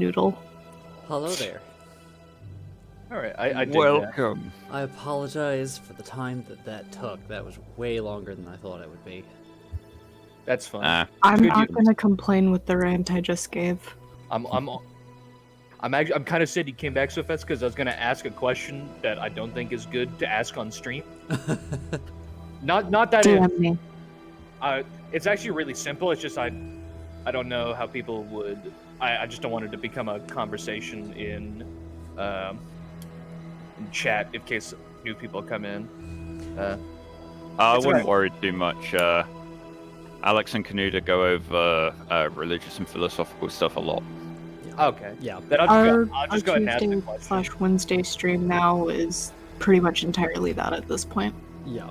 Noodle. Hello there. All right, I dig Welcome. I apologize for the time that took. That was way longer than I thought it would be. that. That's fun. I'm Good not use. going to complain with the rant I just gave. I'm kind of sad he came back so fast because I was gonna ask a question that I don't think is good to ask on stream. Not that DM me. it's actually really simple. It's just I don't know how people would. I just don't want it to become a conversation in chat in case new people come in. I It's wouldn't alright. worry too much. Alex and Canuta go over religious and philosophical stuff a lot. Okay. Yeah. Then Our I'll just go ahead and ask the question. Tuesday/Wednesday stream now is pretty much entirely that at this point. Yeah.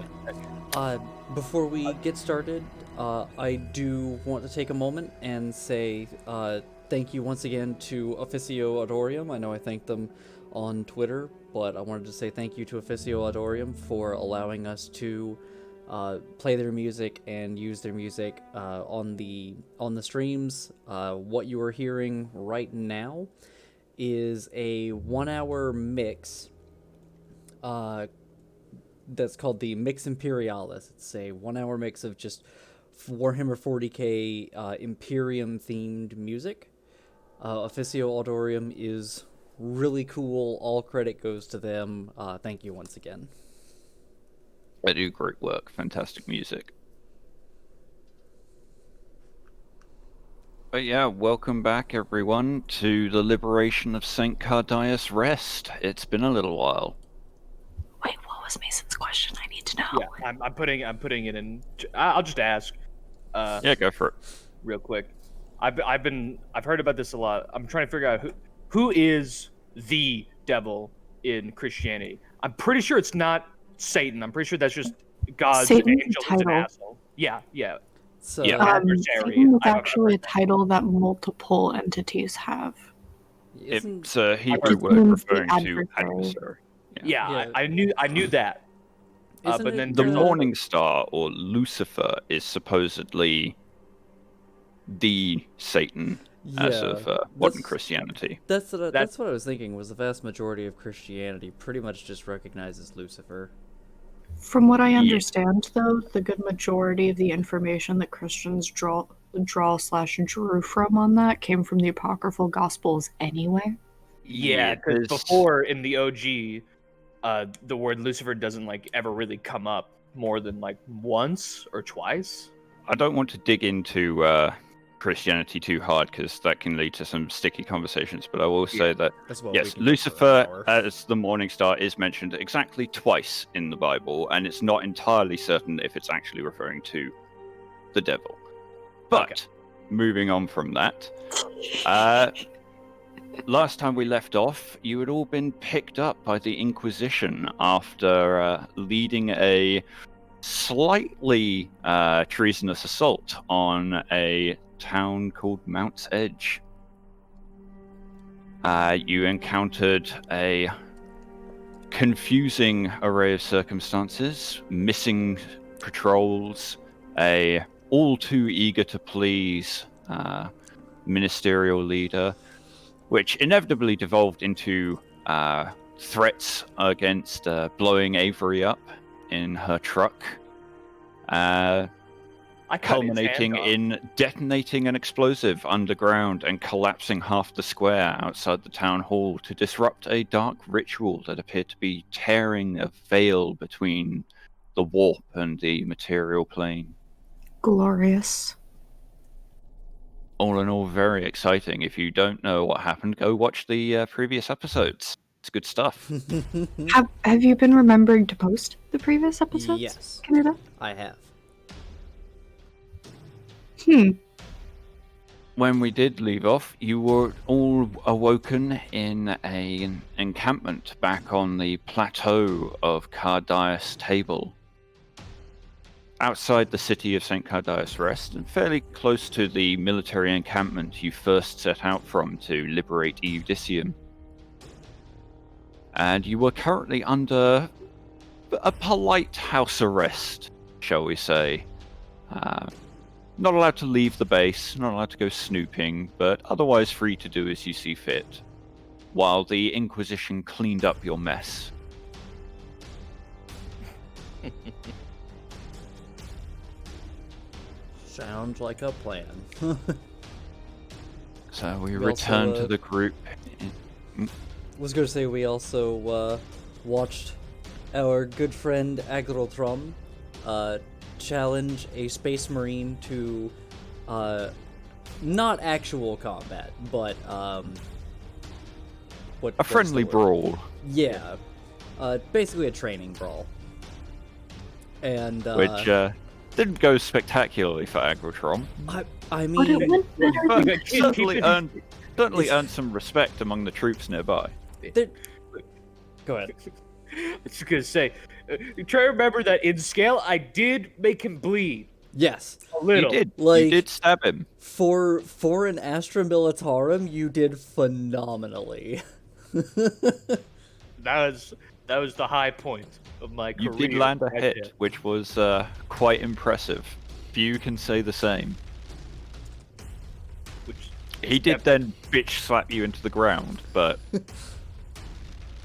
Before we get started, I do want to take a moment and say thank you once again to Officio Adorium. I know I thanked them on Twitter, but I wanted to say thank you to Officio Adorium for allowing us to play their music and use their music on the streams. What you are hearing right now is a 1-hour mix that's called the Mix Imperialis. It's a 1-hour mix of just Warhammer 40k Imperium themed music. Officio Auditorium is really cool. All credit goes to them. Thank you once again. They do great work, fantastic music. But yeah, welcome back everyone to the liberation of St. Cardaius Rest. It's been a little while. Wait, what was Mason's question? I need to know. Yeah, I'm putting it in. I'll just ask. Yeah, go for it. Real quick. I've heard about this a lot. I'm trying to figure out who is the devil in Christianity. I'm pretty sure it's not Satan. I'm pretty sure that's just God's Satan's angel a is an title. asshole. Yeah. So Yeah. Adversary. Satan is I've actually a heard that. title that multiple entities have. isn't It's a Hebrew It word means the referring to adversary. adversary. Yeah, Yeah. I knew that. isn't but it, then The there's Morning Star, or Lucifer, is supposedly the Satan as of modern that's- Christianity. That's what I was thinking. Was the vast majority of Christianity pretty much just recognizes Lucifer? From what I Yeah. understand, though, the good majority of the information that Christians draw/drew from on that came from the apocryphal Gospels anyway. Yeah, because there's- before in the OG, the word Lucifer doesn't ever really come up more than once or twice. I don't want to dig into Christianity too hard because that can lead to some sticky conversations, but I will say that That's what yes, Lucifer as the Morning Star is mentioned exactly twice in the Bible, and it's not entirely certain if it's actually referring to the devil. But moving on from that, last time we left off, you had all been picked up by the Inquisition after leading a slightly treasonous assault on a town called Mount's Edge. You encountered a confusing array of circumstances, missing patrols, a all too eager to please ministerial leader, which inevitably devolved into threats against blowing Avery up in her truck, I cut his culminating hand off. in detonating an explosive underground and collapsing half the square outside the town hall to disrupt a dark ritual that appeared to be tearing a veil between the warp and the material plane. Glorious. All in all, very exciting. If you don't know what happened, go watch the previous episodes. It's good stuff. Have you been remembering to post the previous episodes? Yes, Canada? I have. When we did leave off, you were all awoken in an encampment back on the plateau of Cardaius Table. Outside the city of St. Cardaius Rest, and fairly close to the military encampment you first set out from to liberate Eudicium. And you were currently under a polite house arrest, shall we say. Not allowed to leave the base, not allowed to go snooping, but otherwise free to do as you see fit, while the Inquisition cleaned up your mess. Sounds like a plan. So we We return also, to the group. was going to say we also watched our good friend Agrotrom challenge a space marine to not actual combat, but A friendly brawl. Yeah, basically a training brawl. And Which didn't go spectacularly for Agrotrom. I But it mean, went better But than certainly earned some respect among the troops nearby. go ahead. I was just gonna say, try to remember that in scale, I did make him bleed Yes, a little. You Like- did stab him. for an Astra Militarum, you did phenomenally. That was the high point of my You career. did land a right hit, there. which was quite impressive. Few can say the same. Which He is did then bitch slap you into the ground, but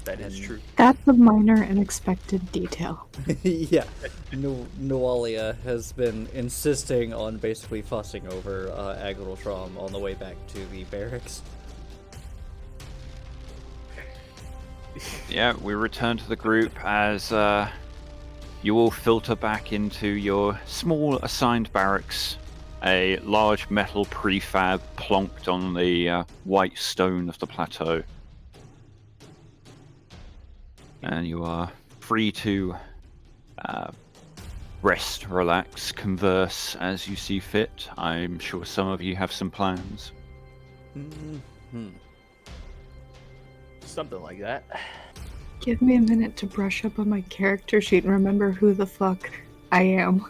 that is true. That's a minor and expected detail. Yeah, Nualia has been insisting on basically fussing over Agrotrom on the way back to the barracks. yeah, we return to the group as you all filter back into your small assigned barracks. A large metal prefab plonked on the white stone of the plateau. And you are free to rest, relax, converse as you see fit. I'm sure some of you have some plans. Mm-hmm. Something like that. Give me a minute to brush up on my character sheet and remember who the fuck I am.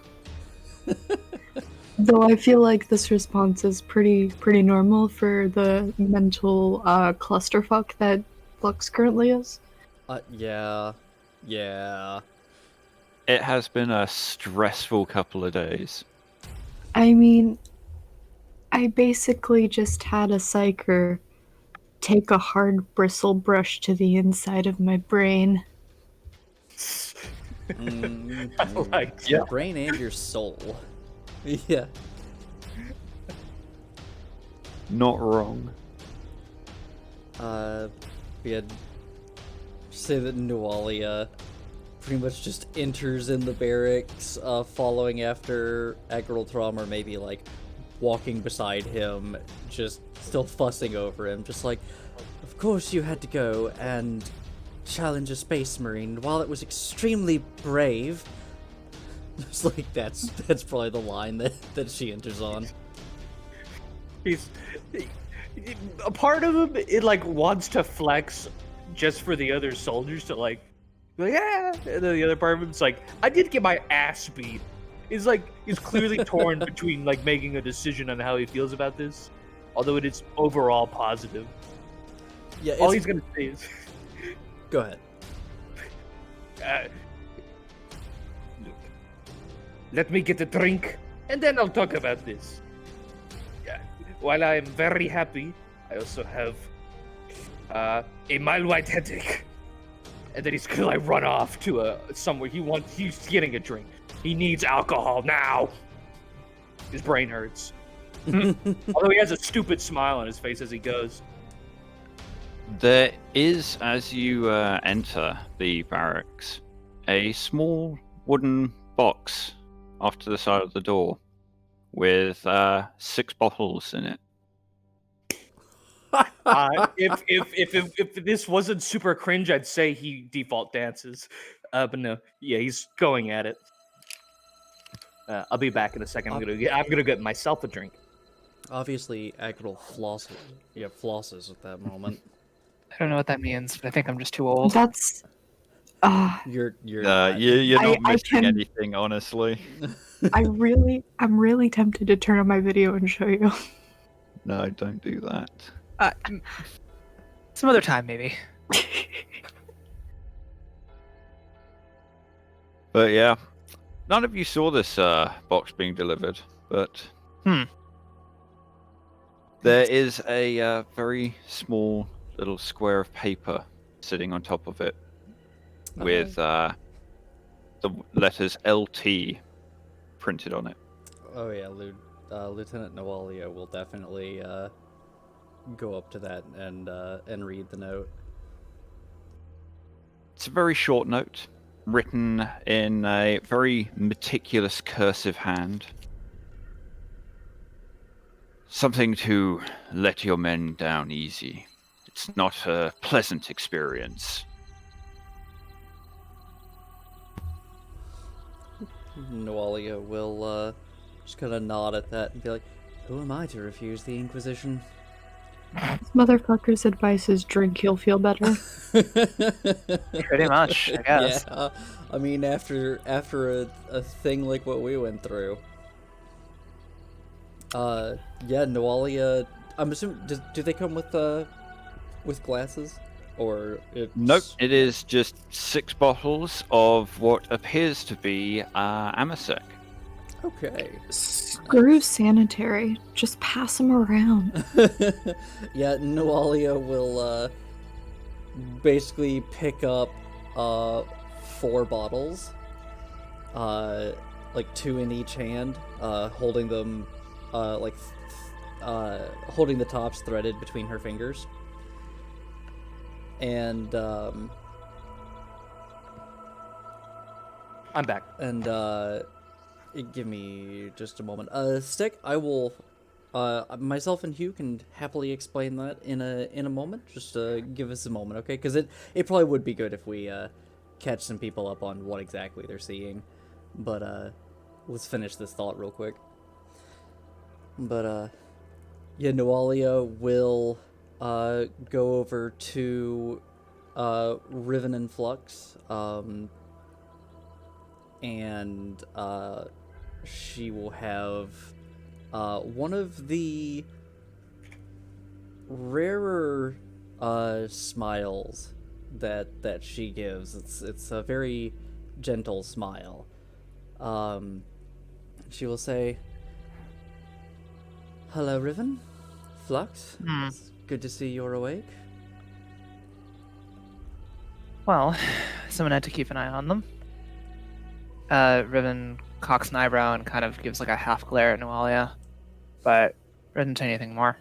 Though I feel like this response is pretty normal for the mental clusterfuck that Flux currently is. Yeah. It has been a stressful couple of days. I mean, I basically just had a psyker take a hard bristle brush to the inside of my brain. Like, Your brain and your soul. Yeah. Not wrong. We had say that Nualia pretty much just enters in the barracks, following after Agrotrom, or maybe like walking beside him, just still fussing over him, just like, of course you had to go and challenge a space marine. While it was extremely brave, it's like that's probably the line that she enters on. he's a part of him. It like wants to flex just for the other soldiers to like yeah. And then the other part of him's like, I did get my ass beat. He's like he's clearly torn between like making a decision on how he feels about this, although it is overall positive. Yeah, All he's gonna say is, go ahead. let me get a drink, and then I'll talk about this. Yeah. While I am very happy, I also have a mild-white headache. And then he's gonna like run off to somewhere he's getting a drink. He needs alcohol now. His brain hurts. Although he has a stupid smile on his face as he goes. There is, as you enter the barracks, a small wooden box off to the side of the door with 6 bottles in it. If this wasn't super cringe, I'd say he default dances. But no, yeah, he's going at it. I'll be back in a second. I'm gonna get myself a drink. Obviously, Agril flosses at that moment. I don't know what that means, but I think I'm just too old. That's You're You're not. not I missing can- anything, honestly. I'm really tempted to turn on my video and show you. No, don't do that. Some other time, maybe. But yeah, none of you saw this box being delivered, but There is a very small little square of paper sitting on top of it with the letters LT printed on it. Oh yeah, Lieutenant Noalia will definitely go up to that and read the note. It's a very short note, written in a very meticulous cursive hand. Something to let your men down easy. It's not a pleasant experience. Noalia will just kind of nod at that and be like, "Who am I to refuse the Inquisition?" This motherfucker's advice is drink, you'll feel better. Pretty much, I guess. Yeah, I mean, after a thing like what we went through. Yeah, Noalia. I'm assuming. Do they come with glasses, or it's... Nope, it is just 6 bottles of what appears to be Amasec. Okay. Screw sanitary. Just pass them around. Yeah, Noalia will basically pick up 4 bottles, like 2 in each hand, holding them holding the tops threaded between her fingers, and I'm back. give me just a moment. Stick, I will. Myself and Hugh can happily explain that in a moment. Just give us a moment, okay? Because it probably would be good if we catch some people up on what exactly they're seeing. But let's finish this thought real quick. But yeah, Noalia will go over to Riven and Flux, and she will have one of the rarer smiles that she gives. It's a very gentle smile. She will say, "Hello, Riven. Flux. It's good to see you're awake." Well, someone had to keep an eye on them. Riven cocks an eyebrow and kind of gives like a half glare at Noalia, but doesn't say anything more.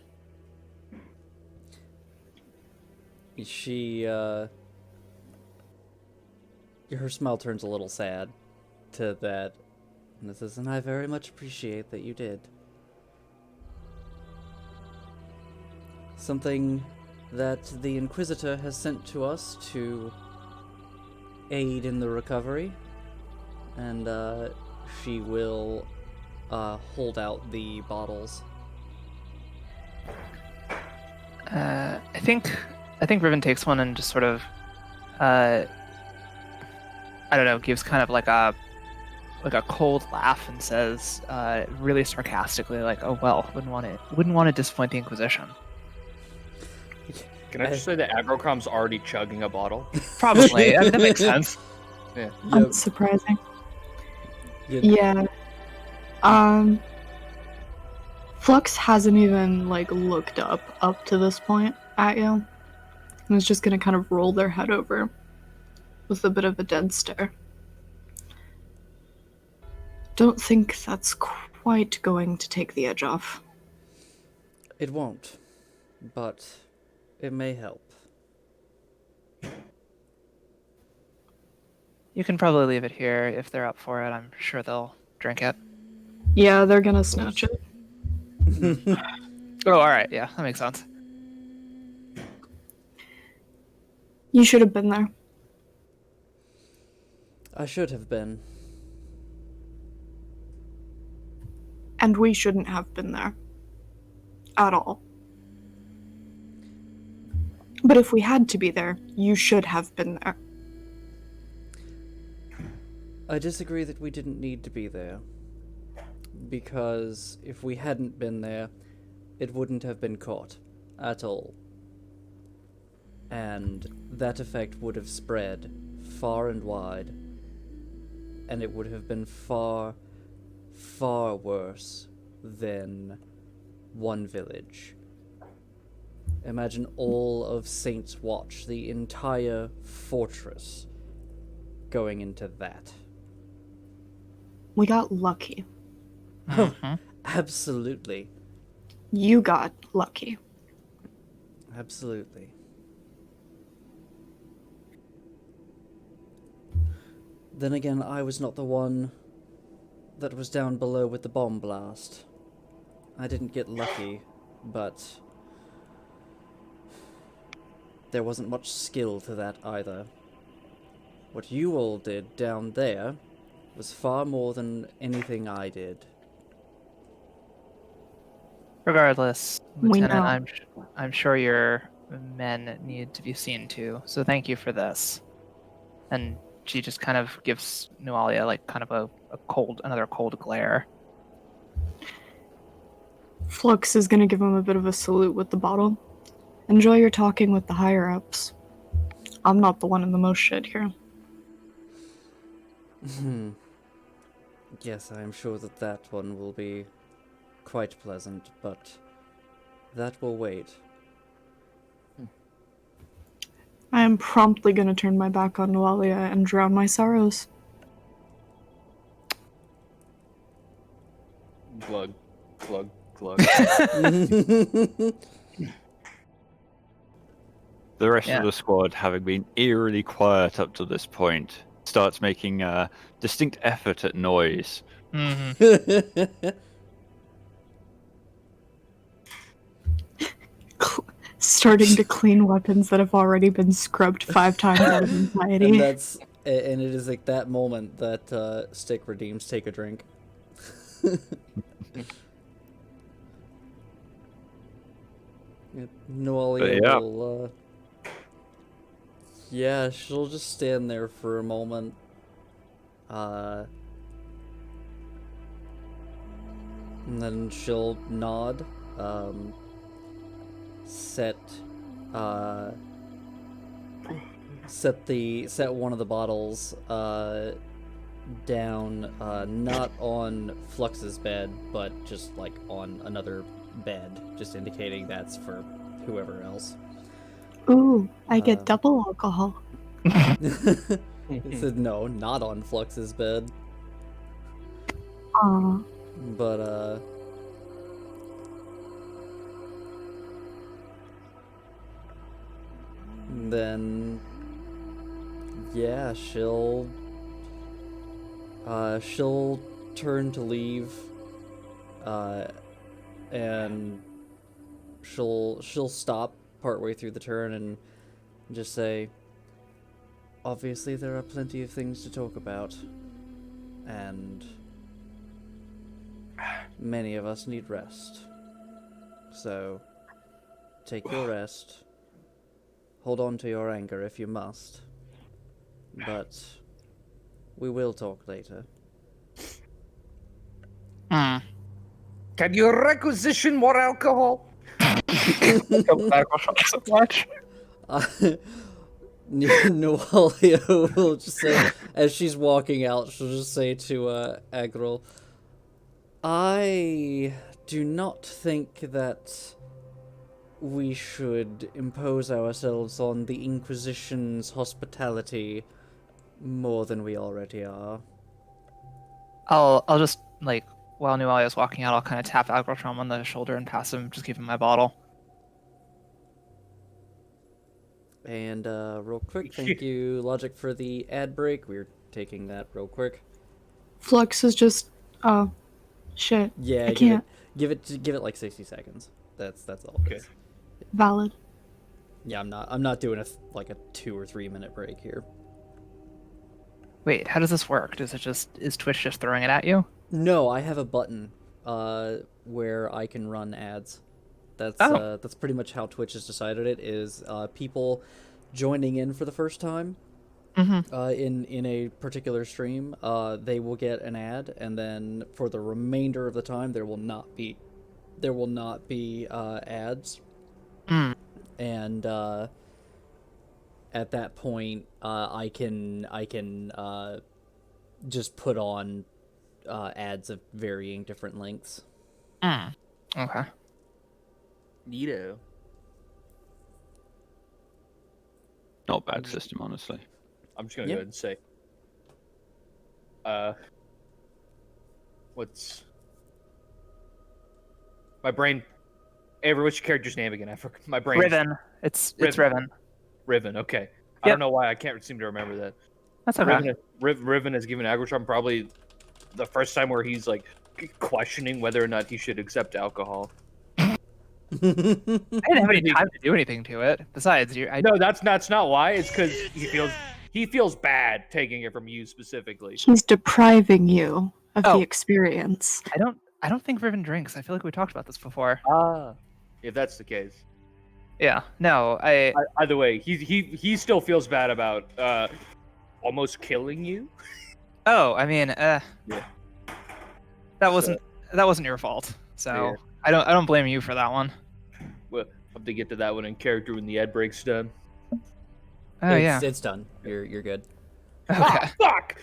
She, her smile turns a little sad to that, and says, "And I very much appreciate that you did. Something that the Inquisitor has sent to us to aid in the recovery," and she will hold out the bottles. I think Riven takes one and just sort of, I don't know, gives kind of like a cold laugh and says, really sarcastically, like, "Oh well, wouldn't want to disappoint the Inquisition." Can I just say that Agrocom's already chugging a bottle? Probably. I mean, that makes sense. Yeah. Unsurprising. Yeah. Yeah. Flux hasn't even like looked up to this point at you. And is just gonna kind of roll their head over with a bit of a dead stare. Don't think that's quite going to take the edge off. It won't, but it may help. You can probably leave it here if they're up for it. I'm sure they'll drink it. Yeah, they're gonna snatch it. Oh, all right. Yeah, that makes sense. You should have been there. I should have been. And we shouldn't have been there. At all. But if we had to be there, you should have been there. I disagree that we didn't need to be there. Because if we hadn't been there, it wouldn't have been caught at all. And that effect would have spread far and wide. And it would have been far, far worse than one village. Imagine all of Saint's Watch, the entire fortress, going into that. We got lucky. Mhm. Absolutely. You got lucky. Absolutely. Then again, I was not the one that was down below with the bomb blast. I didn't get lucky, but there wasn't much skill to that either. What you all did down there was far more than anything I did. Regardless, We Lieutenant, know. I'm sure your men need to be seen to. So thank you for this. And she just kind of gives Nualia like kind of another cold glare. Flux is gonna give him a bit of a salute with the bottle. Enjoy your talking with the higher ups. I'm not the one in the most shit here. Yes, I am sure that that one will be quite pleasant, but that will wait. I am promptly gonna turn my back on Nualia and drown my sorrows. Glug, glug, glug. The rest Yeah. of the squad, having been eerily quiet up to this point, starts making a distinct effort at noise. Hmm. Starting to clean weapons that have already been scrubbed 5 times out of And anxiety. and it is like that moment that Stick redeems take a drink. Noelia yeah. will, yeah, she'll just stand there for a moment. And then she'll nod, set one of the bottles, down, not on Flux's bed, but just like on another bed, just indicating that's for whoever else. Ooh, I get double alcohol. It said no, not on Flux's bed. Aw. But then yeah, she'll turn to leave, and she'll stop partway through the turn and just say, obviously there are plenty of things to talk about, and many of us need rest. So take your rest. Hold on to your anger if you must. But we will talk later. Hmm. Can you requisition more alcohol? So much. Noelia will just say, as she's walking out, she'll just say to Agril, I do not think that we should impose ourselves on the Inquisition's hospitality more than we already are. I'll just like while Nualia's walking out, I'll kind of tap Agrotrom on the shoulder and pass him, just give him my bottle. And real quick, thank you, Logic, for the ad break. We're taking that real quick. Flux is just, oh, shit. Yeah, I can't. give it like 60 seconds. That's all. Okay. Valid. Yeah, I'm not doing like a 2 or 3 minute break here. Wait, how does this work? Is Twitch just throwing it at you? No, I have a button where I can run ads. That's pretty much how Twitch has decided it, is people joining in for the first time in a particular stream, they will get an ad, and then for the remainder of the time there will not be ads. And at that point I can just put on ads of varying different lengths. Okay. Neato. Not a bad system, honestly. I'm just gonna Yeah. go ahead and say. What's my brain? Avery, what's your character's name again? I forgot. My brain. Riven. It's Riven. Riven. Okay. I Yep. don't know why I can't seem to remember that. That's okay. Riven has given Agrotron probably the first time where he's like questioning whether or not he should accept alcohol. I didn't have any time to do anything to it. Besides, No, that's not why. It's because he feels bad taking it from you specifically. He's depriving you of Oh. the experience. I don't think Riven drinks. I feel like we talked about this before. If that's the case. Yeah. No, Either way, he still feels bad about almost killing you. Oh, I mean, Yeah. that wasn't your fault. So Yeah. I don't blame you for that one. We'll have to get to that one in character when the ad break's done. Oh yeah. It's done. You're good. Okay. Ah, fuck!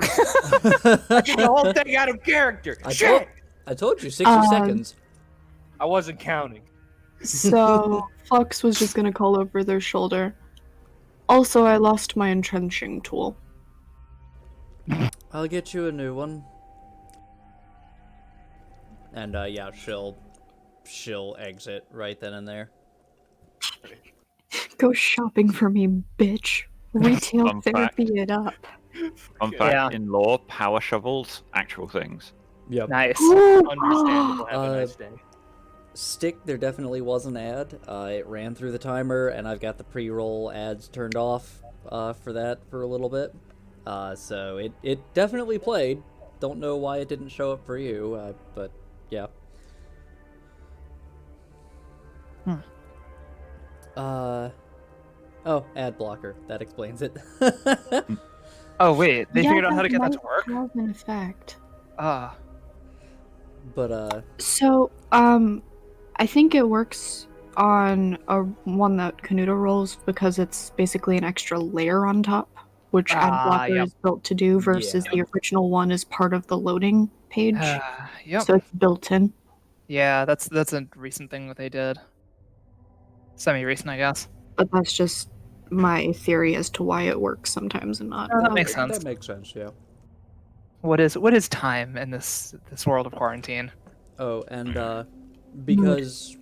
I get the whole thing out of character. Shit! I told you 60 seconds. I wasn't counting. So Flux was just gonna call over their shoulder. Also, I lost my entrenching tool. I'll get you a new one. And yeah, she'll exit right then and there. Go shopping for me, bitch. Retail Fun fact. therapy it up. Fun fact, Yeah. in lore, power shovels, actual things. Yep. Nice. Understandable. Have a nice day. Stick, there definitely was an ad. It ran through the timer, and I've got the pre-roll ads turned off for that for a little bit. So it definitely played. Don't know why it didn't show up for you, but yeah. Oh, ad blocker. That explains it. Oh wait, they figured out how to get that might to work. have an effect. Ah. But So, I think it works on one that Canuto rolls because it's basically an extra layer on top, which Adblocker Yep. is built to do versus the original one is part of the loading page. Yep. So it's built in. Yeah, that's a recent thing that they did. Semi-recent, I guess. But that's just my theory as to why it works sometimes and not. Oh, that makes sense. That makes sense, yeah. What is time in this world of quarantine? Oh, and because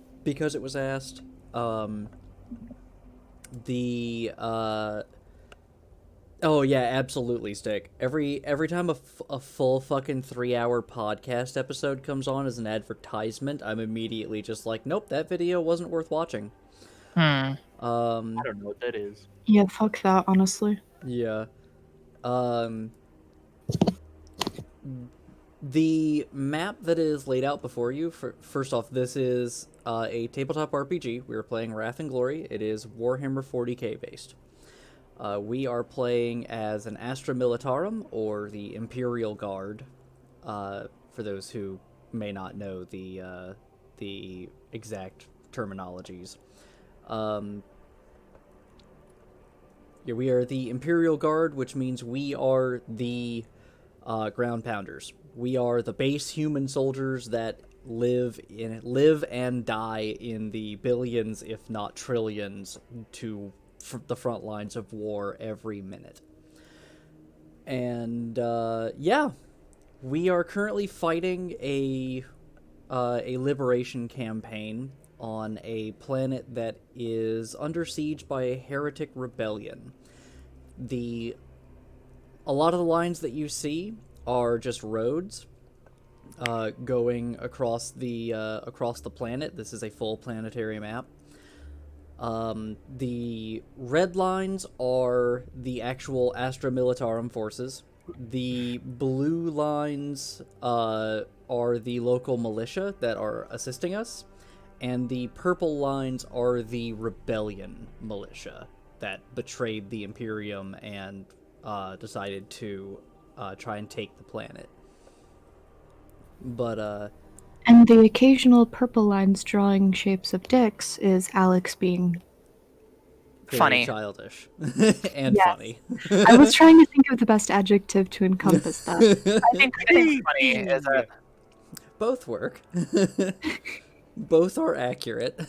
it was asked, oh yeah, absolutely, Stick. Every time a full fucking 3-hour podcast episode comes on as an advertisement, I'm immediately just like, nope, that video wasn't worth watching. Hmm. I don't know what that is. Yeah, fuck that, honestly. Yeah. The map that is laid out before you, first off, this is a tabletop RPG. We are playing Wrath and Glory. It is Warhammer 40k based. We are playing as an Astra Militarum, or the Imperial Guard, for those who may not know the exact terminologies. Yeah, we are the Imperial Guard, which means we are the ground pounders. We are the base human soldiers that live and die in the billions, if not trillions, to the front lines of war every minute. And yeah, we are currently fighting a liberation campaign on a planet that is under siege by a heretic rebellion. A lot of the lines that you see are just roads going across the planet. This is a full planetary map. The red lines are the actual Astra Militarum forces. The blue lines are the local militia that are assisting us. And the purple lines are the rebellion militia that betrayed the Imperium and decided to try and take the planet. But And the occasional purple lines drawing shapes of dicks is Alex being very Funny. childish and Yes. funny. I was trying to think of the best adjective to encompass that. I think funny is a Both work. Both are accurate.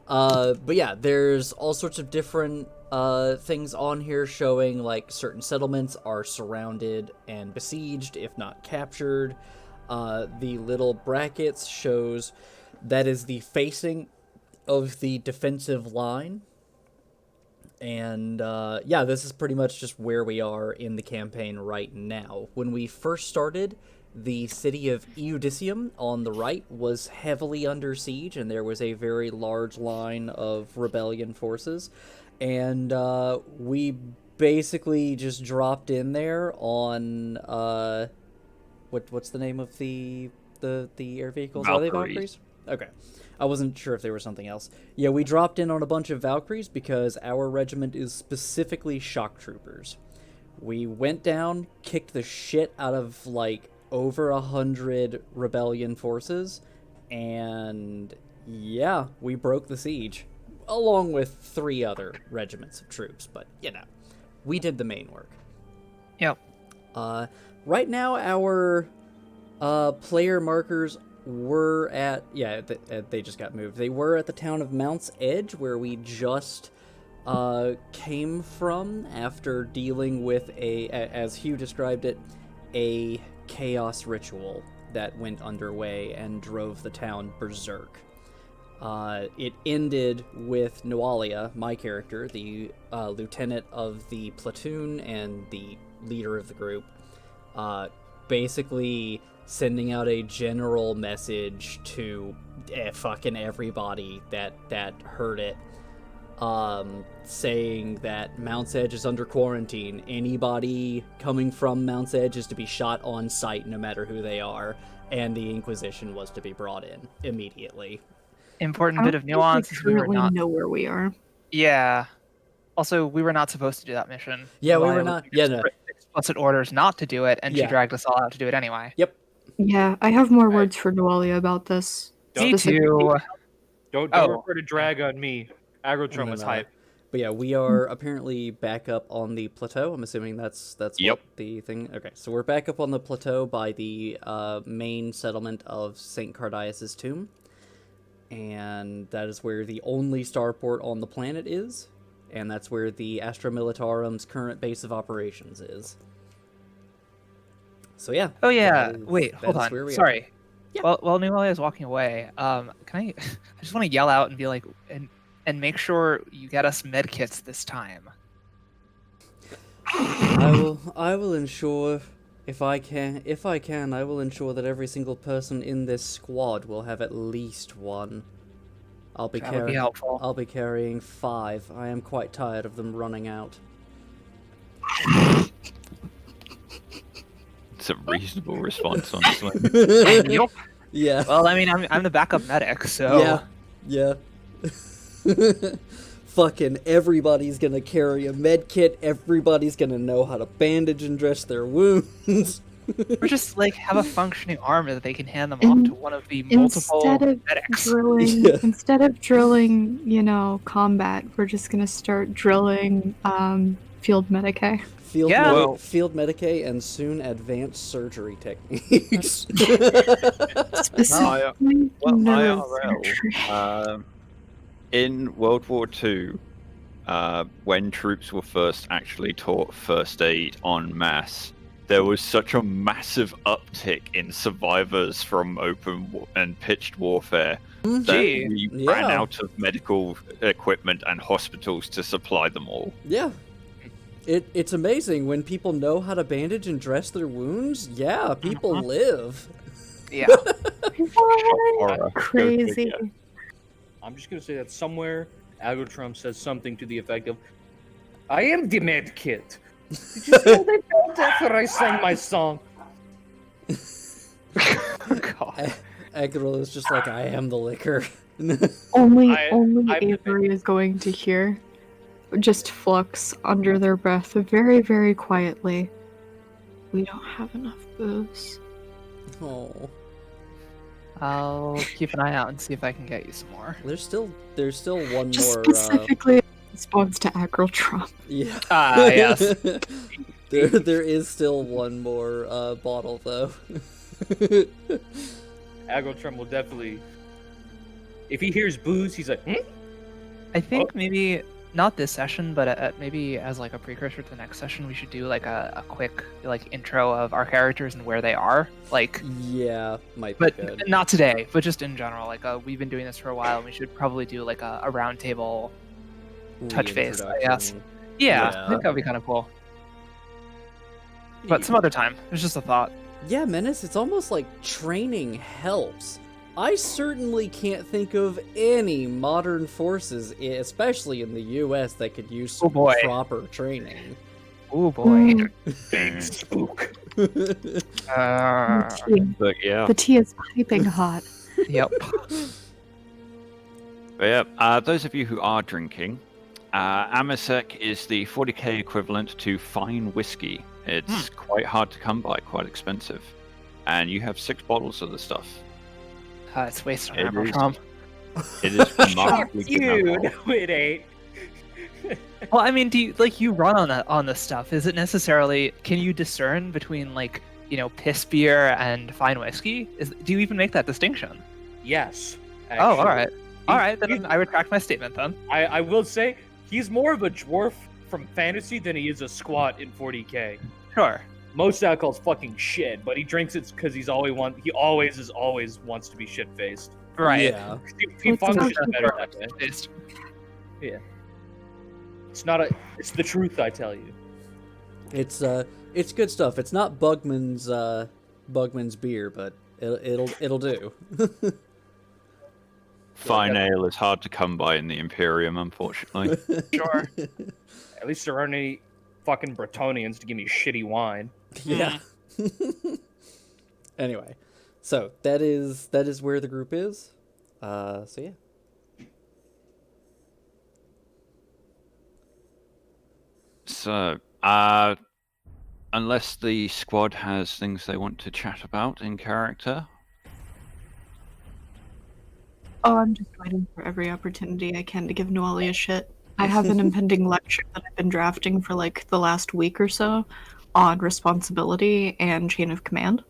But yeah, there's all sorts of different things on here showing like certain settlements are surrounded and besieged, if not captured. The little brackets shows that is the facing of the defensive line. And yeah, this is pretty much just where we are in the campaign right now. When we first started, the city of Eudicium on the right was heavily under siege, and there was a very large line of rebellion forces. And we basically just dropped in there on what's the name of the air vehicles? Are they Valkyries? Okay. I wasn't sure if there was something else. Yeah, we dropped in on a bunch of Valkyries because our regiment is specifically shock troopers. We went down, kicked the shit out of, like, over 100 rebellion forces, and yeah, we broke the siege. Along with 3 other regiments of troops, but, you know, we did the main work. Yep. Right now, our player markers were at, yeah, they just got moved. They were at the town of Mount's Edge, where we just came from after dealing with as Hugh described it, a chaos ritual that went underway and drove the town berserk. It ended with Noalia, my character, the lieutenant of the platoon and the leader of the group, basically sending out a general message to fucking everybody that heard it, saying that Mount's Edge is under quarantine. Anybody coming from Mount's Edge is to be shot on sight, no matter who they are, and the Inquisition was to be brought in immediately. Important bit of nuance is we were not know where we are. Yeah. Also, we were not supposed to do that mission. Yeah, we Noalia were not. was Yeah, no. explicit orders not to do it, and she dragged us all out to do it anyway. Yep. Yeah, I have more words for Noalia about this. Me too. Don't refer to drag on me. Agrotrum was hype. But yeah, we are apparently back up on the plateau. I'm assuming that's Yep. what the thing. Okay, so we're back up on the plateau by the main settlement of St. Cardaius' tomb, and that is where the only starport on the planet is, and that's where the Astra Militarum's current base of operations is. So yeah. Oh yeah. that is- Wait, that hold is on. where we are. Sorry. Yeah. While Noalia is walking away, can I just want to yell out and be like, and make sure you get us med kits this time. I will ensure, if I can, I will ensure that every single person in this squad will have at least one. That would be helpful. I'll be carrying 5. I am quite tired of them running out. It's a reasonable response, honestly. Yup. Yeah. Well, I mean, I'm the backup medic, so Yeah. Fucking everybody's gonna carry a med kit. Everybody's gonna know how to bandage and dress their wounds. or just like have a functioning armor that they can hand them off to one of the multiple medics. Instead of drilling, combat, we're just gonna start drilling field medicae. Field Medicae and soon advanced surgery techniques. Specifically, IRL, in World War II, when troops were first actually taught first aid en masse, there was such a massive uptick in survivors from open and pitched warfare that we ran out of medical equipment and hospitals to supply them all. Yeah. It's amazing when people know how to bandage and dress their wounds. Yeah, people live. Yeah. What? Crazy. I'm just gonna say that somewhere Agrotrum says something to the effect of, "I am the med kit. Did you see how they felt after I sang my song?" God. Agril is just like, I am the liquor. Only Avery is going to hear just Flux under their breath very, very quietly. We don't have enough booze. Oh. I'll keep an eye out and see if I can get you some more. There's still one Just more specifically in response to Agril Trump. yeah. Yes. There is still one more bottle though. Agrotrum will definitely. If he hears booze, he's like, I think maybe not this session, but maybe as like a precursor to the next session, we should do like a quick like intro of our characters and where they are. Like, Yeah, might be but good. not today, but just in general. Like, we've been doing this for a while, and we should probably do like a round table touch base, I guess. Reintroduction. Yeah, Yeah. I think that'd be kind of cool. But some other time. It's just a thought. Yeah, Menace, it's almost like training helps. I certainly can't think of any modern forces, especially in the US, that could use some boy. proper training. Oh boy. big spook. The tea, But yeah. the tea is piping hot. Yep. But yeah, those of you who are drinking, Amasek is the 40k equivalent to fine whiskey. It's quite hard to come by, quite expensive. And you have 6 bottles of the stuff. It's wasted on It Apple is. Trump. It is remarkably good You, alcohol. no, it ain't. Well, I mean, do you you run on this stuff? Is it necessarily? Can you discern between like piss beer and fine whiskey? Do you even make that distinction? Yes. Oh, all actually. right. Then I retract my statement. Then. I will say he's more of a dwarf from fantasy than he is a squat in 40k. Sure. Most alcohol's fucking shit, but he drinks it because he always wants to be shit faced. Right. Yeah. He What's functions the- better that way. It's the truth, I tell you. It's good stuff. It's not Bugman's beer, but it'll do. Fine ale is hard to come by in the Imperium, unfortunately. Sure. At least there aren't any fucking Bretonians to give me shitty wine. Yeah. Anyway, so that is where the group is. So yeah. So, unless the squad has things they want to chat about in character, Oh, I'm just waiting for every opportunity I can to give Noelia shit. I have an impending lecture that I've been drafting for like the last week or so on responsibility and chain of command.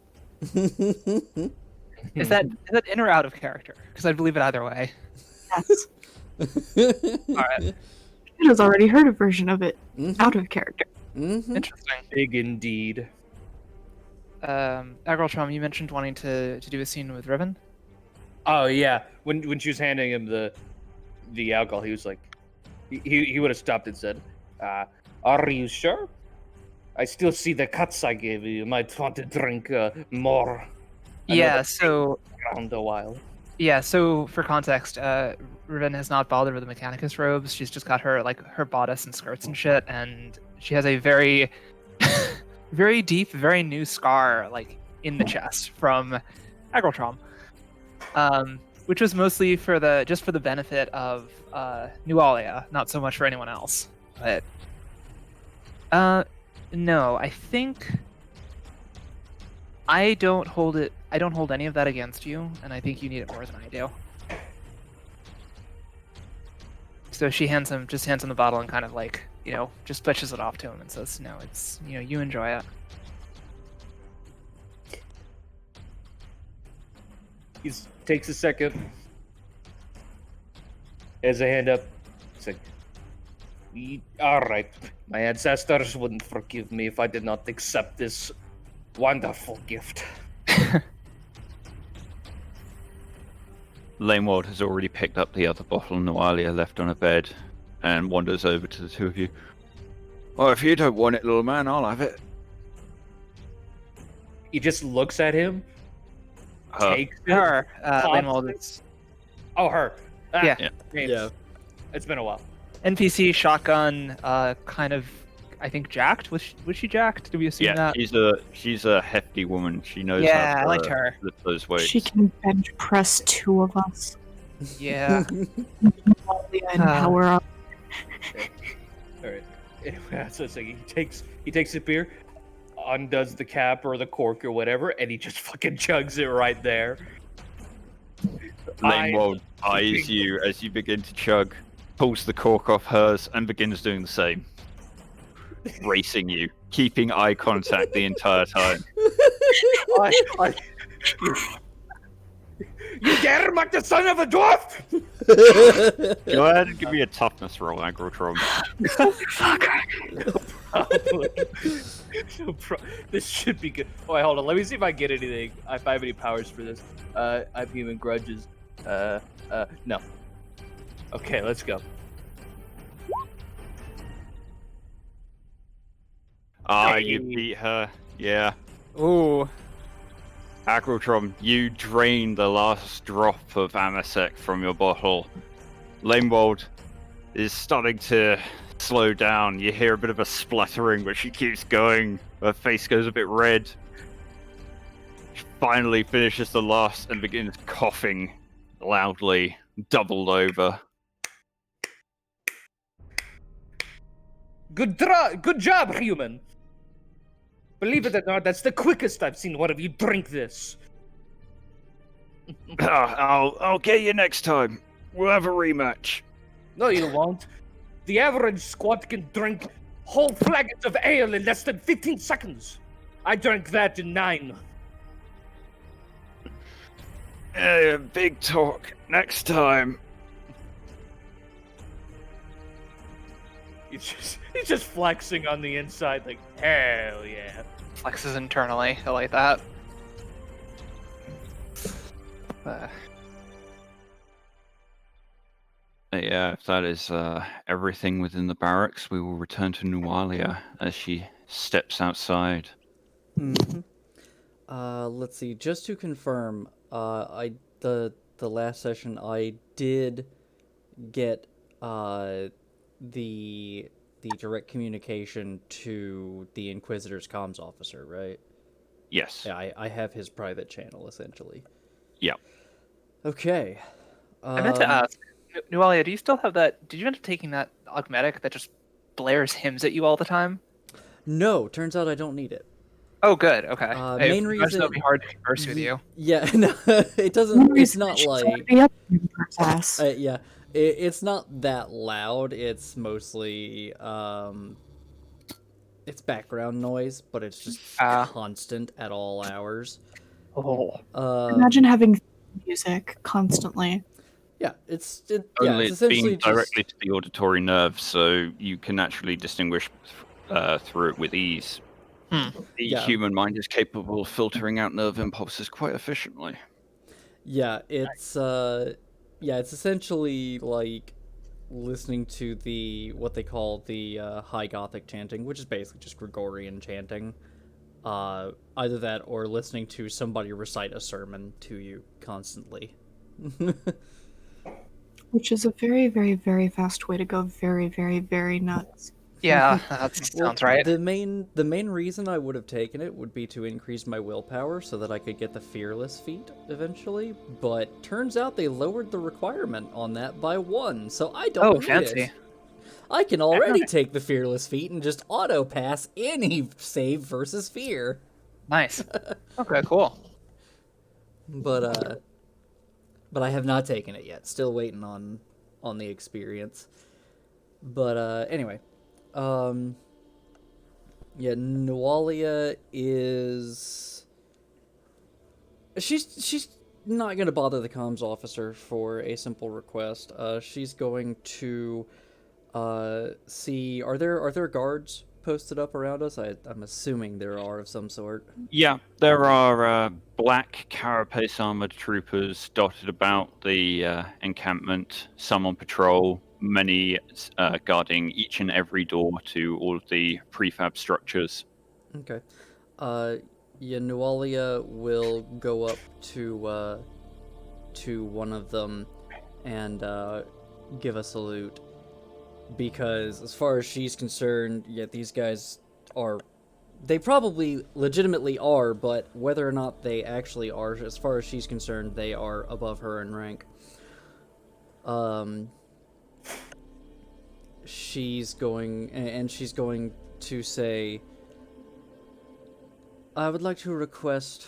Is that in or out of character? Because I'd believe it either way. Yes. All right. It has already heard a version of it out of character. Mm-hmm. Interesting. Big indeed. Agrotrom, you mentioned wanting to do a scene with Riven. Oh yeah, when she was handing him the alcohol, he was like, he would have stopped and said, "Are you sure? I still see the cuts I gave you. You might want to drink more." I know Yeah. that's So. around a while. Yeah, so for context, Riven has not bothered with the Mechanicus robes. She's just got her her bodice and skirts and shit, and she has a very, very deep, very new scar like in the chest from Agrotrom, which was mostly for the benefit of Nualia, not so much for anyone else. But no, I think I don't hold any of that against you, and I think you need it more than I do. So she hands him the bottle and kind of like, just pushes it off to him and says, "No, it's, you enjoy it." He takes a second, has a hand up. He's like, "All right, my ancestors wouldn't forgive me if I did not accept this wonderful gift." Lanewald has already picked up the other bottle Noalia left on a bed and wanders over to the two of you. Well, if you don't want it, little man, I'll have it. He just looks at him, takes it. Her, Pops Lanewald it. is Oh, her. Yeah. Names. Yeah. It's been a while. NPC shotgun, kind of, I think jacked. Was she jacked? Did we assume Yeah, that? she's a hefty woman. She knows Yeah, how I to liked her. lift those weights. She can bench press 2 of us. Yeah. Noelia and power up. All right. Anyway, that's what it's like. He takes a beer, undoes the cap or the cork or whatever, and he just fucking chugs it right there. Lanewald eyes you as you begin to chug, pulls the cork off hers, and begins doing the same. Racing you. keeping eye contact the entire time. You dare mock the son of a dwarf? Go ahead and give me a toughness roll, Agrotron. This should be good. Oh, wait, hold on. Let me see if I get anything. If I have any powers for this. I have human grudges. No. Okay, let's go. You beat her. Yeah. Ooh. Agrotron, you drain the last drop of Amasec from your bottle. Lamewold is starting to slow down. You hear a bit of a spluttering, but she keeps going. Her face goes a bit red. She finally finishes the last and begins coughing loudly, doubled over. Good job, human. Believe it or not, that's the quickest I've seen one of you drink this. I'll get you next time. We'll have a rematch. No, you won't. The average squad can drink whole flagons of ale in less than 15 seconds. I drank that in 9. Big talk. Next time. He's just flexing on the inside, like, hell yeah. Flexes internally. I like that. Yeah, if that is everything within the barracks, we will return to Nualia as she steps outside. Mm-hmm. Let's see. Just to confirm, the last session I did get the direct communication to the Inquisitor's comms officer, right? Yes. Yeah, I have his private channel essentially. Yeah. Okay. I meant to ask, Nualia, do you still have that? Did you end up taking that augmetic that just blares hymns at you all the time? No, turns out I don't need it. Oh, good. Okay. Main It reason would be hard to converse with you. Yeah, no, it doesn't. It's not like. Yeah, it's not that loud. It's mostly it's background noise, but it's just constant at all hours. Oh. Imagine having music constantly. Yeah, it's Only it's essentially being directly to the auditory nerve, so you can actually distinguish through it with ease. The human mind is capable of filtering out nerve impulses quite efficiently. Yeah, it's essentially like listening to what they call the High Gothic chanting, which is basically just Gregorian chanting. Either that or listening to somebody recite a sermon to you constantly. Which is a very, very, very fast way to go very, very, very nuts. Yeah, that sounds right. The main reason I would have taken it would be to increase my willpower so that I could get the Fearless feat eventually, but turns out they lowered the requirement on that by 1, so I don't need fancy. it. I can already take the Fearless feat and just auto-pass any save versus fear. Nice. Okay, cool. But I have not taken it yet. Still waiting on the experience. But anyway, Nualia is she's not gonna bother the comms officer for a simple request. She's going to see are there guards posted up around us? I'm assuming there are of some sort. Yeah, there are black carapace armored troopers dotted about the encampment, some on patrol, many guarding each and every door to all of the prefab structures. Okay. Nualia will go up to one of them and give a salute. Because as far as she's concerned, these guys they probably legitimately are, but whether or not they actually are, as far as she's concerned, they are above her in rank. She's going to say, I would like to request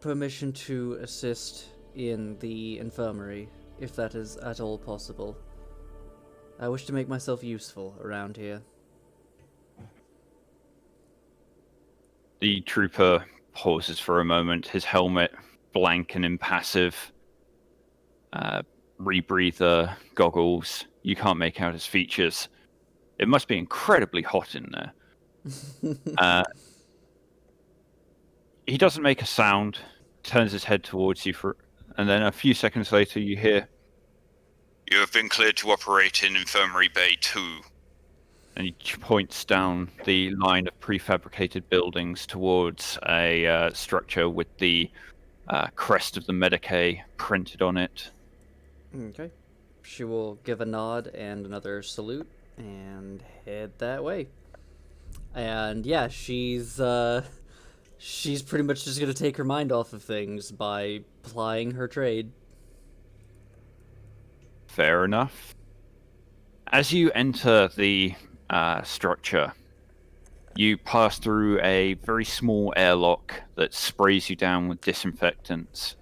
permission to assist in the infirmary, if that is at all possible. I wish to make myself useful around here. The trooper pauses for a moment, his helmet blank and impassive. Rebreather, goggles. You can't make out his features. It must be incredibly hot in there. He doesn't make a sound, turns his head towards you, and then a few seconds later you hear, "You have been cleared to operate in Infirmary Bay 2. And he points down the line of prefabricated buildings towards a structure with the crest of the Medicaid printed on it. Okay. She will give a nod and another salute and head that way. And yeah, she's pretty much just gonna take her mind off of things by plying her trade. Fair enough. As you enter the structure, you pass through a very small airlock that sprays you down with disinfectants,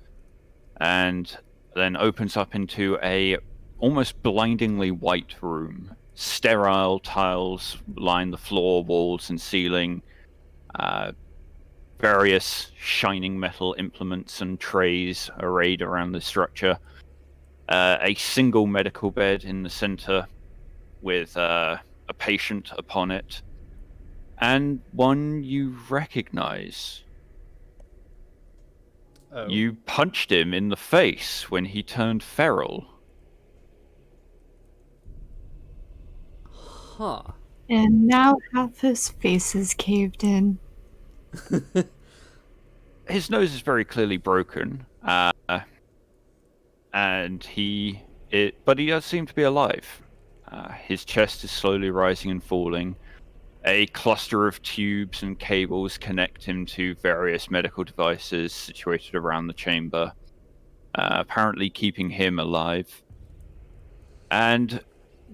and then opens up into a almost blindingly white room. Sterile tiles line the floor, walls, and ceiling. Various shining metal implements and trays arrayed around the structure. A single medical bed in the center with a patient upon it, and one you recognize. Oh. You punched him in the face when he turned feral. Huh. And now half his face is caved in. His nose is very clearly broken, and but he does seem to be alive. His chest is slowly rising and falling. A cluster of tubes and cables connect him to various medical devices situated around the chamber, apparently keeping him alive. And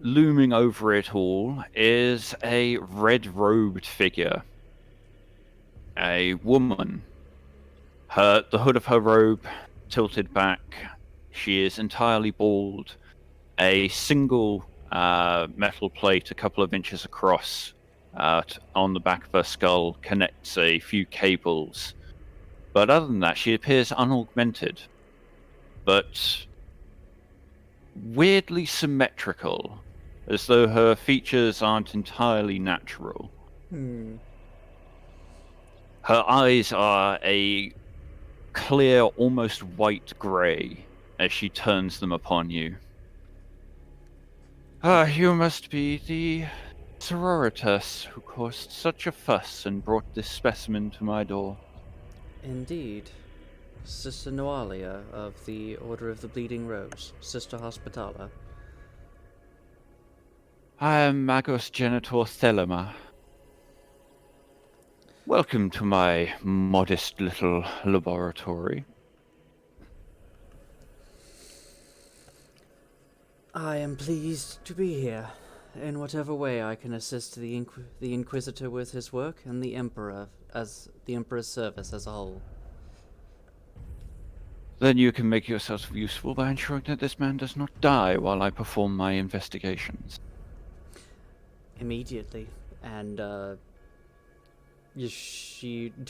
looming over it all is a red-robed figure. A woman. The hood of her robe tilted back. She is entirely bald. A single metal plate a couple of inches across on the back of her skull connects a few cables. But other than that, she appears unaugmented, but weirdly symmetrical, as though her features aren't entirely natural. Hmm. Her eyes are a clear, almost white grey as she turns them upon you. You must be the sororitas who caused such a fuss and brought this specimen to my door. Indeed. Sister Noalia of the Order of the Bleeding Rose, Sister Hospitala. I am Magos Genitor Thelema. Welcome to my modest little laboratory. I am pleased to be here. In whatever way I can assist the Inquisitor with his work and the Emperor as the Emperor's service as a whole. Then you can make yourself useful by ensuring that this man does not die while I perform my investigations. Immediately. And, do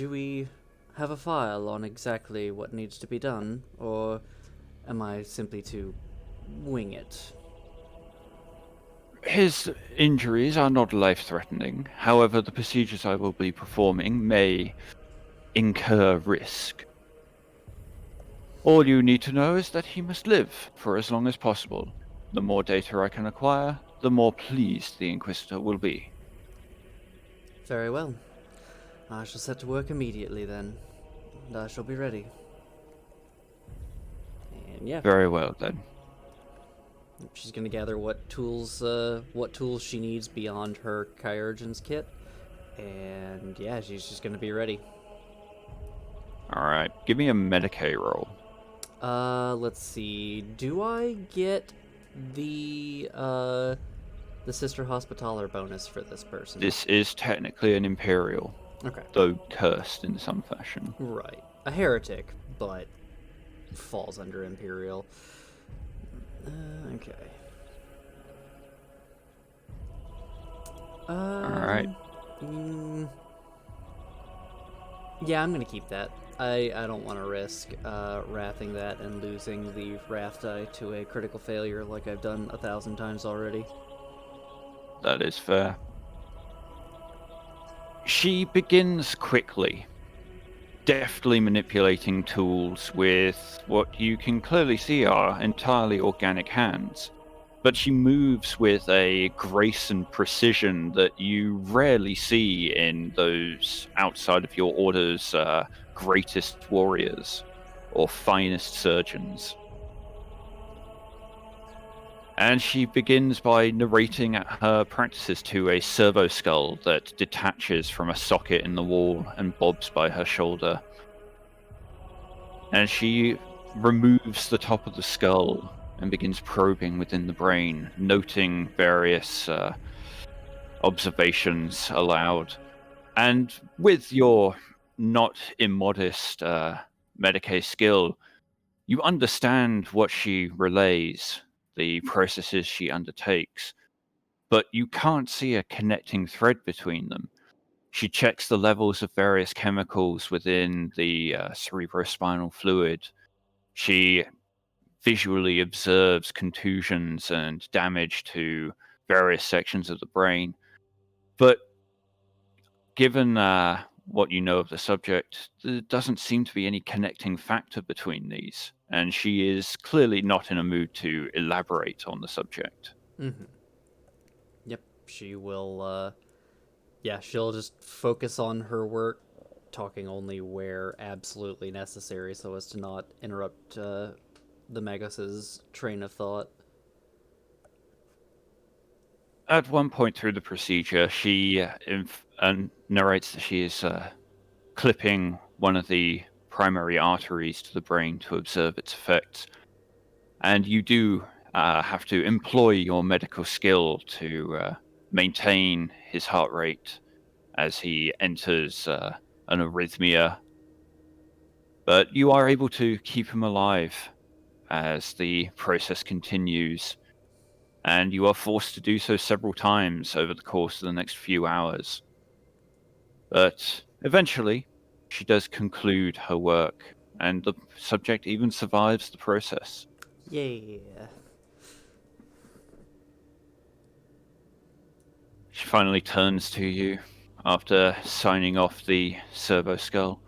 we have a file on exactly what needs to be done, or am I simply to wing it? His injuries are not life-threatening. However, the procedures I will be performing may incur risk. All you need to know is that he must live for as long as possible. The more data I can acquire, the more pleased the Inquisitor will be. Very well. I shall set to work immediately then, and I shall be ready. And yeah, Very well, then. she's gonna gather what tools she needs beyond her Chirurgeon's kit, and yeah, she's just gonna be ready. Alright, give me a Medicaid roll. Let's see. Do I get the Sister Hospitaller bonus for this person? This is technically an Imperial, Okay. though cursed in some fashion. Right. A heretic, but falls under Imperial. Okay. Alright. Yeah, I'm gonna keep that. I don't want to risk wrathing that and losing the wrath die to a critical failure like I've done 1,000 times already. That is fair. She begins quickly, deftly manipulating tools with what you can clearly see are entirely organic hands. But she moves with a grace and precision that you rarely see in those outside of your order's greatest warriors or finest surgeons. And she begins by narrating her practices to a servo skull that detaches from a socket in the wall and bobs by her shoulder. And she removes the top of the skull and begins probing within the brain, noting various observations aloud. And with your not immodest Medicaid skill, you understand what she relays, the processes she undertakes, but you can't see a connecting thread between them. She checks the levels of various chemicals within the cerebrospinal fluid. She visually observes contusions and damage to various sections of the brain. But given what you know of the subject, there doesn't seem to be any connecting factor between these, and she is clearly not in a mood to elaborate on the subject. Mm-hmm. Yep, she will, yeah, she'll just focus on her work, talking only where absolutely necessary so as to not interrupt the Magos's train of thought. At one point through the procedure, she narrates that she is clipping one of the primary arteries to the brain to observe its effects. And you do have to employ your medical skill to maintain his heart rate as he enters an arrhythmia. But you are able to keep him alive as the process continues, and you are forced to do so several times over the course of the next few hours. But eventually, she does conclude her work, and the subject even survives the process. Yeah. She finally turns to you after signing off the servo skull.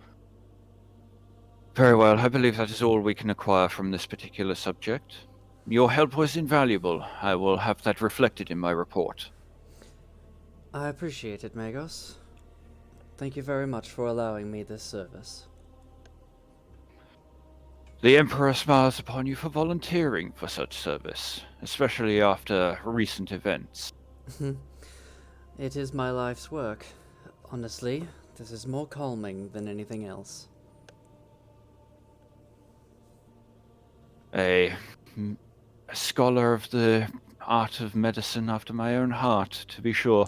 Very well, I believe that is all we can acquire from this particular subject. Your help was invaluable. I will have that reflected in my report. I appreciate it, Magos. Thank you very much for allowing me this service. The Emperor smiles upon you for volunteering for such service, especially after recent events. It is my life's work. Honestly, this is more calming than anything else. A scholar of the art of medicine after my own heart, to be sure.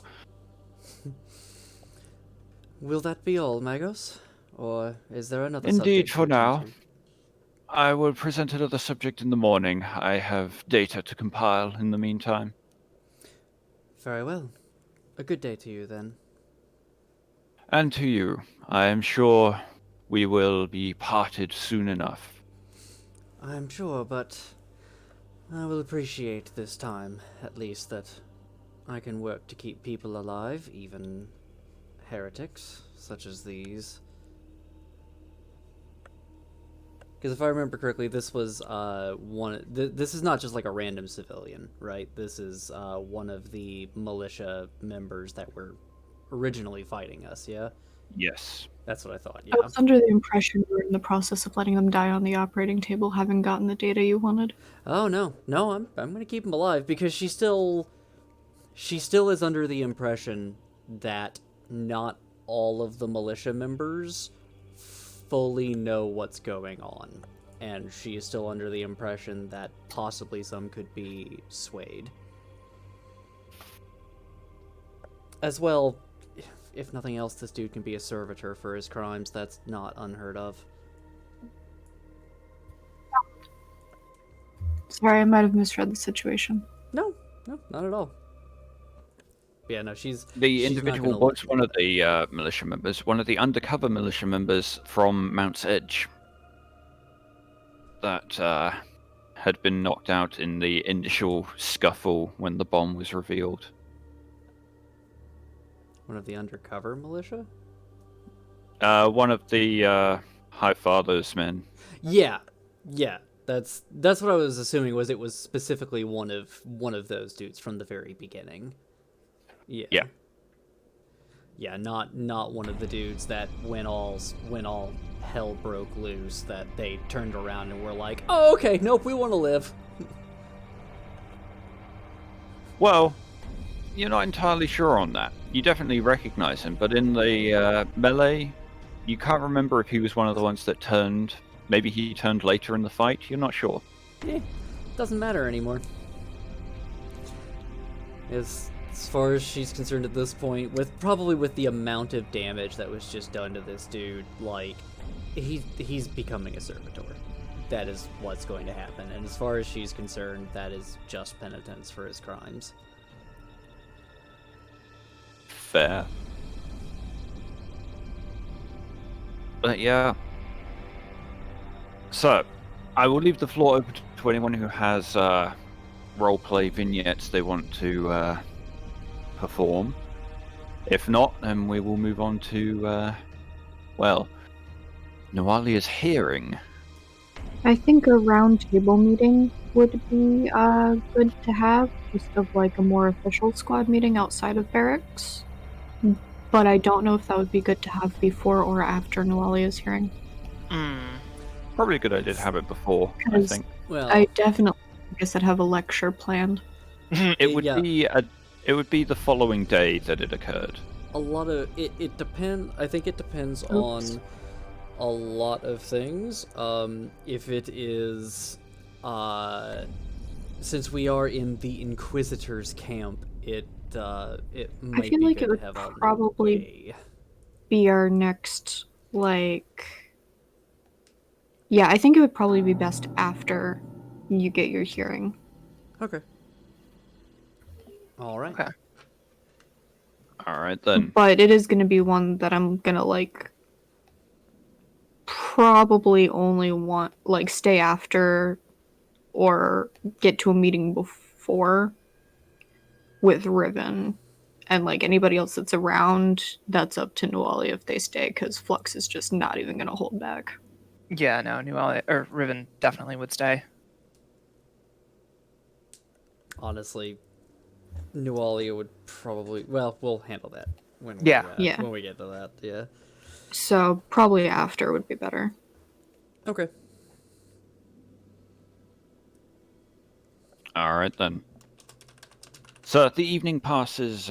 Will that be all, Magos? Or is there another Indeed, subject for to attend now. to? I will present another subject in the morning. I have data to compile in the meantime. Very well. A good day to you, then. And to you. I am sure we will be parted soon enough. I'm sure, but I will appreciate this time, at least, that I can work to keep people alive, even heretics, such as these. Because if I remember correctly, this was this is not just like a random civilian, right? This is one of the militia members that were originally fighting us. Yeah, Yes. that's what I thought. I Yeah. was under the impression you were in the process of letting them die on the operating table, having gotten the data you wanted. Oh no, I'm gonna keep him alive because she still is under the impression that not all of the militia members fully know what's going on, and she is still under the impression that possibly some could be swayed. As well, if nothing else, this dude can be a servitor for his crimes. That's not unheard of. Sorry, I might have misread the situation. No, not at all. Yeah, no, she's The she's not individual gonna was let one you. of the militia members, one of the undercover militia members from Mount's Edge that had been knocked out in the initial scuffle when the bomb was revealed. One of the undercover militia. One of the High Father's men. Yeah, yeah. That's what I was assuming. Was it was specifically one of those dudes from the very beginning. Yeah. Yeah. Yeah, not one of the dudes that when all hell broke loose that they turned around and were like, "Oh, okay, nope, we want to live." Well, you're not entirely sure on that. You definitely recognize him, but in the melee, you can't remember if he was one of the ones that turned. Maybe he turned later in the fight. You're not sure. Doesn't matter anymore. As far as she's concerned at this point, with the amount of damage that was just done to this dude, like he's becoming a servitor. That is what's going to happen, and as far as she's concerned, that is just penitence for his crimes. Fair. But yeah. So, I will leave the floor open to anyone who has roleplay vignettes they want to perform. If not, then we will move on to, Noalia's hearing. I think a round table meeting would be good to have, just of like a more official squad meeting outside of barracks. But I don't know if that would be good to have before or after Noalia's hearing. Probably a good idea to have it before, I 'Cause think. Well, I definitely, I guess I'd have a lecture planned. It would yeah. be the following day that it occurred. A lot of it depend. I think it depends on a lot of things. If it is, since we are in the Inquisitor's camp, it might I feel be like good it would to have out in the probably way. be our next, like... Yeah, I think it would probably be best after you get your hearing. Okay. All right. Okay. All right then. But it is going to be one that I'm going to, like, probably only want, like, stay after or get to a meeting before with Riven. And, like, anybody else that's around, that's up to Noalia if they stay, because Flux is just not even going to hold back. Yeah, no, Riven definitely would stay. Honestly, Nualia would probably. Well, we'll handle that when Yeah. when we get to that. Yeah. So probably after would be better. Okay. All right then. So the evening passes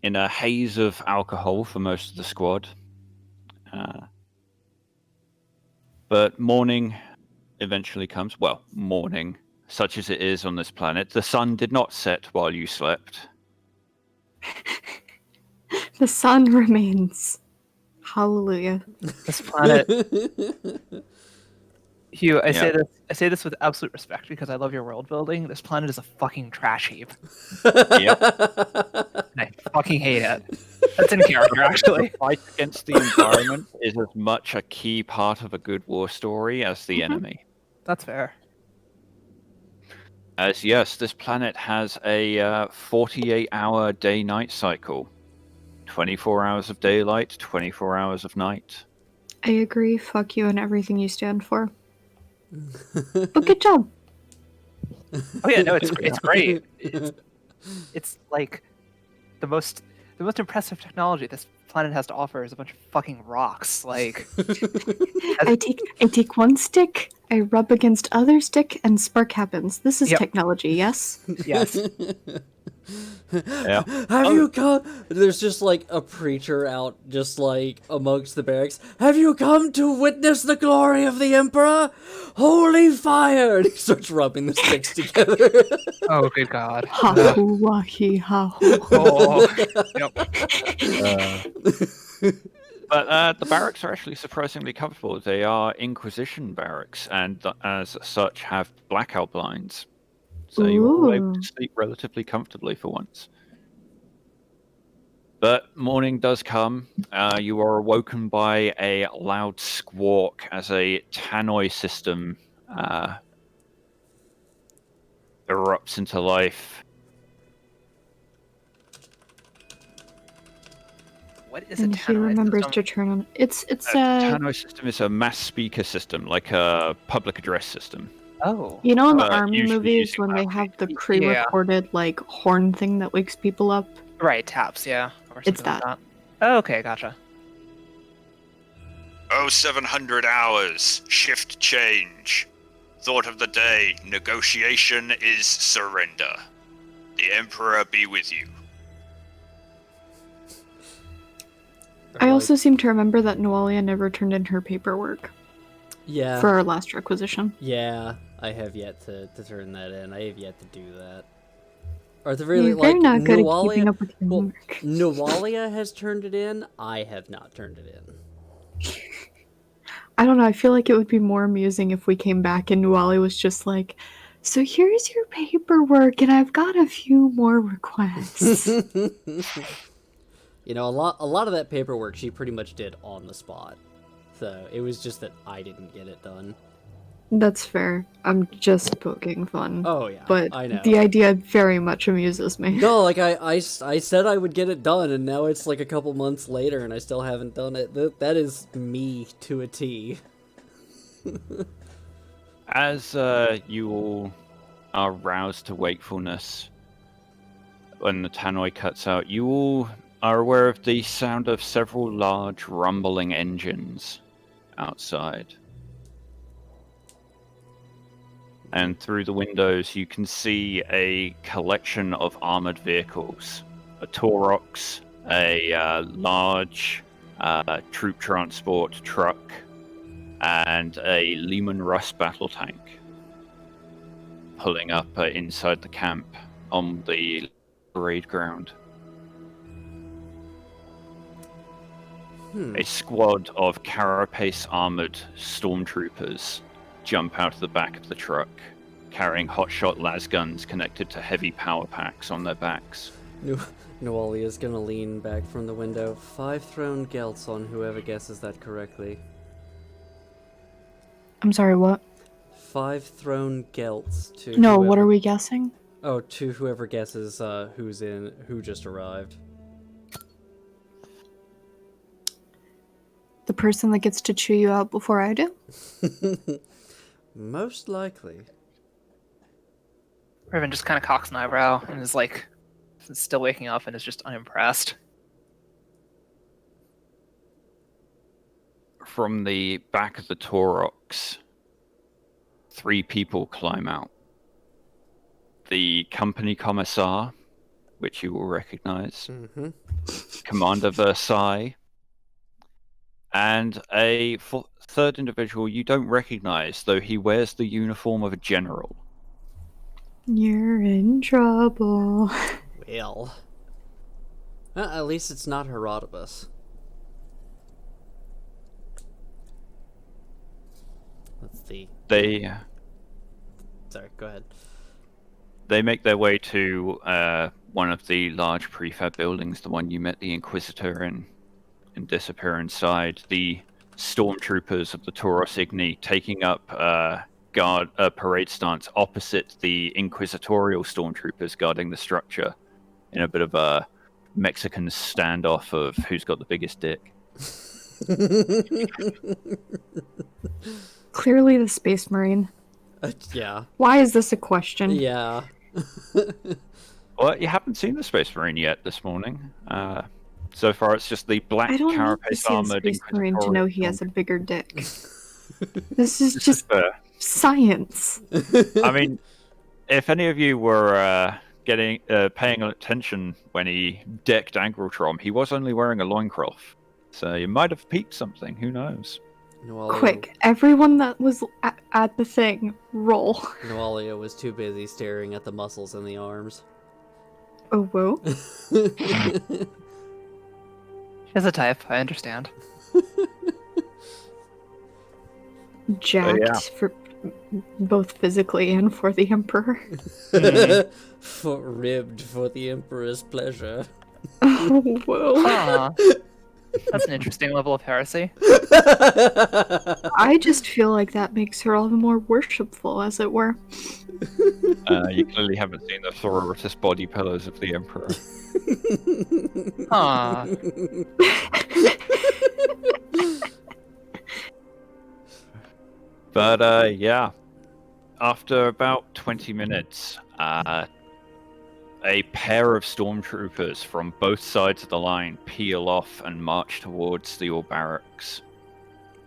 in a haze of alcohol for most of the squad. But morning eventually comes. Well, morning, such as it is on this planet. The sun did not set while you slept. The sun remains. Hallelujah. This planet, Hugh, I Yeah. say this with absolute respect because I love your world building. This planet is a fucking trash heap. Yep. And I fucking hate it. That's in character, actually. The fight against the environment is as much a key part of a good war story as the enemy. That's fair. As yes, this planet has a 48-hour day-night cycle. 24 hours of daylight, 24 hours of night. I agree. Fuck you and everything you stand for. But good job. Oh yeah, no, it's great. It's like the most impressive technology this planet has to offer is a bunch of fucking rocks. Like I take one stick, I rub against other stick, and spark happens. This is Yep. technology, yes? yes. Yeah. Have you come? There's just like a preacher out, just like amongst the barracks. Have you come to witness the glory of the Emperor? Holy fire! And he starts rubbing the sticks together. Oh good god. Ha hoo wah hee ha hoo. Oh. Yep. But the barracks are actually surprisingly comfortable. They are Inquisition barracks, and as such have blackout blinds. So you're all able Ooh. to sleep relatively comfortably for once. But morning does come. You are awoken by a loud squawk as a tannoy system erupts into life. What is a And he tannoy remembers system? to turn on. It's A a tannoy system is a mass speaker system, like a public address system. Oh. you know in the Uh, army usually movies using when they loud have the Yeah. pre-recorded like horn thing that wakes people up. Right, taps, yeah. Or It's something like that. Oh, okay, gotcha. 0700 hours. Shift change. Thought of the day. Negotiation is surrender. The Emperor be with you. I also seem to remember that Noalia never turned in her paperwork Yeah. for our last requisition. Yeah, I have yet to turn that in. I have yet to do that. Or at the very You're least, very like, not good at keeping up with your well, homework. Noalia has turned it in. I have not turned it in. I don't know, I feel like it would be more amusing if we came back and Nuali was just like, so here's your paperwork and I've got a few more requests. You know, a lot of that paperwork she pretty much did on the spot. So it was just that I didn't get it done. That's fair. I'm just poking fun. Oh yeah, But I know. the idea very much amuses me. No, like I said I would get it done, and now it's like a couple months later, and I still haven't done it. That is me to a T. As you all are roused to wakefulness, when the tannoy cuts out, you all are aware of the sound of several large rumbling engines outside. And through the windows, you can see a collection of armored vehicles. A Taurox, a large troop transport truck, and a Lehman Russ battle tank pulling up inside the camp on the parade ground. A squad of carapace armored stormtroopers jump out of the back of the truck, carrying hotshot las guns connected to heavy power packs on their backs. Noali is gonna lean back from the window. 5 thrown gelts on whoever guesses that correctly. I'm sorry, what? 5 thrown gelts to No, whoever... what are we guessing? Oh, to whoever guesses who just arrived. The person that gets to chew you out before I do? Most likely. Raven just kind of cocks an eyebrow and is like, still waking up and is just unimpressed. From the back of the Taurox, 3 people climb out. The company commissar, which you will recognize, Mm-hmm. Commander Versailles, and a third individual you don't recognize, though he wears the uniform of a general. You're in trouble. Well. At least it's not Herodotus. That's the... Sorry, go ahead. They make their way to one of the large prefab buildings, the one you met the Inquisitor in, and disappear inside. The stormtroopers of the Tauros Igni taking up parade stance opposite the inquisitorial stormtroopers guarding the structure in a bit of a Mexican standoff of who's got the biggest dick. Clearly the Space Marine. Yeah. Why is this a question? Yeah. Well, you haven't seen the Space Marine yet this morning. So far, it's just the black I don't need to carapace see a armored Space Marine to know he has a bigger dick. This is This is just fair. science. I mean, if any of you were paying attention when he decked Angrotrom, he was only wearing a loincloth. So you might have peeped something, who knows? Quick, everyone that was at the thing, roll. Noalia was too busy staring at the muscles in the arms. Oh, whoa. She has a type, I understand. Jacked yeah. for both physically and for the Emperor. For ribbed for the Emperor's pleasure. Oh, whoa. Huh. That's an interesting level of heresy. I just feel like that makes her all the more worshipful, as it were. You clearly haven't seen the sororitas body pillows of the Emperor. Huh. But yeah, after about 20 minutes, a pair of stormtroopers from both sides of the line peel off and march towards the All Barracks.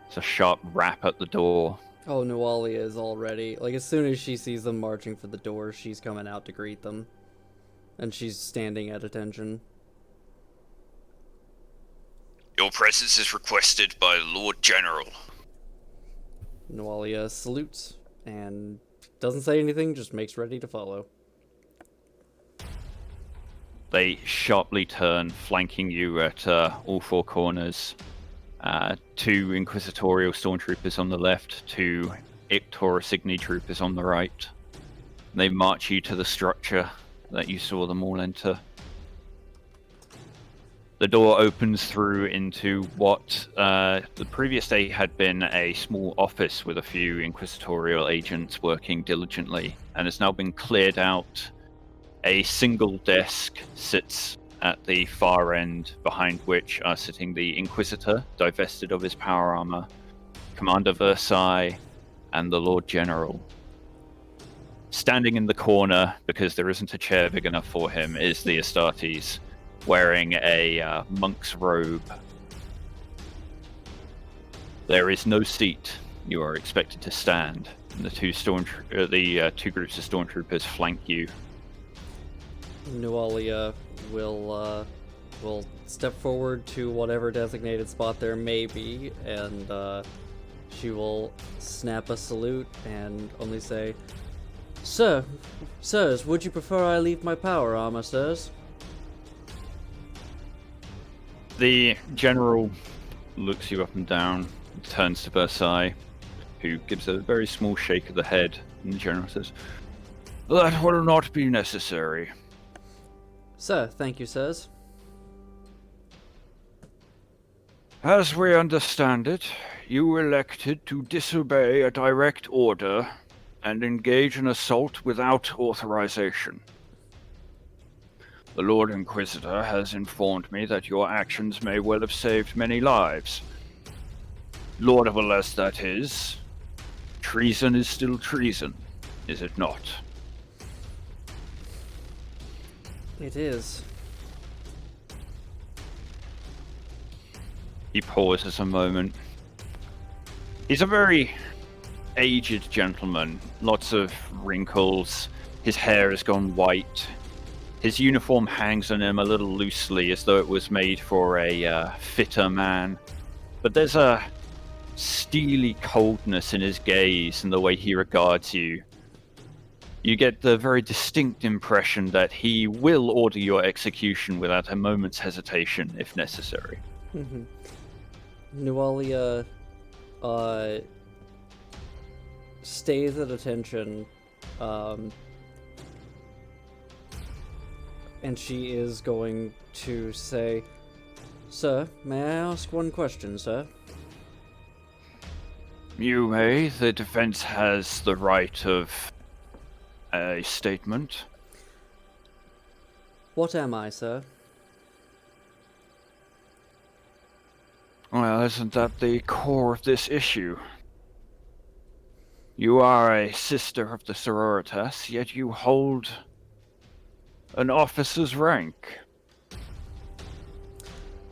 It's a sharp rap at the door. Oh, Nualia is already, like, as soon as she sees them marching for the door, she's coming out to greet them. And she's standing at attention. Your presence is requested by Lord General. Nualia salutes and doesn't say anything, just makes ready to follow. They sharply turn, flanking you at all four corners. Two Inquisitorial stormtroopers on the left, two Ictor Signy troopers on the right. They march you to the structure that you saw them all enter. The door opens through into what the previous day had been a small office with a few Inquisitorial agents working diligently, and has now been cleared out. A single desk sits at the far end, behind which are sitting the Inquisitor, divested of his power armor, Commander Versailles, and the Lord General. Standing in the corner, because there isn't a chair big enough for him, is the Astartes, wearing a monk's robe. There is no seat. You are expected to stand. And the two groups of stormtroopers flank you. Nualia will step forward to whatever designated spot there may be, and she will snap a salute and only say, Sirs, would you prefer I leave my power armor, sirs? The general looks you up and down, turns to Versailles, who gives a very small shake of the head, and the general says, "That will not be necessary." Sir, thank you, sirs. As we understand it, you elected to disobey a direct order and engage in assault without authorization. The Lord Inquisitor has informed me that your actions may well have saved many lives. Laudable as that is, treason is still treason, is it not? It is. He pauses a moment. He's a very aged gentleman, lots of wrinkles, his hair has gone white. His uniform hangs on him a little loosely, as though it was made for a fitter man. But there's a steely coldness in his gaze and the way he regards you. You get the very distinct impression that he will order your execution without a moment's hesitation, if necessary. Nualia stays at attention, and she is going to say, Sir, may I ask one question, sir? You may. The defense has the right of a statement. What am I, sir? Well, isn't that the core of this issue? You are a sister of the sororitas, yet you hold an officer's rank.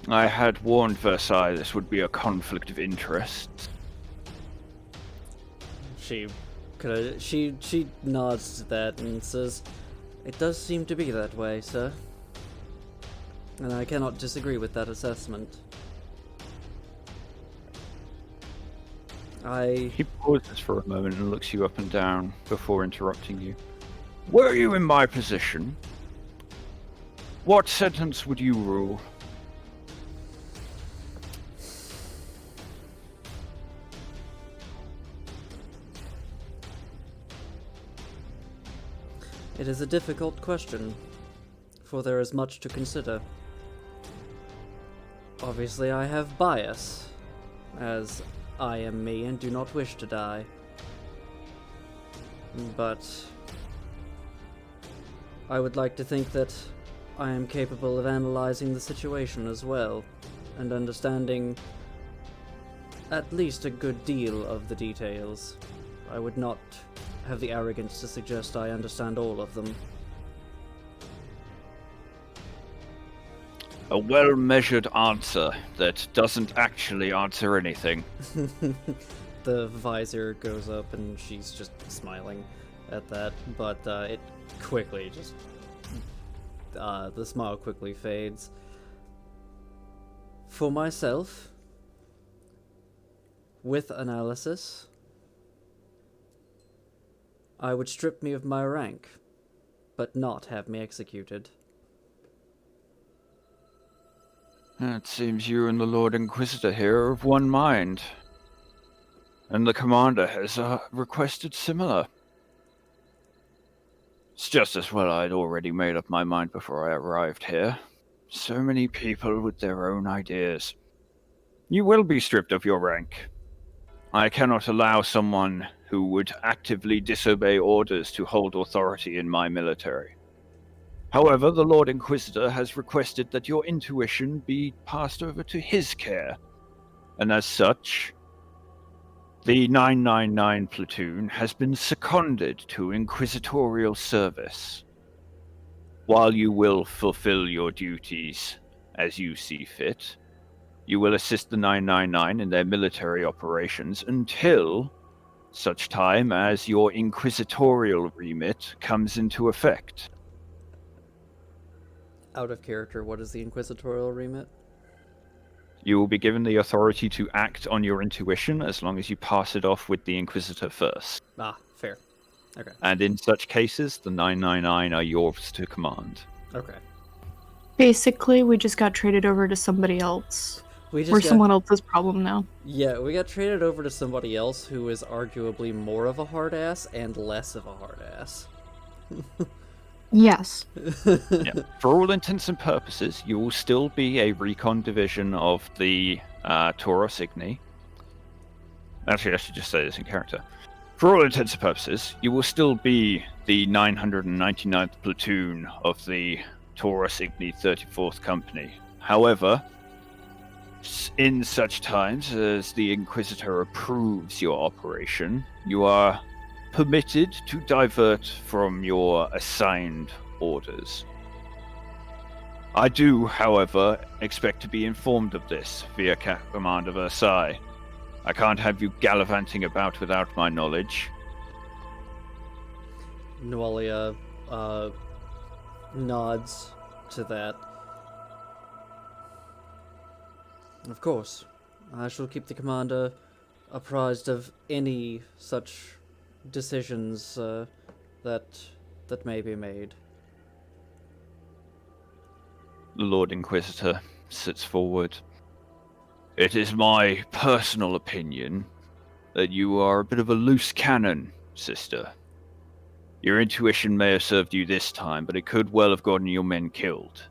I had warned Versailles this would be a conflict of interest. She nods to that and says, It does seem to be that way, sir. And I cannot disagree with that assessment. He pauses for a moment and looks you up and down before interrupting you. Were you in my position, what sentence would you rule? It is a difficult question, for there is much to consider. Obviously, I have bias, as I am me and do not wish to die. But I would like to think that I am capable of analyzing the situation as well, and understanding at least a good deal of the details. I would not have the arrogance to suggest I understand all of them. A well-measured answer that doesn't actually answer anything. The visor goes up and she's just smiling at that, but it quickly just... the smile quickly fades. For myself, with analysis, I would strip me of my rank, but not have me executed. It seems you and the Lord Inquisitor here are of one mind. And the Commander has requested similar. It's just as well I'd already made up my mind before I arrived here. So many people with their own ideas. You will be stripped of your rank. I cannot allow someone who would actively disobey orders to hold authority in my military. However, the Lord Inquisitor has requested that your intuition be passed over to his care, and as such, the 999 platoon has been seconded to inquisitorial service. While you will fulfill your duties as you see fit, you will assist the 999 in their military operations until such time as your inquisitorial remit comes into effect. Out of character, what is the inquisitorial remit? You will be given the authority to act on your intuition as long as you pass it off with the Inquisitor first. Ah, fair. Okay. And in such cases, the 999 are yours to command. Okay. Basically, we just got traded over to somebody else. We We're just someone else's problem now. Yeah, we got traded over to somebody else who is arguably more of a hard ass and less of a hard ass. Yes. Yeah. For all intents and purposes, you will still be a recon division of the Tauros Igni. Actually, I should just say this in character. For all intents and purposes, you will still be the 999th platoon of the Tauros Igni 34th Company. However, in such times as the Inquisitor approves your operation, you are permitted to divert from your assigned orders. I do, however, expect to be informed of this via Commander Versailles. I can't have you gallivanting about without my knowledge. Nualia nods to that. Of course, I shall keep the commander apprised of any such decisions that may be made. The Lord Inquisitor sits forward. It is my personal opinion that you are a bit of a loose cannon, sister. Your intuition may have served you this time, but it could well have gotten your men killed.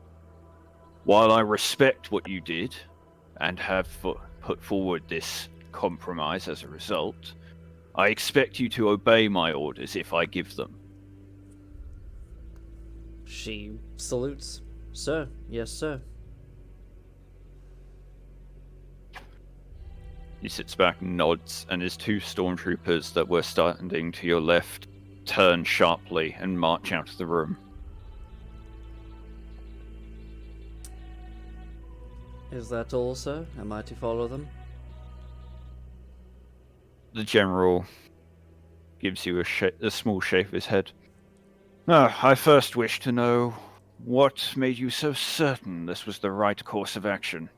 While I respect what you did, and have put forward this compromise as a result, I expect you to obey my orders if I give them. She salutes. Sir, yes, sir. He sits back and nods, and his two stormtroopers that were standing to your left turn sharply and march out of the room. Is that all, sir? Am I to follow them? The general gives you a small shake of his head. I first wish to know what made you so certain this was the right course of action.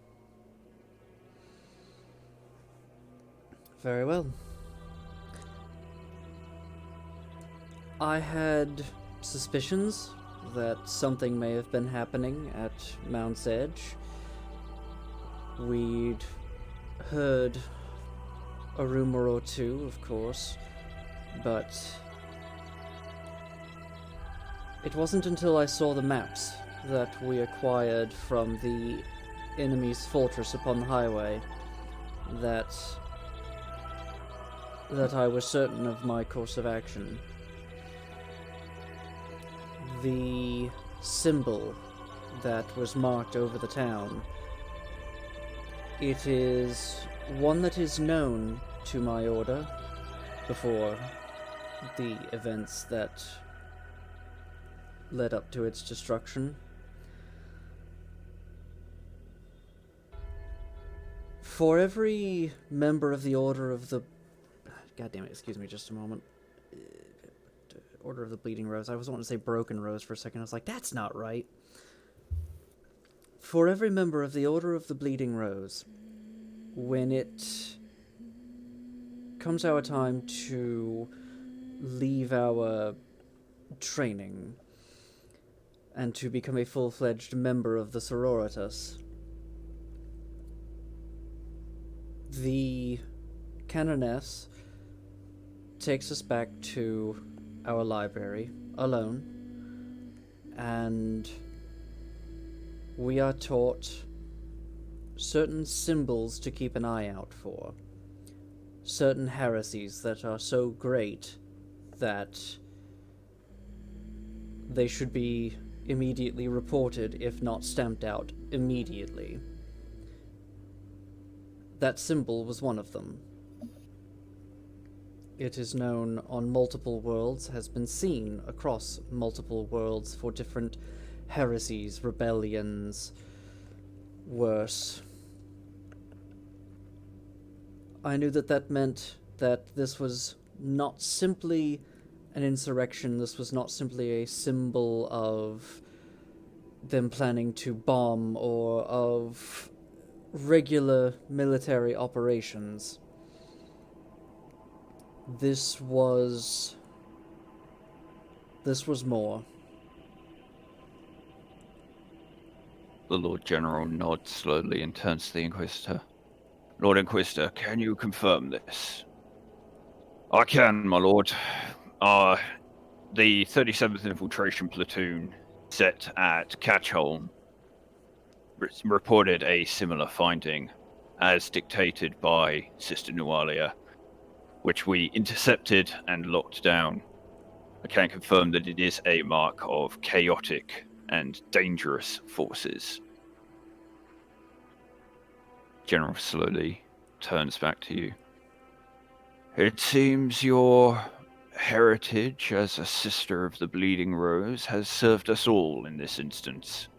Very well. I had suspicions that something may have been happening at Mount's Edge. We'd heard a rumor or two, of course, but it wasn't until I saw the maps that we acquired from the enemy's fortress upon the highway that I was certain of my course of action. The symbol that was marked over the town, it is one that is known to my order before the events that led up to its destruction. For every member of the Order of the... God damn it, excuse me just a moment. Order of the Bleeding Rose. I was wanting to say Broken Rose for a second. I was like, that's not right. For every member of the Order of the Bleeding Rose, when it comes our time to leave our training and to become a full-fledged member of the Sororitas, the Canoness takes us back to our library alone, and we are taught certain symbols to keep an eye out for, certain heresies that are so great that they should be immediately reported, if not stamped out immediately. That symbol was one of them. It is known on multiple worlds, has been seen across multiple worlds for different heresies, rebellions, worse. I knew that that meant that this was not simply an insurrection, this was not simply a symbol of them planning to bomb or of regular military operations. This was more. The Lord General nods slowly and turns to the Inquisitor. Lord Inquisitor, can you confirm this? I can, my lord. The 37th Infiltration Platoon, set at Catchholm, reported a similar finding, as dictated by Sister Nualia, which we intercepted and locked down. I can confirm that it is a mark of chaotic and dangerous forces. General slowly turns back to you. It seems your heritage as a sister of the Bleeding Rose has served us all in this instance.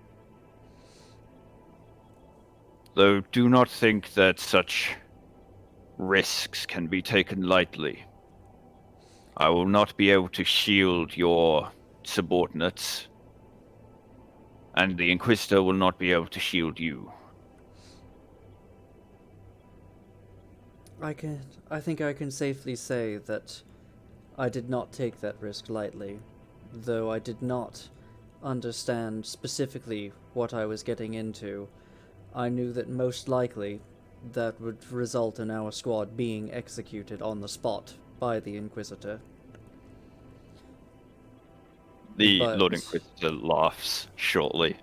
Though do not think that such risks can be taken lightly. I will not be able to shield your subordinates, and the Inquisitor will not be able to shield you. I think I can safely say that I did not take that risk lightly, though I did not understand specifically what I was getting into. I knew that most likely that would result in our squad being executed on the spot by the Inquisitor. The But Lord Inquisitor laughs shortly.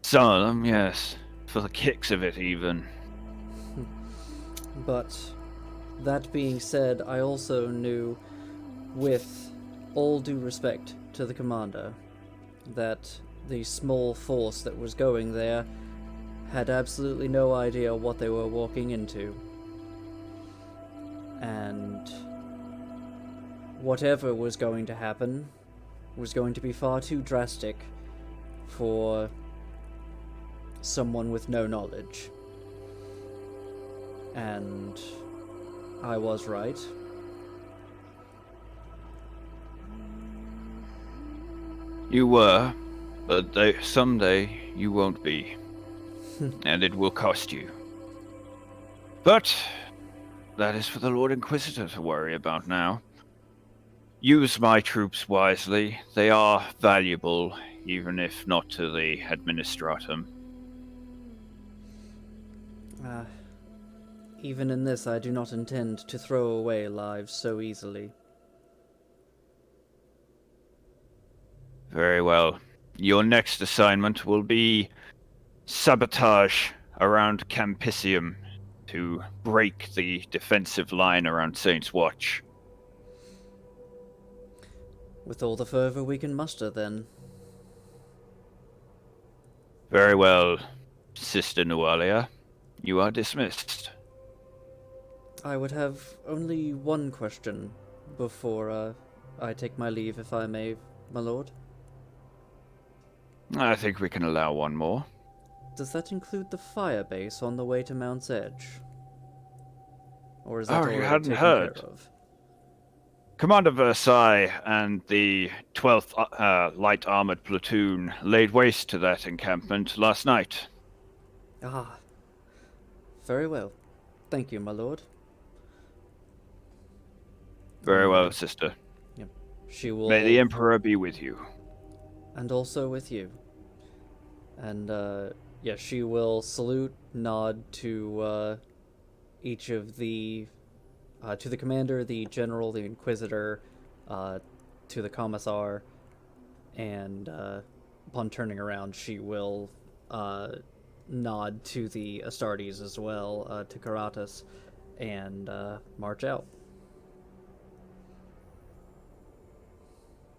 Some of them, yes. For the kicks of it, even. But that being said, I also knew, with all due respect to the commander, that the small force that was going there had absolutely no idea what they were walking into. And whatever was going to happen was going to be far too drastic for someone with no knowledge. And I was right. You were, but someday you won't be. And it will cost you. But that is for the Lord Inquisitor to worry about now. Use my troops wisely. They are valuable, even if not to the Administratum. Even in this, I do not intend to throw away lives so easily. Very well. Your next assignment will be sabotage around Campisium to break the defensive line around Saint's Watch. With all the fervor we can muster, then. Very well, Sister Nualia. You are dismissed. I would have only one question before I take my leave, if I may, my lord. I think we can allow one more. Does that include the fire base on the way to Mount's Edge? Or is that Oh, you already hadn't taken heard. care of? Commander Versailles and the 12th Light Armored Platoon laid waste to that encampment last night. Ah. Very well. Thank you, my lord. Very well, sister. Yep. She will... May the Emperor be with you. And also with you. And, yeah, she will salute, nod to, each of the... to the commander, the general, the inquisitor, to the commissar, and, upon turning around, she will, nod to the Astartes as well, to Karatas, and, march out.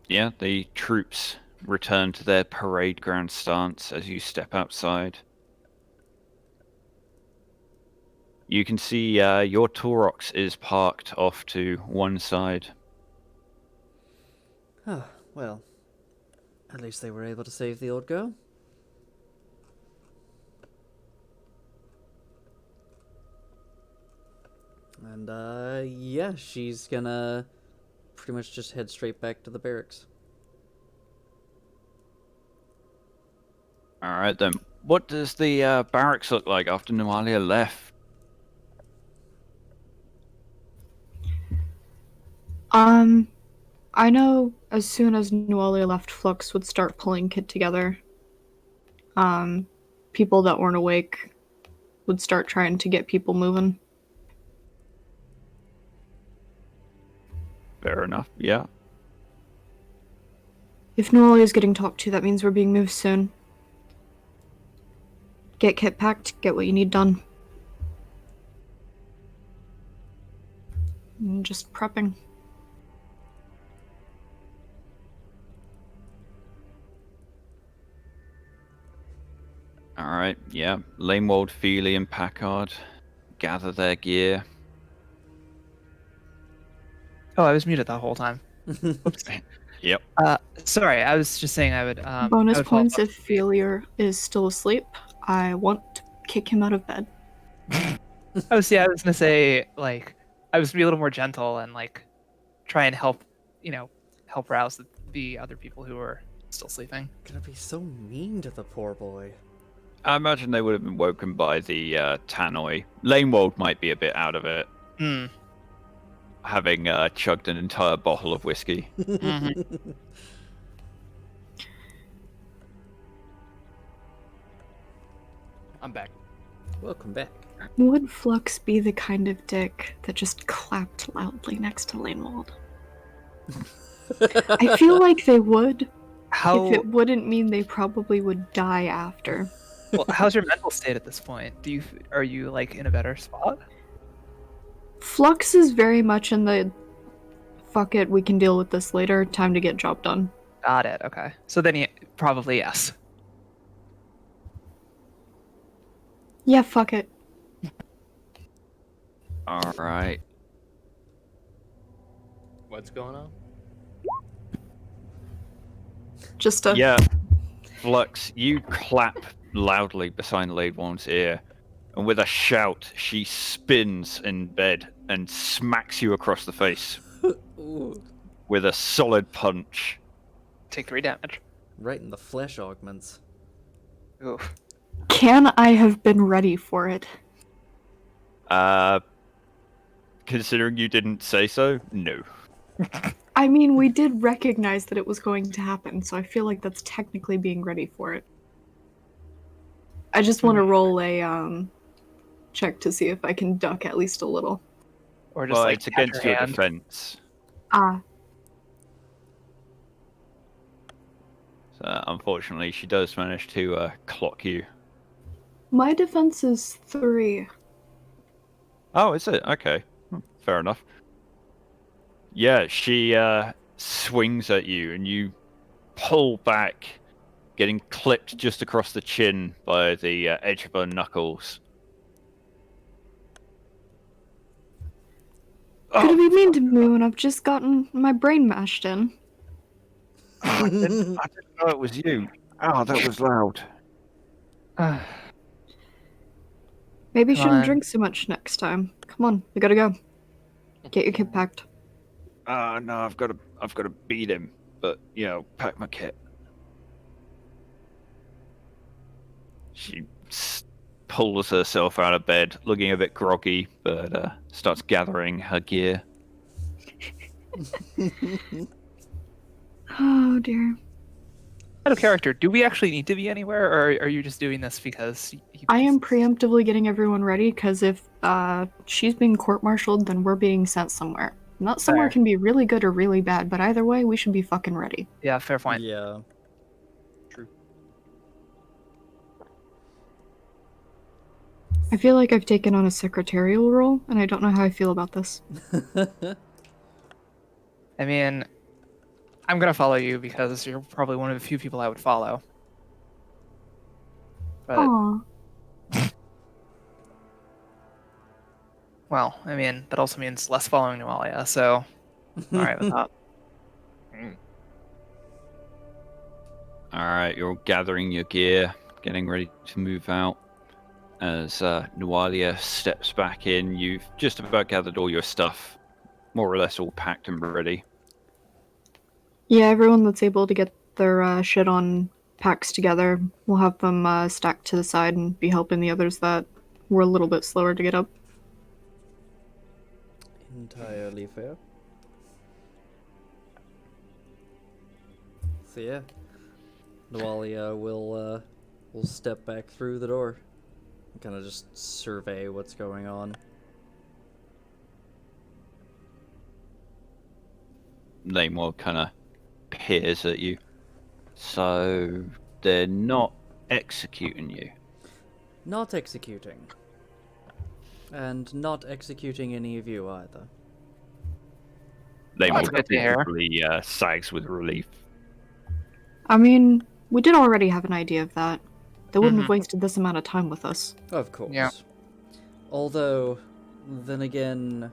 Yeah, the troops return to their parade ground stance as you step outside. You can see your Taurox is parked off to one side. Ah, well, at least they were able to save the old girl. And, yeah, she's gonna pretty much just head straight back to the barracks. Alright then. What does the barracks look like after Nualia left? I know as soon as Nualia left, Flux would start pulling Kit together. People that weren't awake would start trying to get people moving. Fair enough, yeah. If Nualia is getting talked to, that means we're being moved soon. Get Kit packed, get what you need done. And just prepping. Alright, yeah. Lanewold, Feely, and Packard gather their gear. Oh, I was muted the whole time. Oops. Yep. Sorry, I was just saying I would. Bonus I would follow points up. if Failure is still asleep. I want to kick him out of bed. Oh, see, I was gonna say like I was gonna be a little more gentle and like try and help, help rouse the other people who are still sleeping. Gonna be so mean to the poor boy. I imagine they would have been woken by the tannoy. Lanewold might be a bit out of it, Hmm. having chugged an entire bottle of whiskey. Mm-hmm. I'm back. Welcome back. Would Flux be the kind of dick that just clapped loudly next to Lanewold? I feel like they would. How If it wouldn't mean they probably would die after. well, how's your mental state at this point? Are you like in a better spot? Flux is very much in the fuck it, we can deal with this later, time to get job done. Got it. Okay. So then probably yes. Yeah, fuck it. Alright. What's going on? Just a Yeah. Flux, you clap loudly beside Lanewold's ear, and with a shout, she spins in bed and smacks you across the face Ooh, with a solid punch. Take 3 damage. right in the flesh augments. Oof. Can I have been ready for it? Considering you didn't say so, no. I mean, we did recognize that it was going to happen, so I feel like that's technically being ready for it. I just want to roll a check to see if I can duck at least a little. Or just Well, like it's catch against her your hand. defense. Ah, So, unfortunately, she does manage to clock you. My defense is 3. Oh, is it? Okay. Fair enough. Yeah, she swings at you, and you pull back, getting clipped just across the chin by the edge of her knuckles. Could it Oh, be mean to me when I've just gotten my brain mashed in? I didn't know it was you. Oh, that was loud. Maybe Come shouldn't on. drink so much next time. Come on, we gotta go. Get your kit packed. No, I've got to beat him. But pack my kit. She pulls herself out of bed, looking a bit groggy, but starts gathering her gear. Oh dear. Out of character, do we actually need to be anywhere, or are you just doing this because I am preemptively getting everyone ready because if she's being court-martialed, then we're being sent somewhere. And that somewhere Fair. can be really good or really bad, but either way, we should be fucking ready. Yeah, fair point. Yeah. True. I feel like I've taken on a secretarial role, and I don't know how I feel about this. I mean, I'm gonna follow you because you're probably one of the few people I would follow. But Aw. well, I mean, that also means less following Nualia, so I'm alright with that. Alright, you're all gathering your gear, getting ready to move out. As Nualia steps back in, you've just about gathered all your stuff, more or less all packed and ready. Yeah, everyone that's able to get their shit on packs together, we'll have them stacked to the side and be helping the others that were a little bit slower to get up. Entirely fair. So yeah, Nualia will step back through the door and kind of just survey what's going on. Namor kind of peers at you. So they're not executing you. Not executing. And not executing any of you either. That's Namor good to hear. visibly sags with relief. I mean, we did already have an idea of that. They wouldn't have Mhm. wasted this amount of time with us. Of course. Yeah. Although, then again,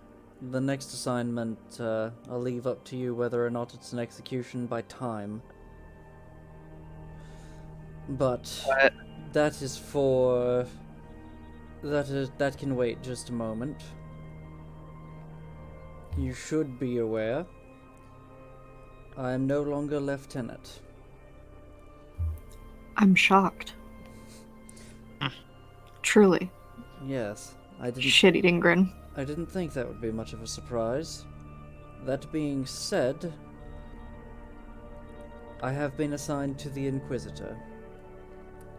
the next assignment, I'll leave up to you whether or not it's an execution by time. But But that is for... That can wait just a moment. You should be aware. I am no longer lieutenant. I'm shocked. Truly. Yes, I didn't Shit-eating grin. I didn't think that would be much of a surprise. That being said, I have been assigned to the Inquisitor,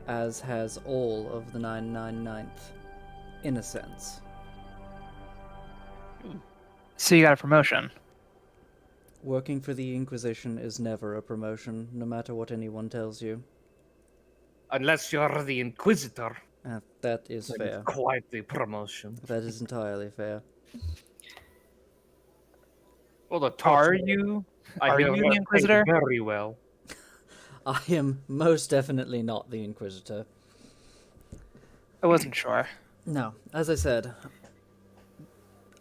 as has all of the 999th, in a sense. so you got a promotion. Working for the Inquisition is never a promotion, no matter what anyone tells you. Unless you're the Inquisitor. That is Then fair. it's quite the promotion. That is entirely fair. Well, the Are torture, you I are hear you the that pays Inquisitor? very well. I am most definitely not the Inquisitor. I wasn't sure. No, as I said,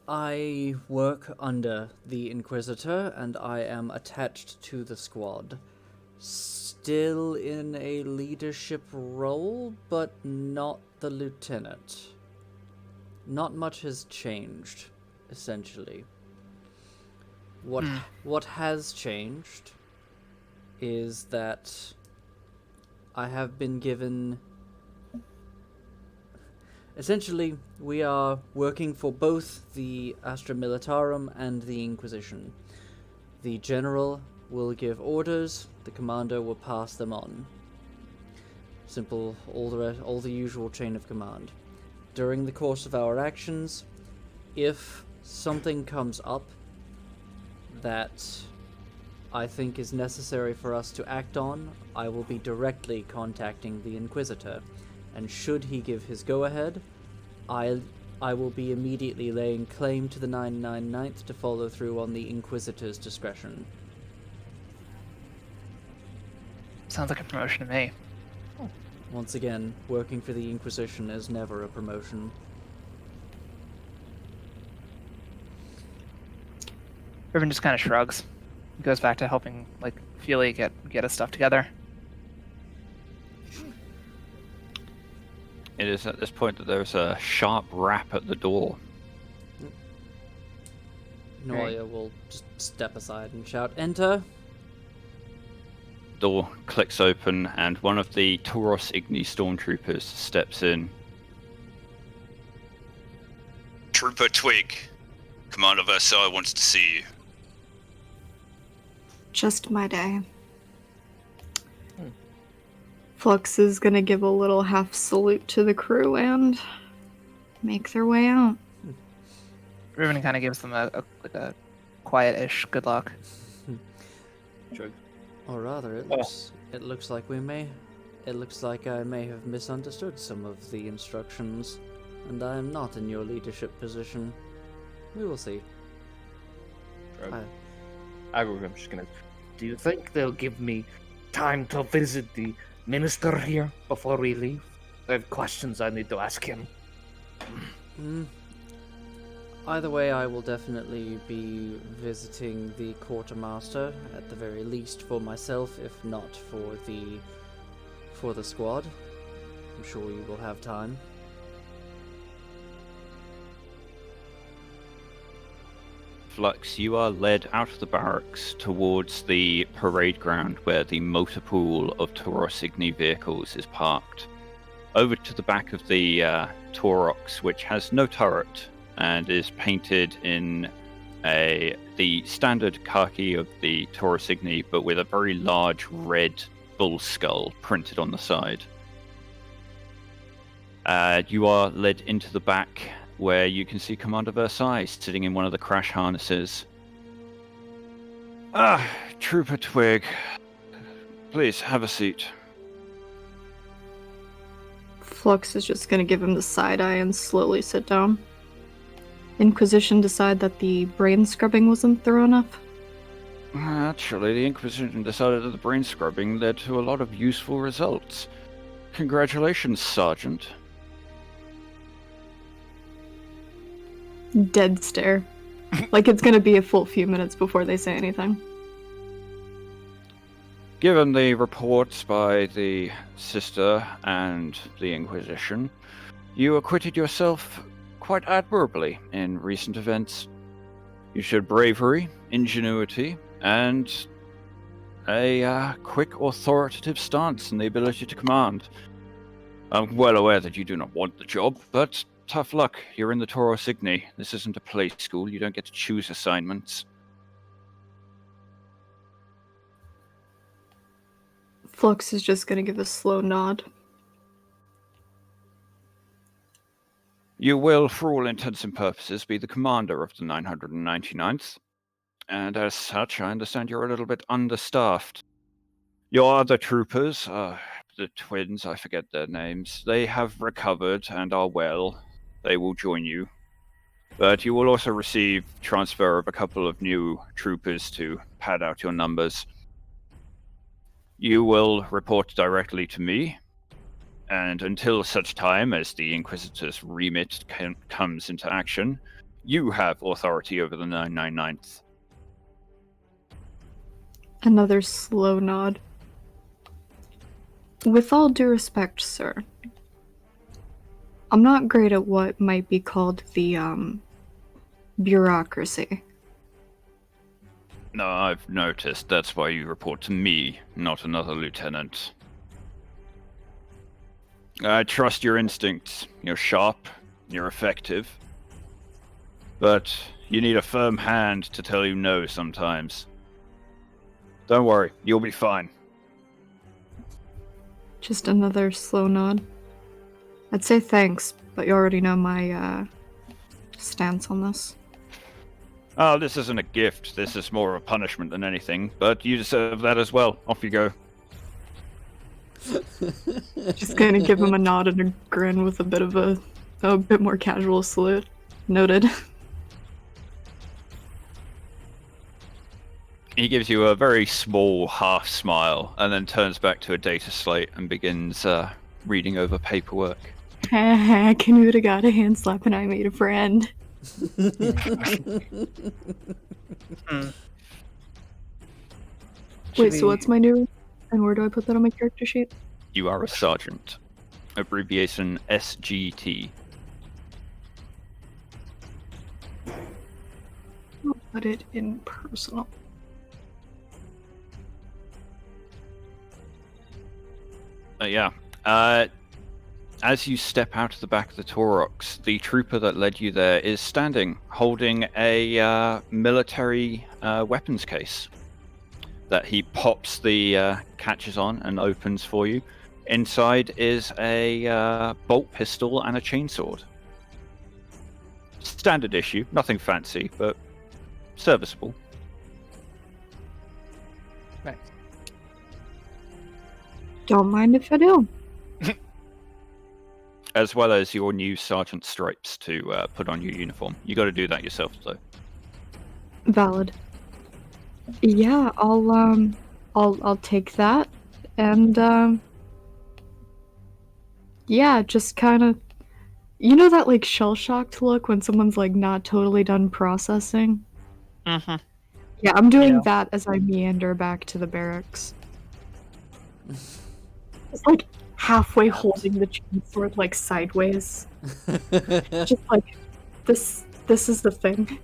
I work under the Inquisitor, and I am attached to the squad. Still in a leadership role, but not the lieutenant. Not much has changed, essentially. What has changed is that I have been given... Essentially, we are working for both the Astra Militarum and the Inquisition. The General will give orders, the Commander will pass them on. Simple, all the usual chain of command. During the course of our actions, if something comes up that I think is necessary for us to act on, I will be directly contacting the Inquisitor. and should he give his go-ahead, I will be immediately laying claim to the 999th to follow through on the Inquisitor's discretion. Sounds like a promotion to me. Once again, working for the Inquisition is never a promotion. Riven just kind of shrugs. He goes back to helping, like, Feely get his stuff together. It is at this point that there's a sharp rap at the door. Noria will just step aside and shout, "Enter!" Door clicks open, and one of the Tauros Igni stormtroopers steps in. Trooper Twig, Commander Versailles wants to see you. Just my day. Flux is gonna give a little half salute to the crew and make their way out. Riven kind of gives them a quiet-ish good luck. Or rather, it looks like I may have misunderstood some of the instructions, and I am not in your leadership position. We will see. I'm just gonna. Do you think they'll give me time to visit the minister here before we leave? I have questions I need to ask him. Either way, I will definitely be visiting the quartermaster, at the very least for myself, if not for the squad. I'm sure you will have time. Flux, you are led out of the barracks towards the parade ground where the motor pool of Tauros Igni vehicles is parked. Over to the back of the Taurox, which has no turret and is painted in the standard khaki of the Tauros Igni, but with a very large red bull skull printed on the side. You are led into the back, where you can see Commander Versailles sitting in one of the crash harnesses. Trooper Twig, please have a seat. Flux is just gonna give him the side eye and slowly sit down. Inquisition decide that the brain scrubbing wasn't thorough enough? Actually, the Inquisition decided that the brain scrubbing led to a lot of useful results. Congratulations, Sergeant. Dead stare. Like it's gonna be a full few minutes before they say anything. Given the reports by the Sister and the Inquisition, you acquitted yourself quite admirably in recent events. You showed bravery, ingenuity, and a quick, authoritative stance and the ability to command. I'm well aware that you do not want the job, but tough luck. You're in the Tauros Igni. This isn't a play school. You don't get to choose assignments. Flux is just gonna give a slow nod. You will, for all intents and purposes, be the commander of the 999th. And as such, I understand you're a little bit understaffed. Your other troopers, the twins, I forget their names, they have recovered and are well. They will join you. But you will also receive transfer of a couple of new troopers to pad out your numbers. You will report directly to me, and until such time as the Inquisitor's remit comes into action, you have authority over the 999th. Another slow nod. With all due respect, sir, I'm not great at what might be called the, bureaucracy. No, I've noticed. That's why you report to me, not another lieutenant. I trust your instincts. You're sharp, you're effective. But you need a firm hand to tell you no sometimes. Don't worry, you'll be fine. Just another slow nod. I'd say thanks, but you already know my, stance on this. Oh, this isn't a gift. This is more of a punishment than anything. But you deserve that as well. Off you go. Just gonna give him a nod and a grin with a bit more casual salute. Noted. He gives you a very small half smile and then turns back to a data slate and begins reading over paperwork. Canute got a hand slap and I made a friend. Wait, so what's my new... And where do I put that on my character sheet? You are a sergeant. Abbreviation SGT. I'll put it in personal. Yeah. As you step out of the back of the Taurox, the trooper that led you there is standing, holding a military weapons case that he pops the catches on and opens for you. Inside is a bolt pistol and a chainsword. Standard issue, nothing fancy, but serviceable. Nice. Don't mind if I do. As well as your new sergeant stripes to put on your uniform. You got to do that yourself, though. Valid. Yeah, I'll take that, and yeah, just kind of, you know that like shell-shocked look when someone's like not totally done processing. Mm-hmm. Yeah, I'm doing Yeah. that as I meander back to the barracks. It's like halfway holding the chainsword like sideways, just like this. This is the thing.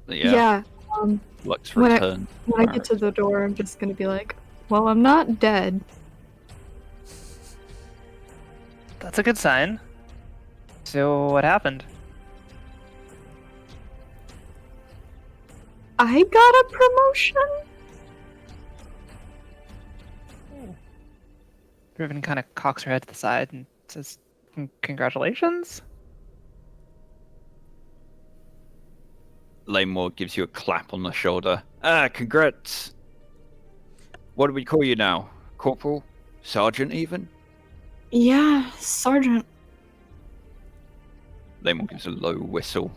Yeah. Lux When return. I get to the door, I'm just gonna be like, well, I'm not dead. That's a good sign. So what happened? I got a promotion? Riven kind of cocks her head to the side and says, "Congratulations." Lamore gives you a clap on the shoulder. Congrats. What do we call you now? Corporal? Sergeant, even? Yeah, Sergeant. Lamore gives a low whistle.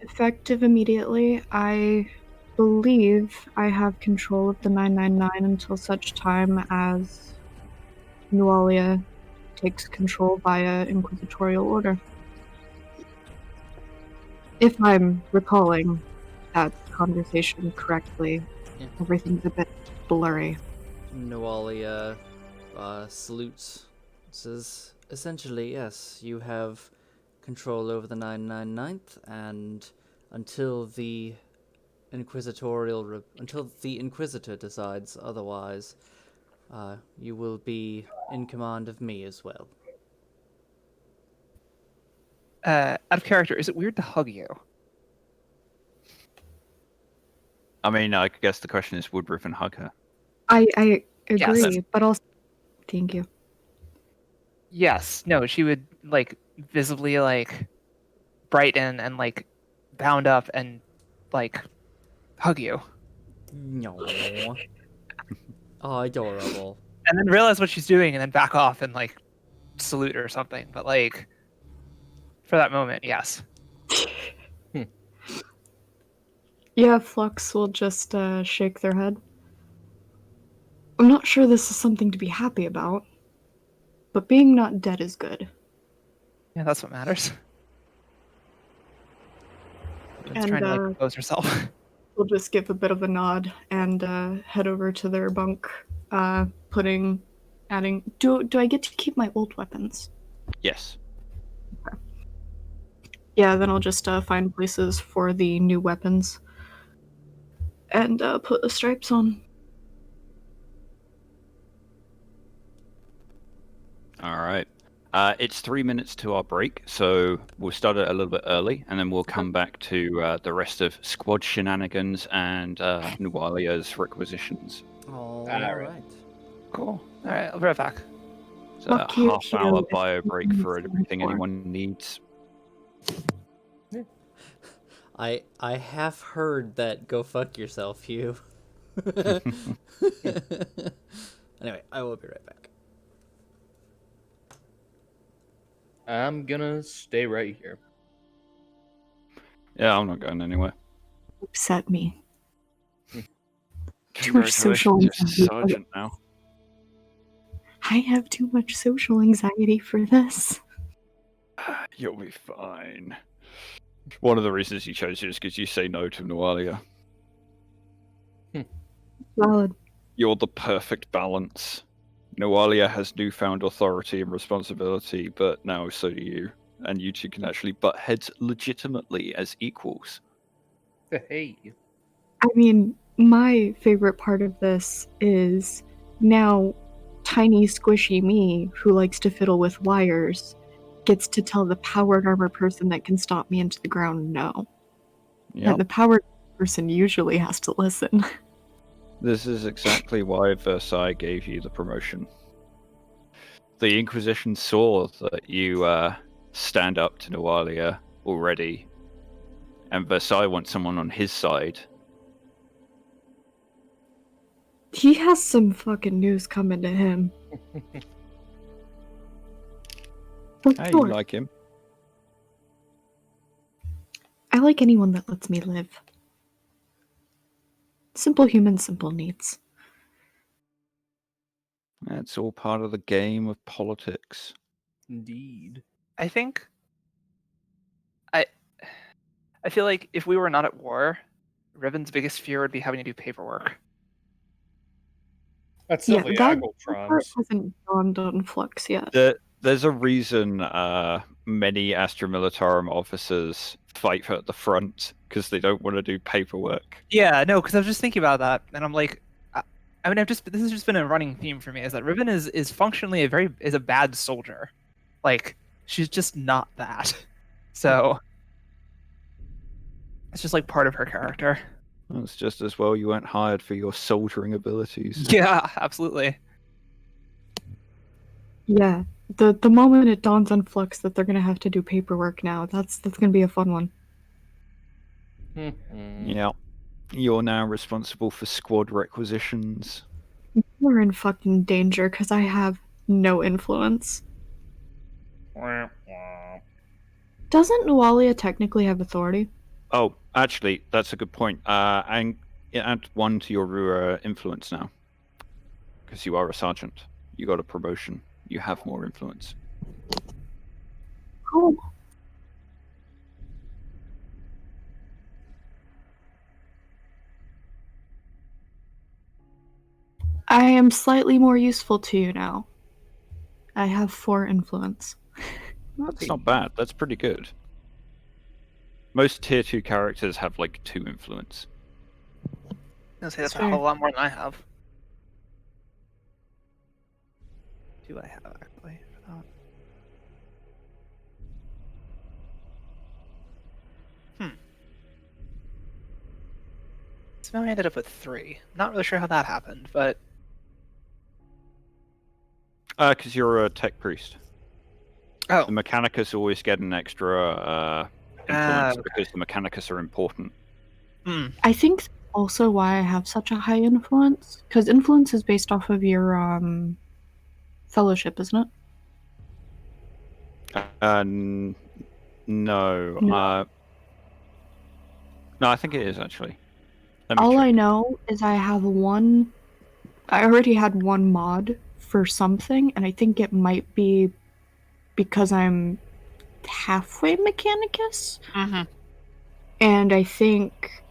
Effective immediately. I believe I have control of the 999 until such time as Nualia takes control via inquisitorial order. If I'm recalling that conversation correctly, Yeah. everything's a bit blurry. Noalia salutes, says, essentially, yes, you have control over the 999th, and until the until the Inquisitor decides otherwise, you will be in command of me as well. Out of character, is it weird to hug you? I mean, I guess the question is, would Riven hug her? I agree, Yes. but also thank you. Yes. No, she would like visibly like brighten and like bound up and like hug you, No. Oh, adorable. and then realize what she's doing and then back off and like salute her or something. But like for that moment, yes. Yeah, Flux will just shake their head. I'm not sure this is something to be happy about, but being not dead is good. Yeah, that's what matters. It's And trying to like compose herself. we'll just give a bit of a nod and head over to their bunk, adding... Do I get to keep my old weapons? Yes. Yeah, then I'll just find places for the new weapons and put the stripes on. All right. It's 3 minutes to our break, so we'll start it a little bit early, and then we'll come back to the rest of squad shenanigans and Nualia's requisitions. All Alright. right. Cool. All right, I'll be right back. So a Fuck you, half-hour Hugh. bio break for everything For. anyone needs. I have heard that go fuck yourself, Hugh. Anyway, I will be right back. I'm gonna stay right here. Yeah, I'm not going anywhere. Upset me. Too much social Congratulations, you're a anxiety. sergeant now. I have too much social anxiety for this. You'll be fine. One of the reasons you chose you is because you say no to Noalia. Valid. You're the perfect balance. Noalia has newfound authority and responsibility, but now so do you. And you two can actually butt heads legitimately as equals. Hey. I mean, my favorite part of this is now tiny squishy me, who likes to fiddle with wires, gets to tell the powered armor person that can stomp me into the ground no. Yep. And the powered person usually has to listen. This is exactly why Versailles gave you the promotion. The Inquisition saw that you stand up to Noalia already, and Versailles wants someone on his side. He has some fucking news coming to him. For Hey, sure. you like him? I like anyone that lets me live. Simple humans, simple needs. That's all part of the game of politics. Indeed. I think I feel like if we were not at war, Riven's biggest fear would be having to do paperwork. That's still the that part Aggletrons. hasn't dawned on Flux yet. There's a reason many Astra Militarum officers fight at the front because they don't want to do paperwork. Yeah, no, because I was just thinking about that, and I'm like, I mean, this has just been a running theme for me is that Riven is functionally a bad soldier, like she's just not that. So it's just like part of her character. It's just as well you weren't hired for your soldiering abilities. Yeah, absolutely. Yeah. The moment it dawns on Flux that they're gonna have to do paperwork now, that's gonna be a fun one. Yeah. You're now responsible for squad requisitions. We're in fucking danger because I have no influence. Doesn't Nualia technically have authority? Oh, actually, that's a good point. And add 1 to your Rua influence now. Because you are a sergeant. You got a promotion. You have more influence. Oh. I am slightly more useful to you now. I have 4 influence. That's not bad. That's pretty good. Most tier 2 characters have like 2 influence. I'll say that's a Fair. whole lot more than I have. Do I have actually? For that? So now I ended up with 3. Not really sure how that happened, but Because you're a tech priest. oh, The Mechanicus always get an extra influence okay. because the Mechanicus are important. I think that's also why I have such a high influence, because influence is based off of your fellowship, isn't it? No. No. No, I think it is actually. Let me All check. I know is I have one. I already had one mod for something, and I think it might be because I'm halfway Mechanicus. Mm-hmm. And I think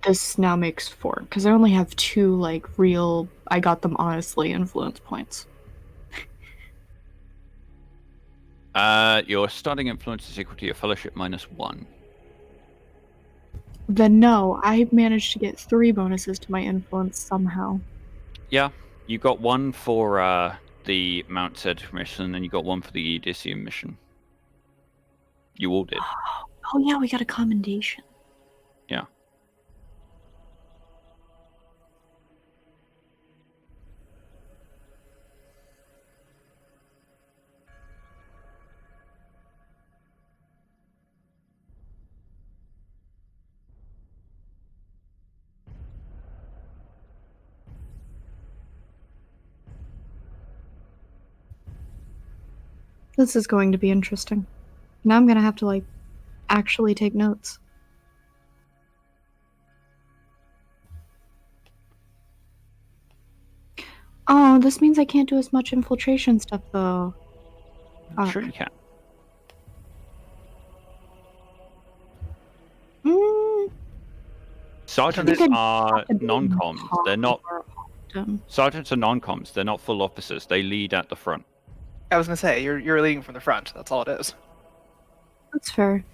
this now makes 4, because I only have 2, like, real, I got them honestly influence points. Your starting influence is equal to your fellowship minus 1. Then no, I managed to get 3 bonuses to my influence somehow. Yeah, you got 1 for the Mount Zed mission, and you got 1 for the Odysseum mission. You all did. Oh yeah, we got a commendation. Yeah. This is going to be interesting. Now I'm gonna have to, like, actually take notes. Oh, this means I can't do as much infiltration stuff, though. Sure you can. Mm, Sergeants I'd are have to be non-coms. They're not. more often. Sergeants are non-coms. They're not full officers. They lead at the front. I was gonna say you're leading from the front. That's all it is. That's fair.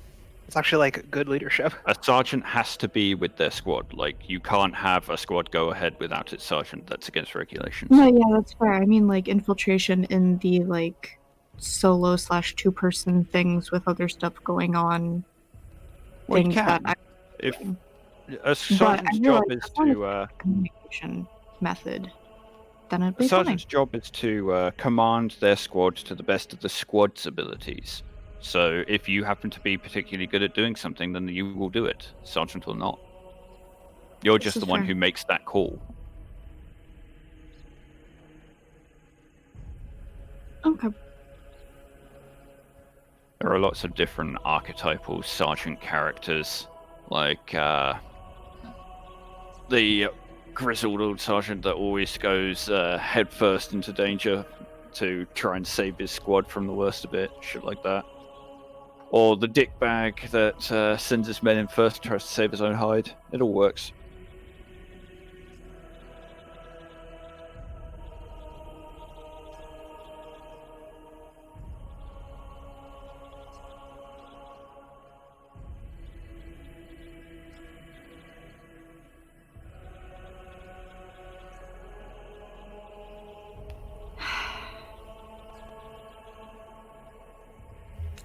It's actually like good leadership. A sergeant has to be with their squad. Like, you can't have a squad go ahead without its sergeant. That's against regulations. No, yeah, that's fair. I mean, like, infiltration in the, like, solo / two-person things with other stuff going on. Well, you Things that can. If a But I sergeant's realize job is as long as to it's a communication method, then it'd a be fine. sergeant's job is to command their squad to the best of the squad's abilities. So if you happen to be particularly good at doing something, then you will do it. Sergeant will not. You're This just is the one fair. who makes that call. Okay. There are lots of different archetypal sergeant characters, like the grizzled old sergeant that always goes headfirst into danger to try and save his squad from the worst of it, shit like that. Or the dickbag that sends his men in first and tries to save his own hide. It all works.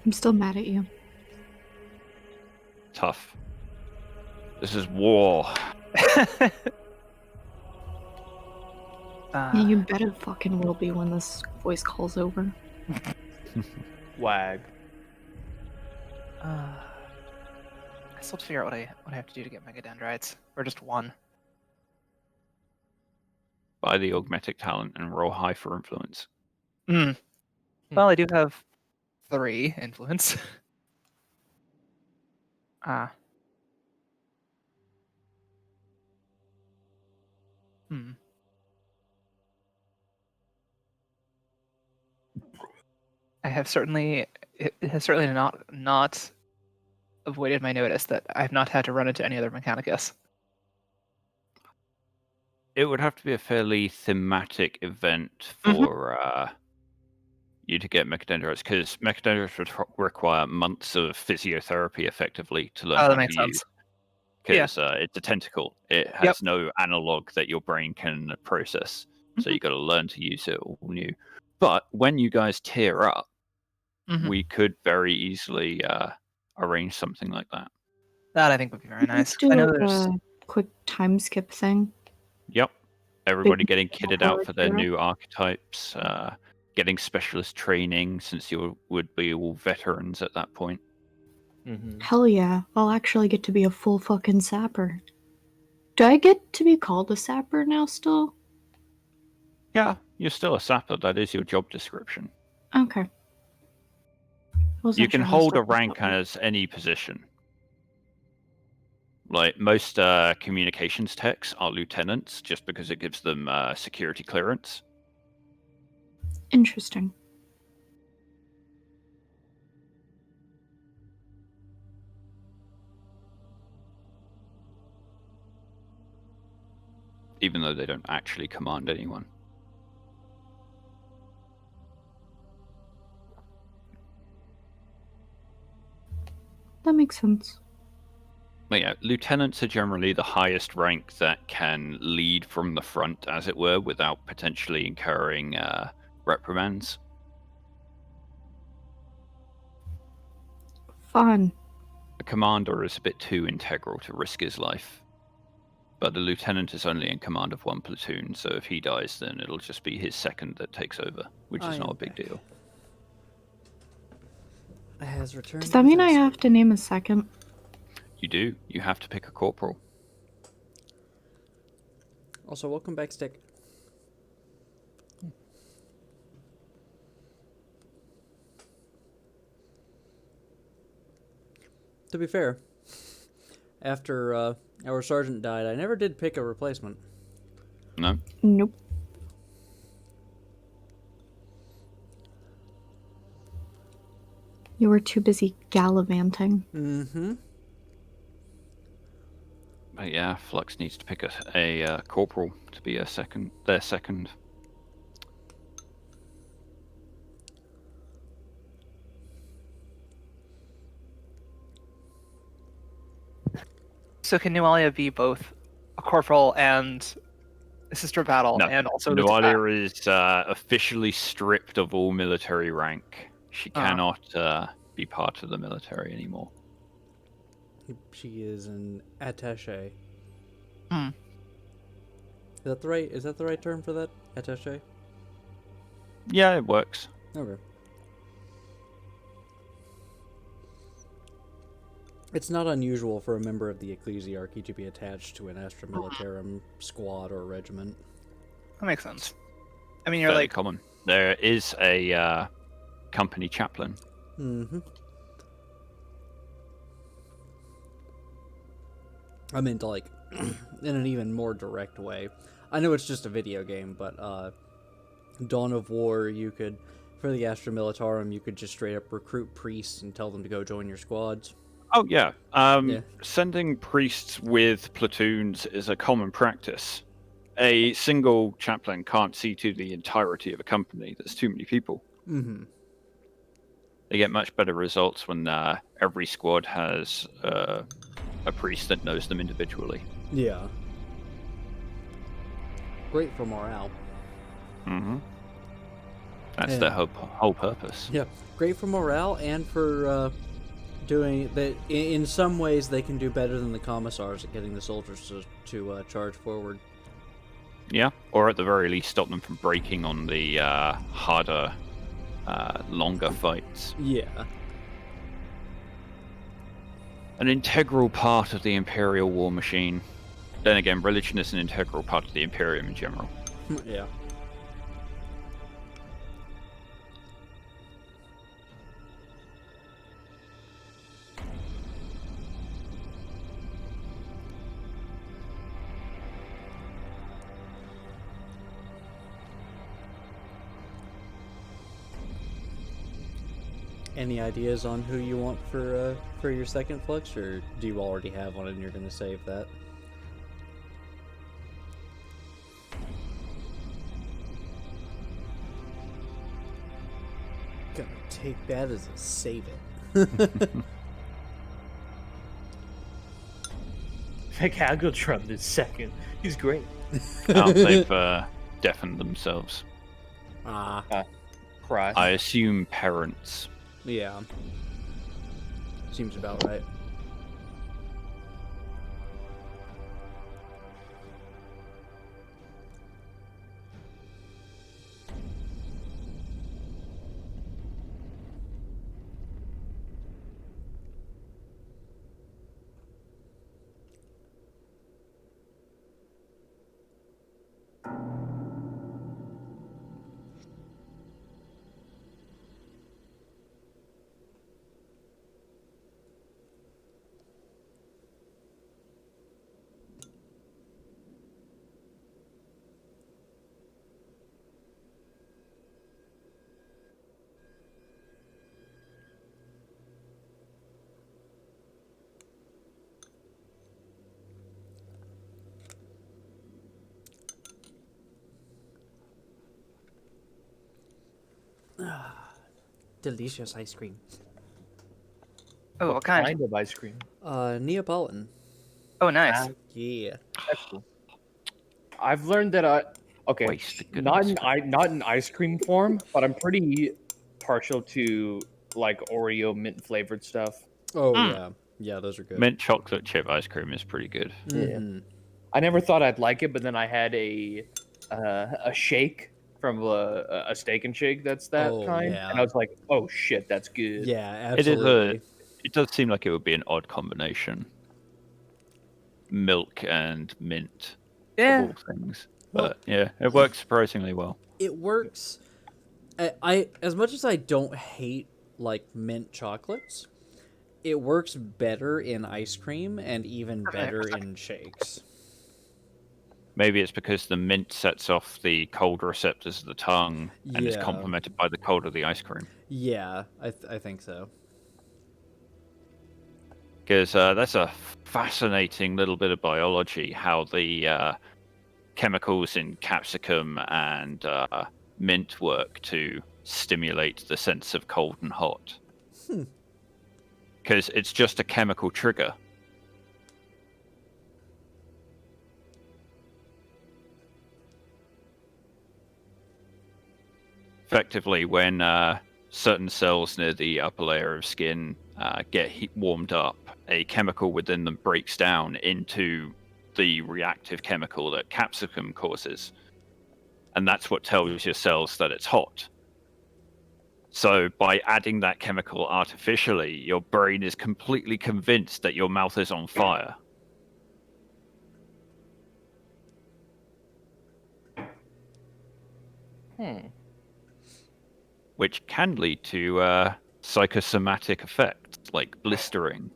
I'm still mad at you. Tough. This is war. Yeah, you better fucking will be when this voice call's over. Wag. I still have to figure out what I have to do to get mega dendrites, or just one. Buy the augmetic talent and roll high for influence. Well, I do have 3 influence. Ah. I have certainly it has certainly not avoided my notice that I have not had to run into any other Mechanicus. It would have to be a fairly thematic event for you to get mechadendrites, because mechadendrites would require months of physiotherapy effectively to learn Oh, how that makes to sense. use. Because it's a tentacle. It has Yep. no analog that your brain can process. So Mhm. you got to learn to use it all new. But when you guys tier up, Mhm. we could very easily arrange something like that. That I think would be very nice. Let's do I know like there's a quick time skip thing. Yep. Everybody Big getting kitted out for their hero. new archetypes, getting specialist training since you would be all veterans at that point. Mm-hmm. Hell yeah, I'll actually get to be a full fucking sapper. Do I get to be called a sapper now still? Yeah, you're still a sapper. That is your job description. Okay. Wasn't You can sure how hold a stuff like rank that worked. as any position. Like most communications techs are lieutenants, just because it gives them security clearance. Interesting. Even though they don't actually command anyone. That makes sense. But yeah, lieutenants are generally the highest rank that can lead from the front, as it were, without potentially incurring reprimands. Fun. A commander is a bit too integral to risk his life. But the lieutenant is only in command of 1 platoon, so if he dies, then it'll just be his second that takes over, which is I not am a big back. deal. Has returned. Does that mean I faster. have to name a second? You do. You have to pick a corporal. Also, welcome back, Stick. to be fair, after our sergeant died, I never did pick a replacement. No. Nope. You were too busy gallivanting. Mm-hmm. But yeah, Flux needs to pick a corporal to be their second. So can Nualia be both a corporal and a sister of battle, No, and also Nualia is officially stripped of all military rank. She cannot be part of the military anymore. She is an attaché. Hmm. Is that the right term for that? Attaché? Yeah, it works. Okay. It's not unusual for a member of the ecclesiarchy to be attached to an Astra Militarum squad or regiment. That makes sense. I mean, you're Fairly like, common. There is a company chaplain. Mm-hmm. I meant like in an even more direct way. I know it's just a video game, but Dawn of War, you could, for the Astra Militarum, you could just straight up recruit priests and tell them to go join your squads. Oh yeah. Yeah. Sending priests with platoons is a common practice. A single chaplain can't see to the entirety of a company. There's too many people. Mm-hmm. They get much better results when every squad has a priest that knows them individually. Yeah. Great for morale. Mm-hmm. That's Yeah. their whole purpose. Yeah. Great for morale and for doing that. In some ways, they can do better than the commissars at getting the soldiers to charge forward. Yeah, or at the very least stop them from breaking on the harder, longer fights. Yeah. An integral part of the Imperial war machine. Then again, religion is an integral part of the Imperium in general. Yeah. Any ideas on who you want for your second Flux, or do you already have one and you're going to save that? Gonna take that as a save it. Mechagatron is second. He's great. Oh, they've deafened themselves. Ah, Cry. I assume parents. yeah. Seems about right. Delicious ice cream. oh, what kind? of ice cream? Neapolitan. Oh, nice. Yeah. That's cool. I've learned that okay, Wasted good not ice not in ice cream form, but I'm pretty partial to like Oreo mint flavored stuff. Oh yeah, yeah, those are good. Mint chocolate chip ice cream is pretty good. Mhm. I never thought I'd like it, but then I had a shake from a steak and shake that's that Oh, kind, yeah. and I was like, oh shit, that's good. Yeah, It is absolutely. It does seem like it would be an odd combination. Milk and mint, Yeah. of all things. Well- But yeah, it works surprisingly well. It works. I as much as I don't hate like mint chocolates, it works better in ice cream and even better in shakes. Maybe it's because the mint sets off the cold receptors of the tongue and is Yeah. complemented by the cold of the ice cream. Yeah, I think so. Because that's a fascinating little bit of biology, how the chemicals in capsicum and mint work to stimulate the sense of cold and hot. Because it's just a chemical trigger. Effectively, when certain cells near the upper layer of skin get warmed up, a chemical within them breaks down into the reactive chemical that capsicum causes. And that's what tells your cells that it's hot. So by adding that chemical artificially, your brain is completely convinced that your mouth is on fire. Which can lead to psychosomatic effects like blistering.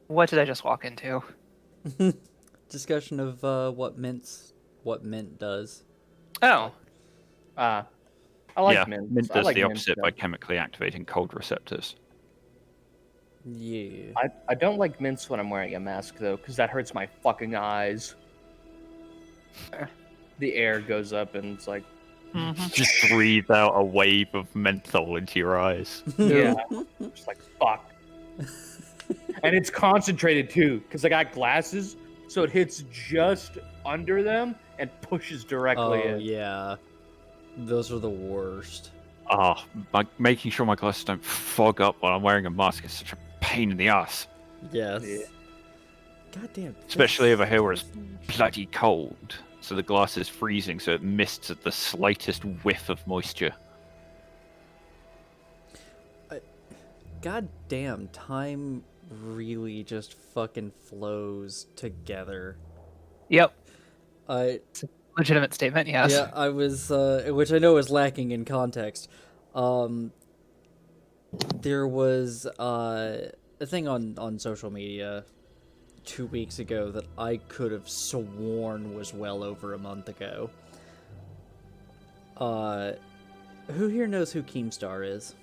What did I just walk into? Discussion of what mint does. Oh, I like Yeah, mint. mint I does like the mint opposite by stuff. chemically activating cold receptors. Yeah. I don't like mints when I'm wearing a mask though, because that hurts my fucking eyes. The air goes up and it's like, Just breathe out a wave of menthol into your eyes. yeah, just like fuck. And it's concentrated too, because I got glasses, so it hits just under them and pushes directly Oh in. yeah, those are the worst. Making sure my glasses don't fog up while I'm wearing a mask is such a pain in the ass. Yes. Yeah. Goddamn. Especially over here where it's bloody cold. So the glass is freezing, so it mists at the slightest whiff of moisture. God damn, time really just fucking flows together. yep. I Legitimate statement, yes. yeah, I was which I know is lacking in context. There was a thing on social media 2 weeks ago that I could have sworn was well over a month ago. Who here knows who Keemstar is?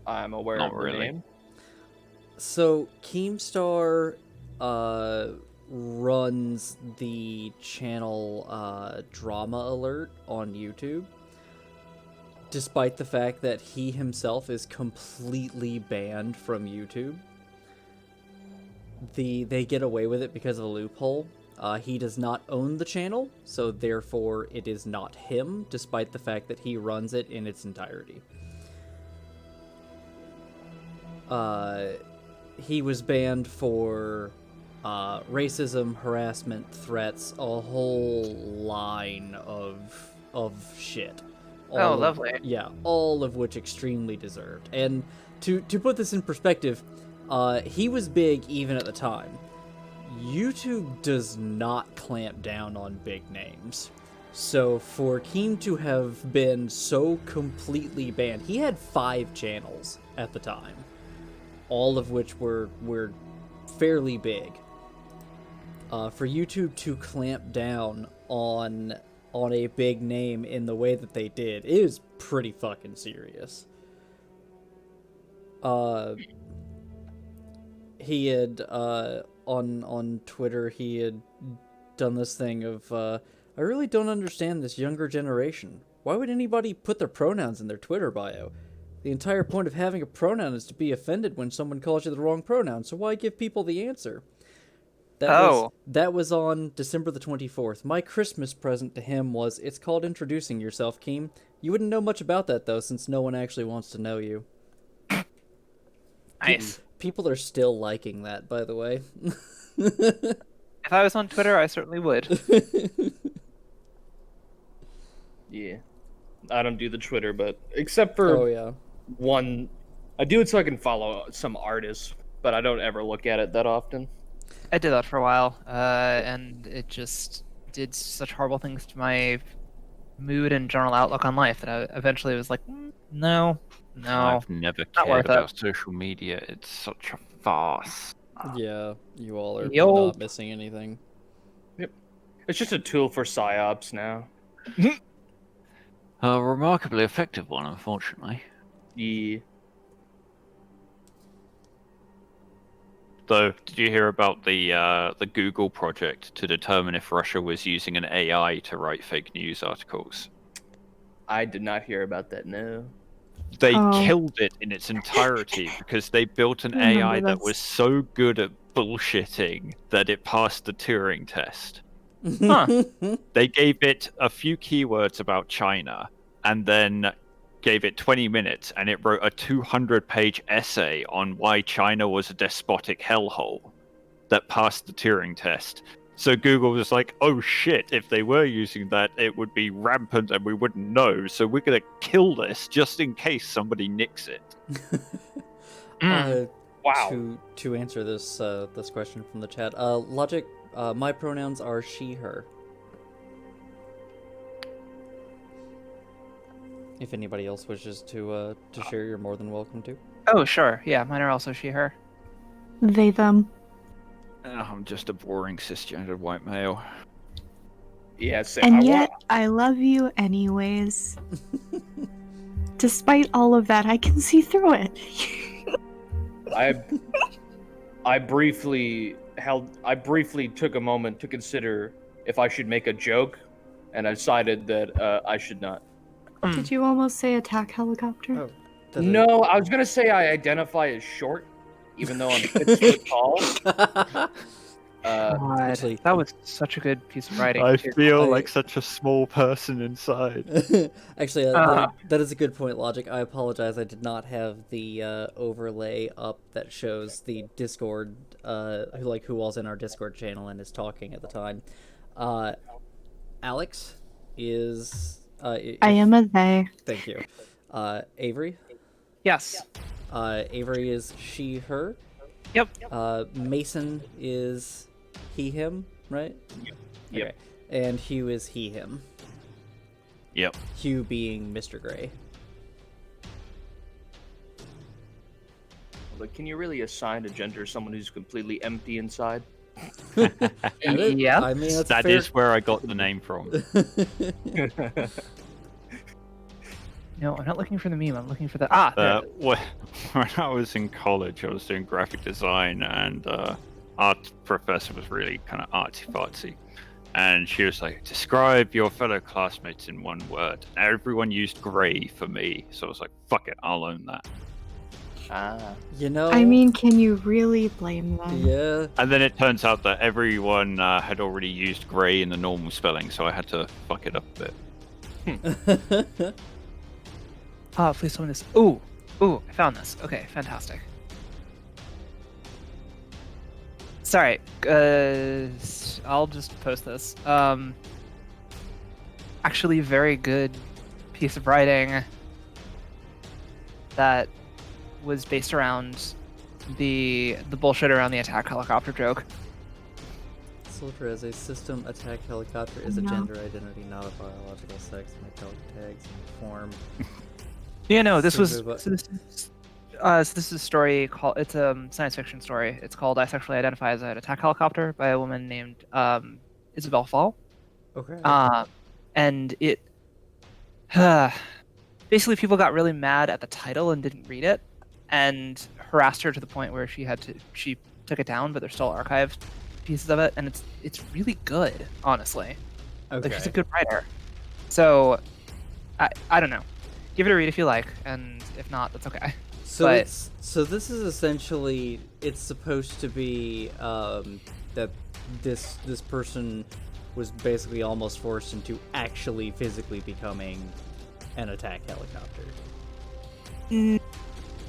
I'm aware Not of the really. name. So Keemstar runs the channel Drama Alert on YouTube, despite the fact that he himself is completely banned from YouTube. They get away with it because of a loophole. He does not own the channel, so therefore it is not him, despite the fact that he runs it in its entirety. He was banned for racism, harassment, threats, a whole line of shit. Oh, lovely. Yeah, all of which extremely deserved. And to put this in perspective, he was big even at the time. YouTube does not clamp down on big names. So for Keem to have been so completely banned, he had 5 channels at the time, all of which were fairly big. For YouTube to clamp down on a big name in the way that they did is pretty fucking serious. He had on Twitter, he had done this thing of I really don't understand this younger generation. Why would anybody put their pronouns in their Twitter bio? The entire point of having a pronoun is to be offended when someone calls you the wrong pronoun, so why give people the answer? That was on December the 24th. My Christmas present to him was, it's called introducing yourself, Keem. You wouldn't know much about that, though, since no one actually wants to know you. Nice. People are still liking that, by the way. If I was on Twitter, I certainly would. Yeah. I don't do the Twitter, but except for Oh, yeah. one, I do it so I can follow some artists, but I don't ever look at it that often. I did that for a while, and it just did such horrible things to my mood and general outlook on life that I eventually was like, no. I've never not cared worth it. about social media. It's such a farce. Yeah, you all are Yo. not missing anything. It's just a tool for psyops now. A remarkably effective one, unfortunately. Yeah. Though, did you hear about the Google project to determine if Russia was using an AI to write fake news articles? I did not hear about that. No. They Oh. killed it in its entirety because they built an I remember AI that this. was so good at bullshitting that it passed the Turing test. Huh. They gave it a few keywords about China and then gave it 20 minutes and it wrote a 200-page essay on why China was a despotic hellhole that passed the Turing test. So Google was like, oh shit, if they were using that, it would be rampant and we wouldn't know. So we're going to kill this just in case somebody nicks it. Wow. To answer this this question from the chat, Logic, my pronouns are she, her. If anybody else wishes to share, you're more than welcome to. Oh, sure. Yeah, mine are also she, her. They, them. I'm just a boring cisgendered white male. Yeah. Same. And yet, I love you anyways. Despite all of that, I can see through it. I briefly took a moment to consider if I should make a joke, and I decided that I should not. Did you almost say attack helicopter? Oh, No, I was gonna say I identify as short, even though I'm 6 foot tall. God, actually- that was such a good piece of writing. I too. feel I- like such a small person inside. Actually, that is a good point, Logic. I apologize. I did not have the overlay up that shows the Discord, who all's in our Discord channel and is talking at the time. Alex is. I am a they. Thank you. Avery. Yes. Avery is she, her. Yep. Mason is he, him, right? Yep. Okay. And Hugh is he, him. Yep. Hugh being Mr. Gray. But can you really assign a gender to someone who's completely empty inside? Yeah. I mean, that's That fair. is where I got the name from. No, I'm not looking for the meme. I'm looking for the there it is. When I was in college, I was doing graphic design, and art professor was really kind of artsy-fartsy. And she was like, describe your fellow classmates in one word. Everyone used gray for me, so I was like, fuck it, I'll own that. You know. I mean, can you really blame them? Yeah. And then it turns out that everyone had already used gray in the normal spelling, so I had to fuck it up a bit. Please tell me this. Ooh, I found this. Okay, fantastic. Sorry, I'll just post this. Actually, very good piece of writing that was based around the bullshit around the attack helicopter joke. Soldier as a system attack helicopter is a No. gender identity, not a biological sex. Metallic tags and form. Yeah, no, this was Super, so this is a story called. It's a science fiction story. It's called "I Sexually Identify as an Attack Helicopter" by a woman named Isabel Fall. Okay. And it basically people got really mad at the title and didn't read it, and harassed her to the point where she took it down, but there's still archived pieces of it, and it's really good, honestly. Okay. Like she's a good writer. So I don't know. Give it a read if you like, and if not, that's okay. So but- so this is essentially, it's supposed to be that this person was basically almost forced into actually physically becoming an attack helicopter.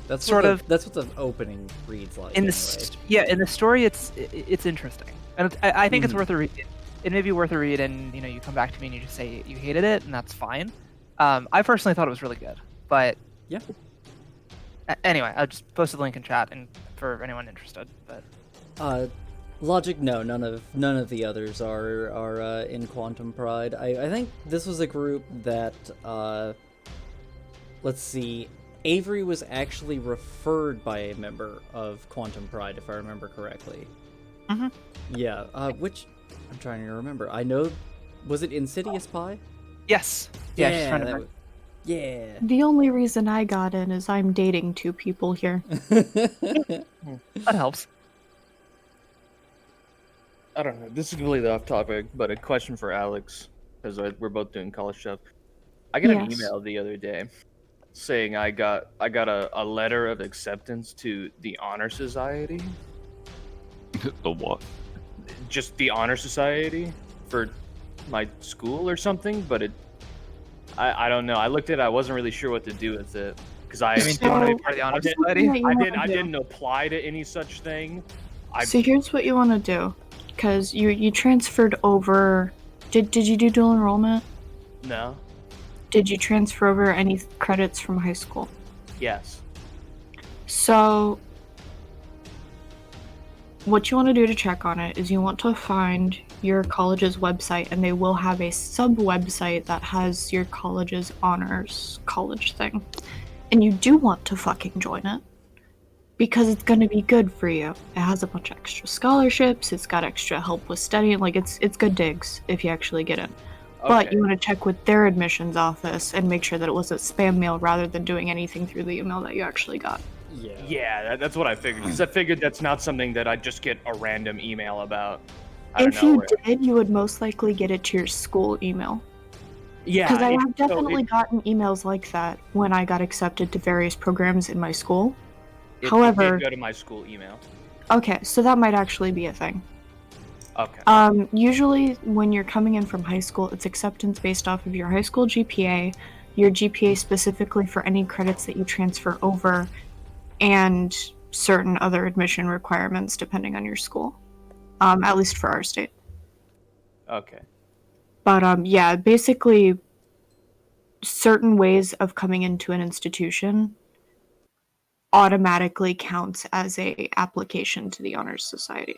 That's Sort of. That's what the opening reads like. In anyway. in the story, it's interesting, and I think it's Mhm. worth a read. It may be worth a read, and you come back to me and you just say you hated it, and that's fine. I personally thought it was really good, but Yeah. Anyway, I'll just post the link in chat and for anyone interested. But Logic, no, none of the others are in Quantum Pride. I think this was a group that let's see, Avery was actually referred by a member of Quantum Pride, if I remember correctly. Mhm. Yeah, which I'm trying to remember. I know, was it Insidious Pie? Yes. Yeah. Just trying to that remember. yeah. The only reason I got in is I'm dating two people here. That helps. I don't know. This is completely off topic, but a question for Alex, because we're both doing college stuff. I got an Yes. email the other day saying I got a letter of acceptance to the Honor Society, The what? just the Honor Society for my school or something. But I don't know. I looked at it. I wasn't really sure what to do with it because I I mean, do you want to be part of the honor society? I didn't apply to any such thing. So here's what you want to do, because you transferred over. Did you do dual enrollment? No. Did you transfer over any credits from high school? Yes. So what you want to do to check on it is you want to find your college's website, and they will have a sub-website that has your college's honors college thing. And you do want to fucking join it, because it's going to be good for you. It has a bunch of extra scholarships, it's got extra help with studying, like it's good digs if you actually get in. But Okay. you want to check with their admissions office and make sure that it was a spam mail rather than doing anything through the email that you actually got. Yeah. Yeah, that's what I figured. Because I figured that's not something that I'd just get a random email about. I don't If know. you did, you would most likely get it to your school email. Yeah. Because I it- have so definitely gotten emails like that when I got accepted to various programs in my school. it However- did go to my school email. Okay, so that might actually be a thing. Okay. Usually when you're coming in from high school, it's acceptance based off of your high school GPA, your GPA specifically for any credits that you transfer over, and certain other admission requirements depending on your school. At least for our state. Okay. But yeah, basically certain ways of coming into an institution automatically counts as a application to the Honors Society.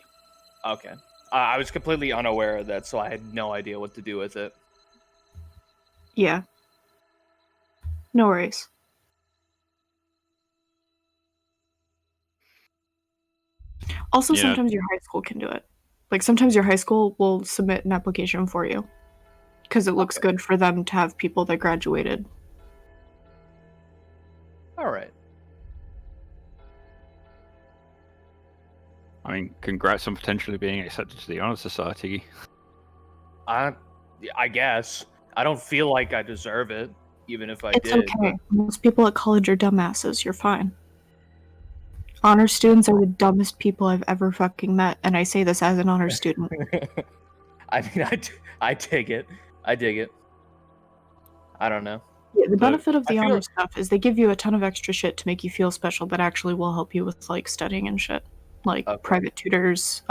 Okay. I was completely unaware of that, so I had no idea what to do with it. Yeah. No worries. Also, Yeah. sometimes your high school can do it. Like, sometimes your high school will submit an application for you. Because it looks Okay. good for them to have people that graduated. All right. I mean, congrats on potentially being accepted to the Honor Society. I guess I don't feel like I deserve it, even if I It's did. okay. Most people at college are dumbasses. You're fine. Honor students are the dumbest people I've ever fucking met, and I say this as an honor student. But I mean, I dig it. I dig it. I don't know. Yeah, the But benefit of I the feel- honor stuff is they give you a ton of extra shit to make you feel special that actually will help you with like studying and shit. Like Okay. private tutors.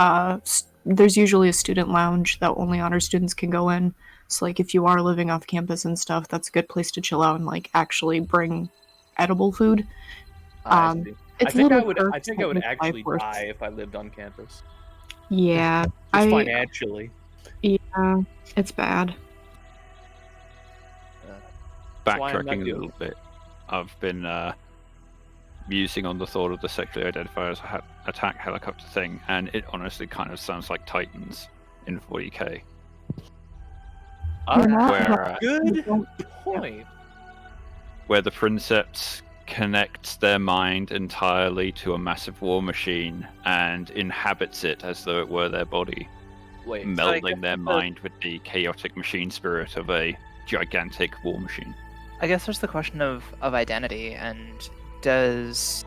There's usually a student lounge that only honor students can go in. So like if you are living off campus and stuff, that's a good place to chill out and like actually bring edible food. I Um, see. It's I think I little would. I perks think that I would make life actually worth- die if I lived on campus. Yeah, Just financially. yeah, it's bad. That's why I'm not Backtracking a doing little bit, I've been musing on the thought of the sexually identified as a attack helicopter thing, and it honestly kind of sounds like Titans in 40k. You're not Where, wrong. Good You don't- point. where the Princeps connects their mind entirely to a massive war machine and inhabits it as though it were their body, Wait. melding their mind with the chaotic machine spirit of a gigantic war machine. I guess there's the question of identity, and does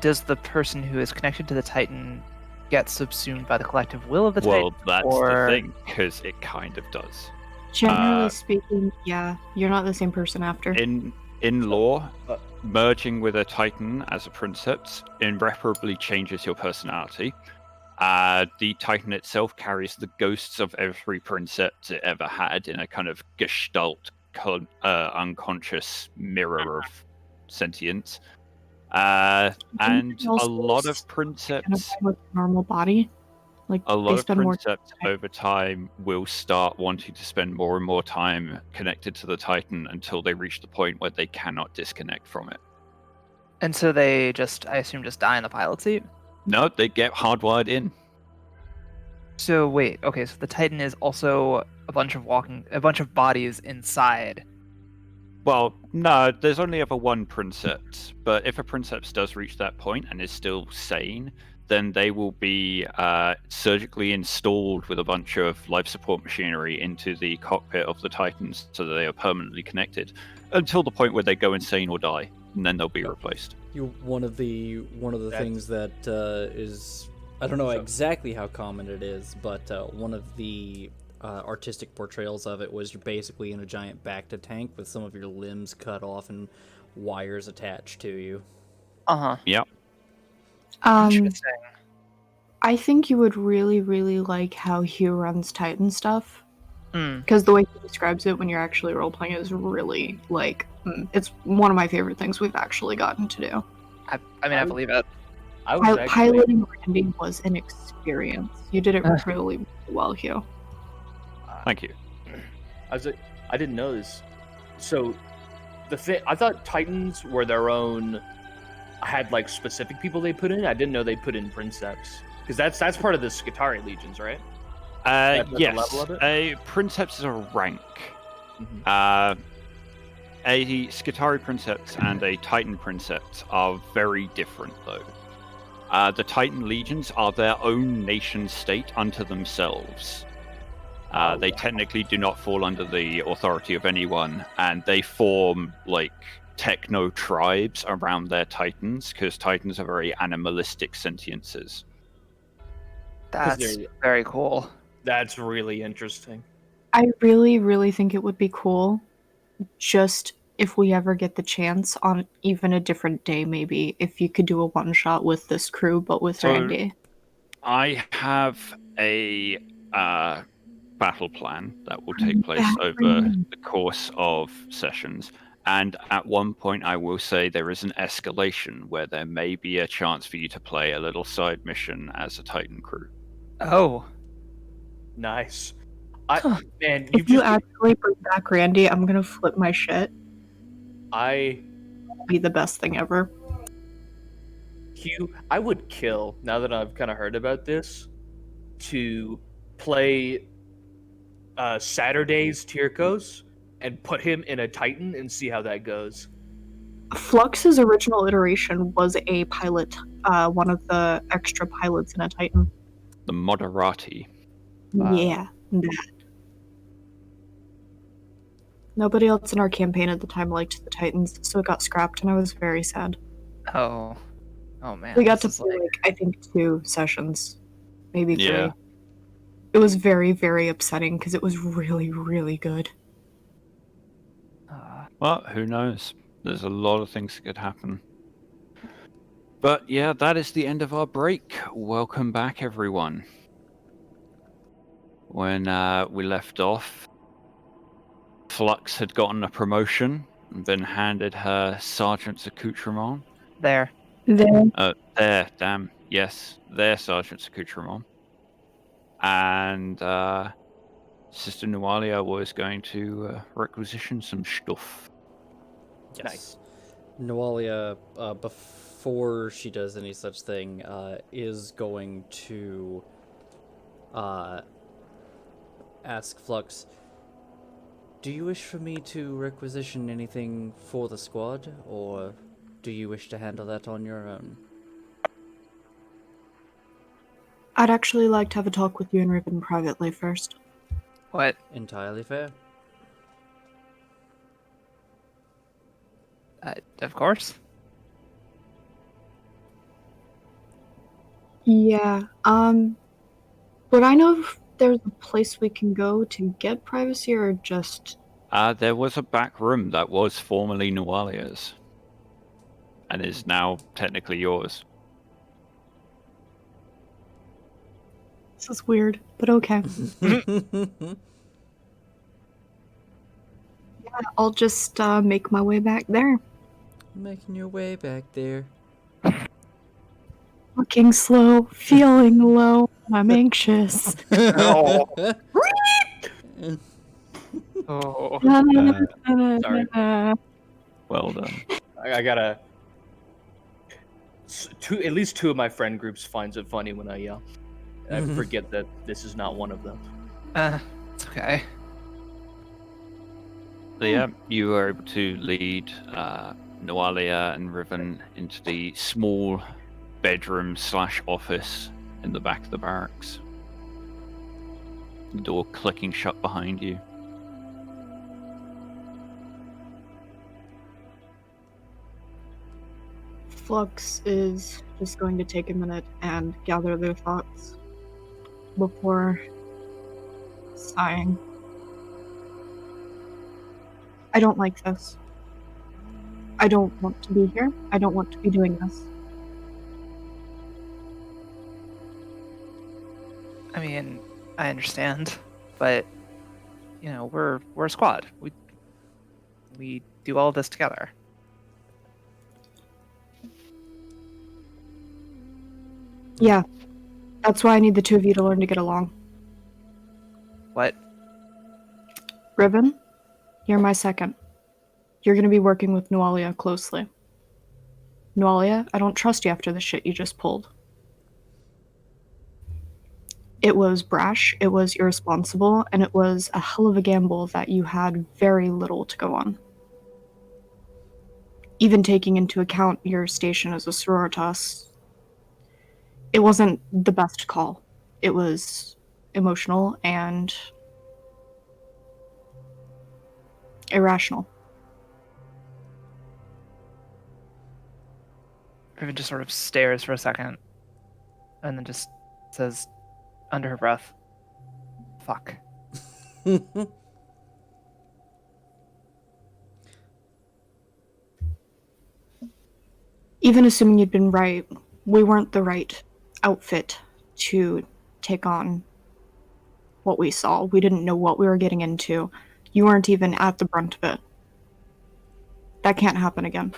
the person who is connected to the Titan get subsumed by the collective will of the Well, Titan? that's or- the thing, because it kind of does. Generally speaking, yeah, you're not the same person after. In lore, Uh, merging with a Titan as a Princeps irreparably changes your personality. The Titan itself carries the ghosts of every Princeps it ever had in a kind of gestalt, unconscious mirror of sentience. And Anything else a lot is of Princeps, Identify with a normal body. Like A lot they of spend more. Princeps over time will start wanting to spend more and more time connected to the Titan until they reach the point where they cannot disconnect from it. And so they just, I assume, just die in the pilot seat? No, they get hardwired in. So wait, okay, so the Titan is also a bunch of bodies inside. Well, no, there's only ever one Princeps, but if a Princeps does reach that point and is still sane, then they will be surgically installed with a bunch of life support machinery into the cockpit of the Titans so that they are permanently connected until the point where they go insane or die, and then they'll be replaced. One of the That's- things that is, I don't know So- exactly how common it is, but one of the artistic portrayals of it was you're basically in a giant Bacta tank with some of your limbs cut off and wires attached to you. Uh-huh. Yep. Interesting. I think you would really, really like how Hugh runs Titan stuff. Hmm. Because the way he describes it when you're actually role playing is really like it's one of my favorite things we've actually gotten to do. I mean, I believe it. I was actually, Piloting Randy was an experience. You did it really well, Hugh. Thank you. I didn't know this. So, I thought Titans were their own. Had like specific people they put in. I didn't know they put in Princeps because that's part of the Skitari legions, right? That's the Yes, level of it? a Princeps is a rank. Mhm. A Skitari Princeps and a Titan Princeps are very different, though. The Titan legions are their own nation state unto themselves. They technically do not fall under the authority of anyone, and they form like techno tribes around their Titans because Titans are very animalistic sentiences. That's they're- very cool. That's really interesting. I really, really think it would be cool just if we ever get the chance on even a different day, maybe if you could do a one shot with this crew, but with So- Randy. I have a battle plan that will take place over the course of sessions. And at one point, I will say there is an escalation where there may be a chance for you to play a little side mission as a Titan crew. Oh. Nice. Huh. Man, If you actually bring back Randy, I'm gonna flip my shit. It'll be the best thing ever. Hugh, I would kill, now that I've kind of heard about this, to play Saturday's Tyrkos and put him in a Titan and see how that goes. Flux's original iteration was a pilot, one of the extra pilots in a Titan. The Moderati. Yeah, that. Nobody else in our campaign at the time liked the Titans, so it got scrapped, and I was very sad. Oh. Oh man. We got to this is play, like, I think 2 sessions, maybe 3. Yeah. It was very, very upsetting because it was really, really good. Well, who knows? There's a lot of things that could happen. But yeah, that is the end of our break. Welcome back, everyone. When we left off, Flux had gotten a promotion and been handed her sergeant's accoutrement. there. Then There, damn, yes, their sergeant's accoutrement. And Sister Nualia was going to requisition some stuff. Yes. Nice. Noalia, before she does any such thing, is going to ask Flux, do you wish for me to requisition anything for the squad, or do you wish to handle that on your own? I'd actually like to have a talk with you and Ribbon privately first. What? Entirely fair. Of course. Yeah, would I know if there's a place we can go to get privacy or just... There was a back room that was formerly Nualia's. And is now technically yours. This is weird, but okay. I'll just make my way back there. Making your way back there. Looking slow, feeling low. I'm anxious. Oh. Oh. Sorry. Well done. I gotta. At least two of my friend groups finds it funny when I yell. I forget that this is not one of them. It's okay. So yeah, you were able to lead Noalia and Riven into the small bedroom/office in the back of the barracks. The door clicking shut behind you. Flux is just going to take a minute and gather their thoughts before sighing. I don't like this. I don't want to be here. I don't want to be doing this. I mean, I understand, but you know, we're a squad. We do all of this together. Yeah, that's why I need the two of you to learn to get along. What? Riven, you're my second. You're going to be working with Noalia closely. Noalia, I don't trust you after the shit you just pulled. It was brash, it was irresponsible, and it was a hell of a gamble that you had very little to go on. Even taking into account your station as a sororitas, it wasn't the best call. It was emotional and irrational. Riven just sort of stares for a second, and then just says, under her breath, "Fuck." Even assuming you'd been right, we weren't the right outfit to take on what we saw. We didn't know what we were getting into. You weren't even at the brunt of it. That can't happen again.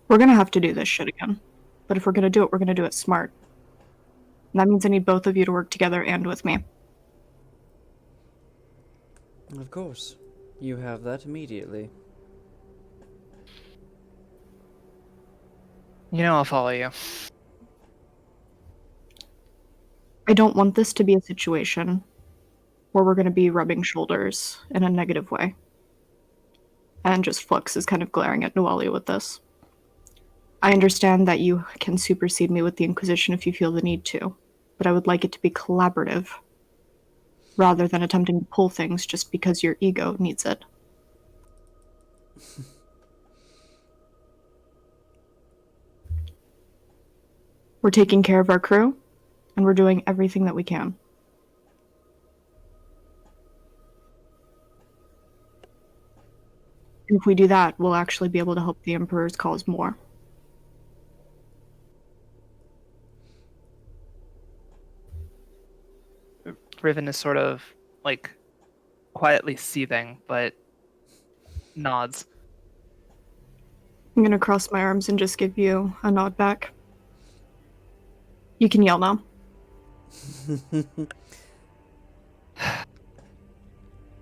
We're gonna have to do this shit again. But if we're gonna do it, we're gonna do it smart. And that means I need both of you to work together and with me. Of course. You have that immediately. You know, I'll follow you. I don't want this to be a situation where we're gonna be rubbing shoulders in a negative way. And just Flux is kind of glaring at Noelia with this. I understand that you can supersede me with the Inquisition if you feel the need to, but I would like it to be collaborative, rather than attempting to pull things just because your ego needs it. We're taking care of our crew, and we're doing everything that we can. And if we do that, we'll actually be able to help the Emperor's cause more. Riven is sort of like quietly seething, but nods. I'm gonna cross my arms and just give you a nod back. You can yell now.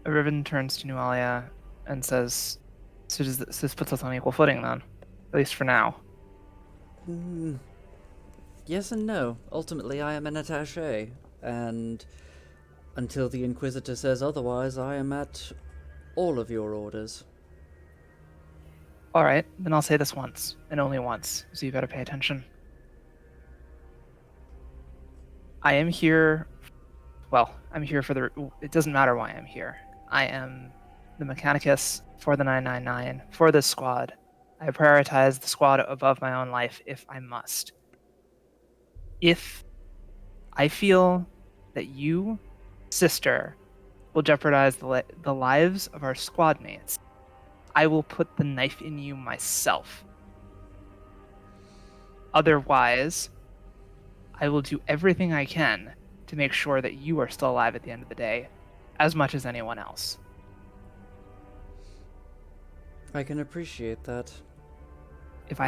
Riven turns to Nualia and says, "So this puts us on equal footing then, at least for now." Yes and no. Ultimately, I am an attaché, and until the Inquisitor says otherwise, I am at all of your orders. All right, then I'll say this once, and only once, so you better pay attention. I am here. Well, I'm here for the. It doesn't matter why I'm here. I am the Mechanicus for the 999, for this squad. I prioritize the squad above my own life if I must. If I feel that you, sister, will jeopardize the lives of our squad mates, I will put the knife in you myself. Otherwise, I will do everything I can to make sure that you are still alive at the end of the day, as much as anyone else. I can appreciate that. If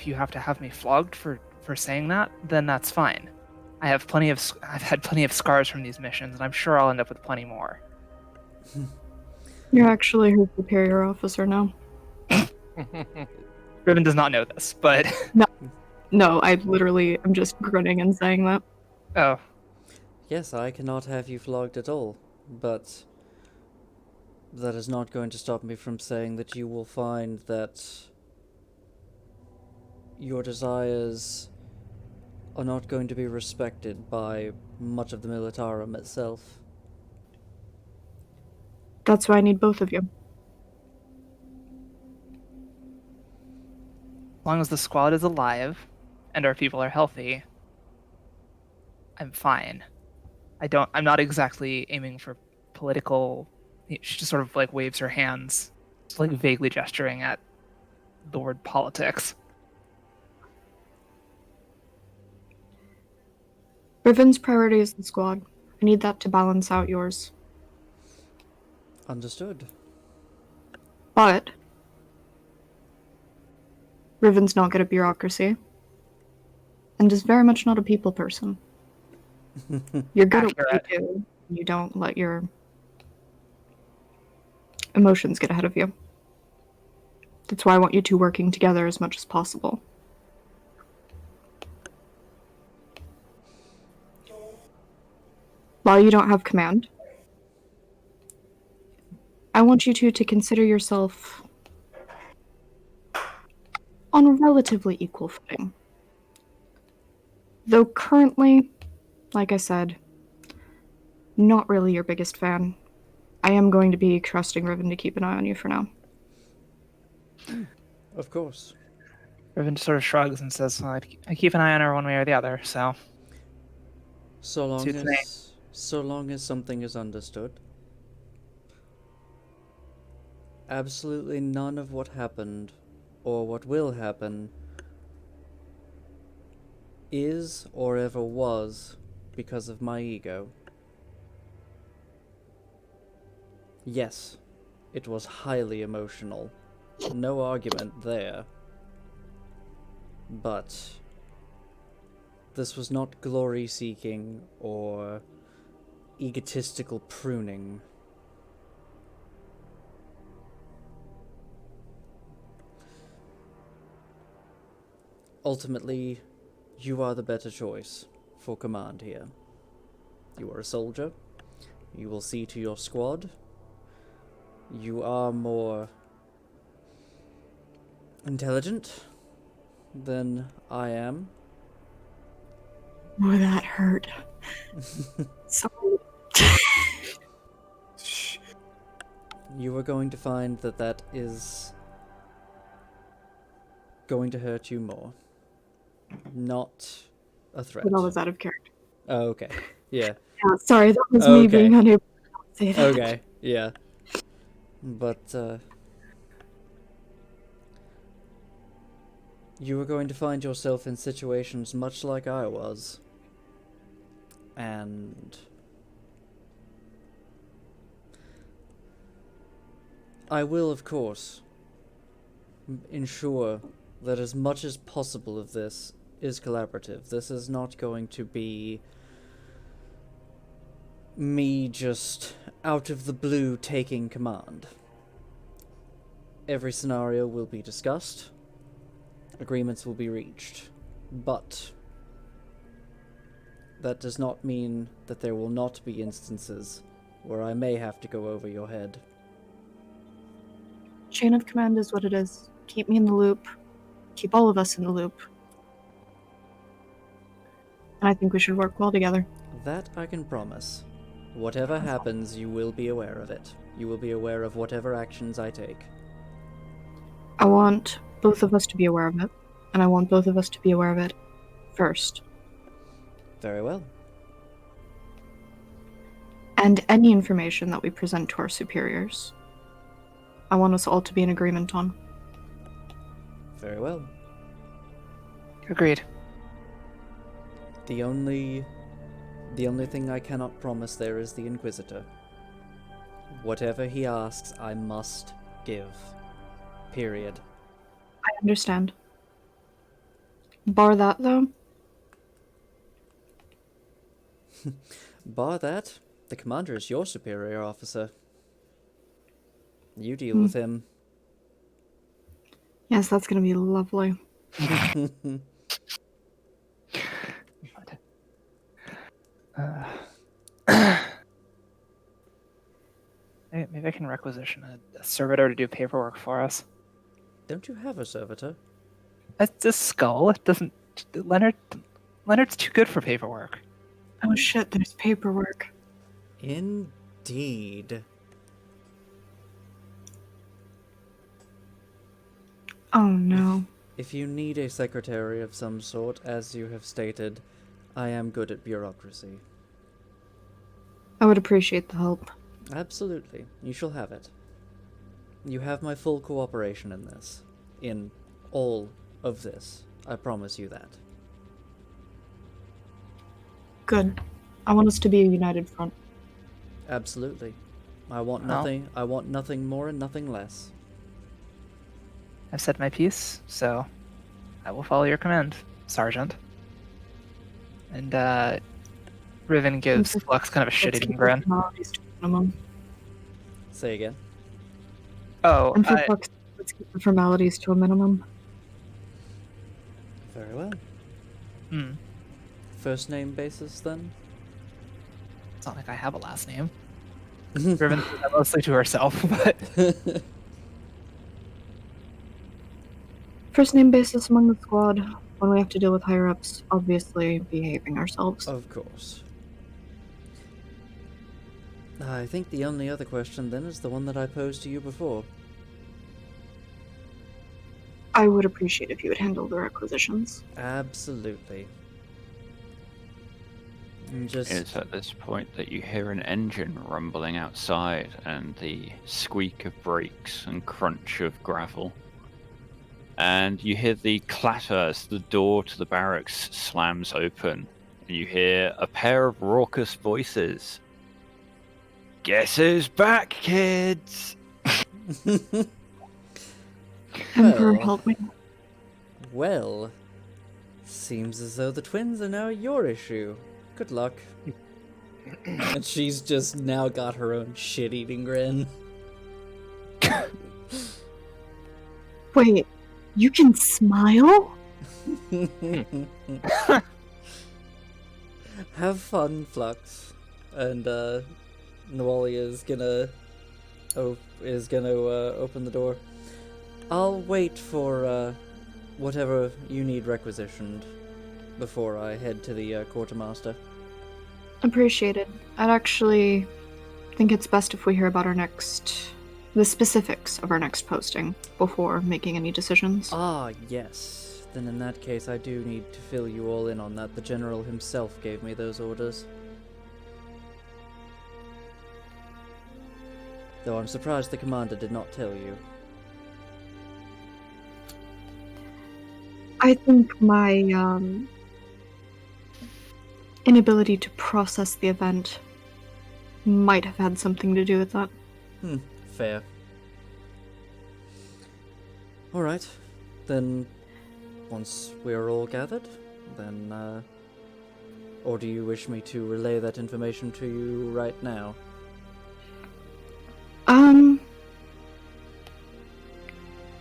you have to have me flogged for saying that, then that's fine. I've had plenty of scars from these missions, and I'm sure I'll end up with plenty more. You're actually her superior officer now. Riven does not know this, but No, I literally am just grinning and saying that. oh, Yes, I cannot have you flogged at all, but that is not going to stop me from saying that you will find that your desires are not going to be respected by much of the Militarum itself. That's why I need both of you. as long as the squad is alive and our people are healthy, I'm fine. I'm not exactly aiming for political. She just sort of like waves her hands, just like vaguely gesturing at the word politics. Riven's priority is the squad. I need that to balance out yours. Understood. But Riven's not good at bureaucracy. And is very much not a people person. You're good at what you do. You don't let your emotions get ahead of you. That's why I want you two working together as much as possible. While you don't have command, I want you two to consider yourself on a relatively equal footing. Though currently, like I said, not really your biggest fan, I am going to be trusting Riven to keep an eye on you for now. Of course. Riven just sort of shrugs and says, well, I keep an eye on her one way or the other, so. So long Suits me. as something is understood. Absolutely none of what happened, or what will happen, is or ever was because of my ego. Yes, it was highly emotional. No argument there. But this was not glory-seeking or egotistical pruning. Ultimately, you are the better choice for command here. You are a soldier. You will see to your squad. You are more intelligent than I am. Oh, that hurt. Sorry. You are going to find that that is going to hurt you more. Not a threat. But that was out of character. Oh, okay. Yeah. Yeah, sorry, that was me Okay. being unable to say that. Okay. Yeah. But, you are going to find yourself in situations much like I was. And I will, of course, ensure that as much as possible of this is collaborative. This is not going to be me just out of the blue taking command. Every scenario will be discussed. Agreements will be reached. But that does not mean that there will not be instances where I may have to go over your head. Chain of command is what it is. Keep me in the loop. Keep all of us in the loop. And I think we should work well together. That I can promise. Whatever happens, you will be aware of it. You will be aware of whatever actions I take. I want both of us to be aware of it. And I want both of us to be aware of it first. Very well. And any information that we present to our superiors, I want us all to be in agreement on. Very well. Agreed. The only thing I cannot promise there is the Inquisitor. Whatever he asks, I must give. Period. I understand. Bar that, though, Bar that, the commander is your superior officer. You deal Hmm. with him. yes, that's gonna be lovely. Maybe I can requisition a servitor to do paperwork for us. Don't you have a servitor? It's a skull. It doesn't. Leonard's too good for paperwork. Oh shit, there's paperwork. Indeed. Oh no. If you need a secretary of some sort, as you have stated, I am good at bureaucracy. I would appreciate the help. Absolutely. You shall have it. You have my full cooperation in this. In all of this. I promise you that. Good. I want us to be a united front. Absolutely. I want Well. nothing more and nothing less. I've said my piece, so I will follow your command, Sergeant. And Riven gives Okay. Flux kind of a Let's shit-eating keep the grin. formalities to a minimum. Say again. Oh, And for Flux, let's keep the formalities to a minimum. Very well. hmm. First name basis then? It's not like I have a last name. Riven says that mostly to herself, but First name basis among the squad. When we have to deal with higher ups, obviously behaving ourselves. Of course. I think the only other question then is the one that I posed to you before. I would appreciate if you would handle the requisitions. Absolutely. And just It's at this point that you hear an engine rumbling outside and the squeak of brakes and crunch of gravel. And you hear the clatter as the door to the barracks slams open. And you hear a pair of raucous voices. Guess who's back, kids? Emperor, Well. help me. Well, seems as though the twins are now your issue. Good luck. And she's just now got her own shit-eating grin. Wait, you can smile? Have fun, Flux. And Nwali is gonna open the door. I'll wait for whatever you need requisitioned before I head to the quartermaster. Appreciated. I'd actually think it's best if we hear about the specifics of our next posting before making any decisions. Ah, yes. Then in that case, I do need to fill you all in on that. The general himself gave me those orders. Though I'm surprised the commander did not tell you. I think my inability to process the event might have had something to do with that. Fair. Alright. Then, once we're all gathered, then, or do you wish me to relay that information to you right now?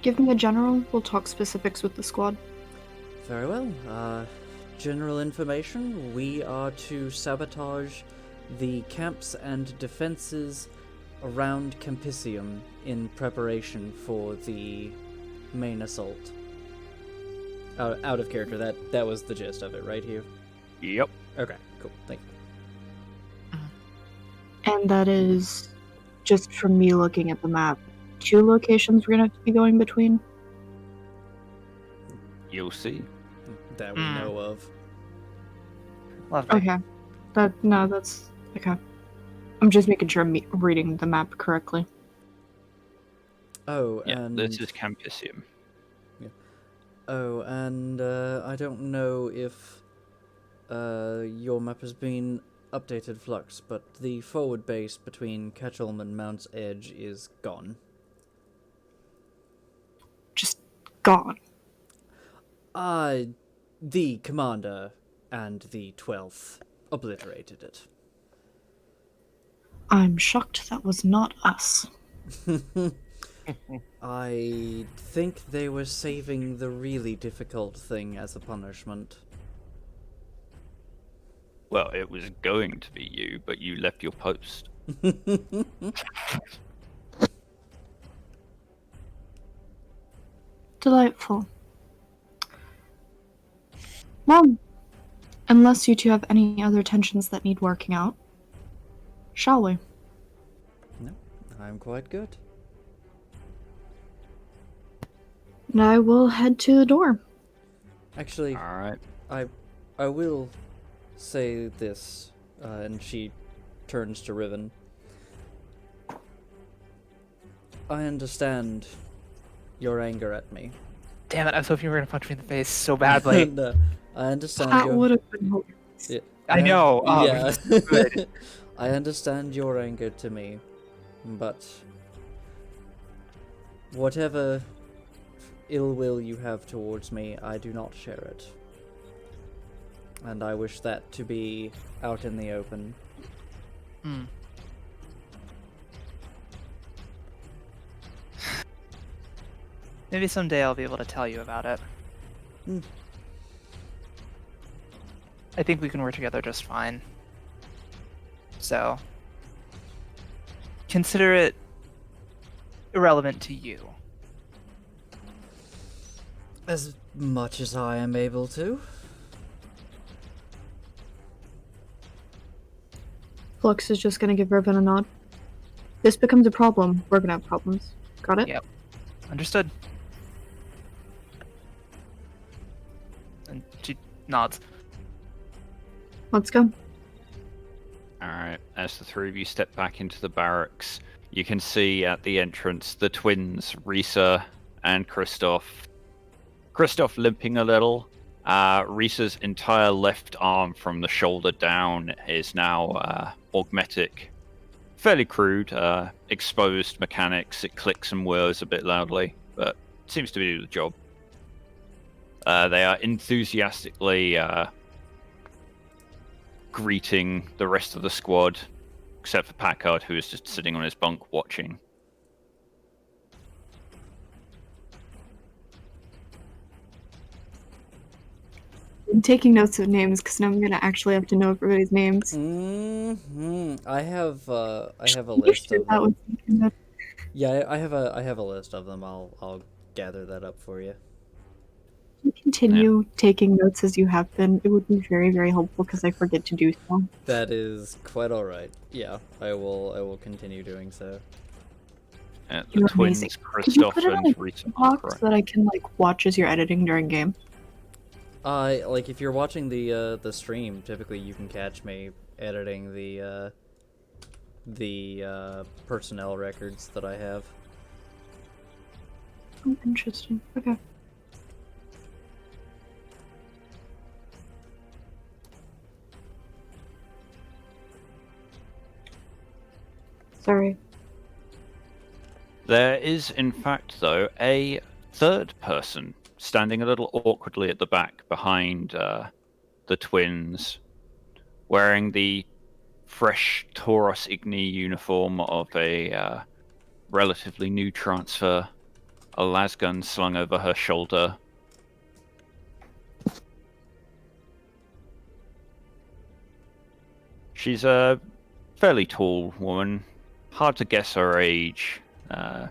Give me a general. We'll talk specifics with the squad. Very well. General information, we are to sabotage the camps and defenses around Campisium in preparation for the main assault. Out of character, that was the gist of it, right, Hugh? Yep. Okay, cool, thank you. And that is, just from me looking at the map, 2 locations we're gonna have to be going between. You'll see. That we know of. Lovely. Okay. That's okay. I'm just making sure I'm reading the map correctly. Oh, Yeah, and... this is Campisium. Oh, and I don't know if your map has been updated, Flux, but the forward base between Catchelm and Mount's Edge is gone. gone? The commander and the 12th obliterated it. I'm shocked that was not us. I think they were saving the really difficult thing as a punishment. Well, it was going to be you, but you left your post. Delightful. Well, unless you two have any other tensions that need working out, shall we? No, I'm quite good. And I will head to the door. Actually, All right. I will say this, and she turns to Riven. I understand your anger at me. Damn it! I was hoping you were gonna punch me in the face so badly. No, I understand That your... would have been hilarious. Yeah, I know. Oh, yeah. so good. I understand your anger to me, but whatever ill will you have towards me, I do not share it. And I wish that to be out in the open. Hmm. Maybe someday I'll be able to tell you about it. Hmm. I think we can work together just fine. So, consider it irrelevant to you. As much as I am able to. Flux is just gonna give Riven a nod. This becomes a problem. We're gonna have problems. Got it? Yep. Understood. And she nods. Let's go. All right. As the three of you step back into the barracks, you can see at the entrance the twins, Risa and Christoph. Christoph limping a little. Risa's entire left arm from the shoulder down is now augmetic. Fairly crude, exposed mechanics. It clicks and whirs a bit loudly, but seems to do the job. They are enthusiastically greeting the rest of the squad, except for Packard, who is just sitting on his bunk watching. I'm taking notes of names because now I'm gonna actually have to know everybody's names. I have a You list should, of that them. would be good. Yeah, I have a list of them. I'll gather that up for you. You continue taking notes as you have been. It would be very, very helpful because I forget to do so. That is quite all right. Yeah, I will continue doing so. The You're twins, amazing. Could you Christoph put it and on a Risa. box so that I can like watch as you're editing during game? Like if you're watching the stream, typically you can catch me editing the personnel records that I have. Oh, interesting. Okay. Sorry. There is, in fact, though, a third person standing a little awkwardly at the back behind the twins, wearing the fresh Tauros Igni uniform of a relatively new transfer, a lasgun slung over her shoulder. She's a fairly tall woman, hard to guess her age. Her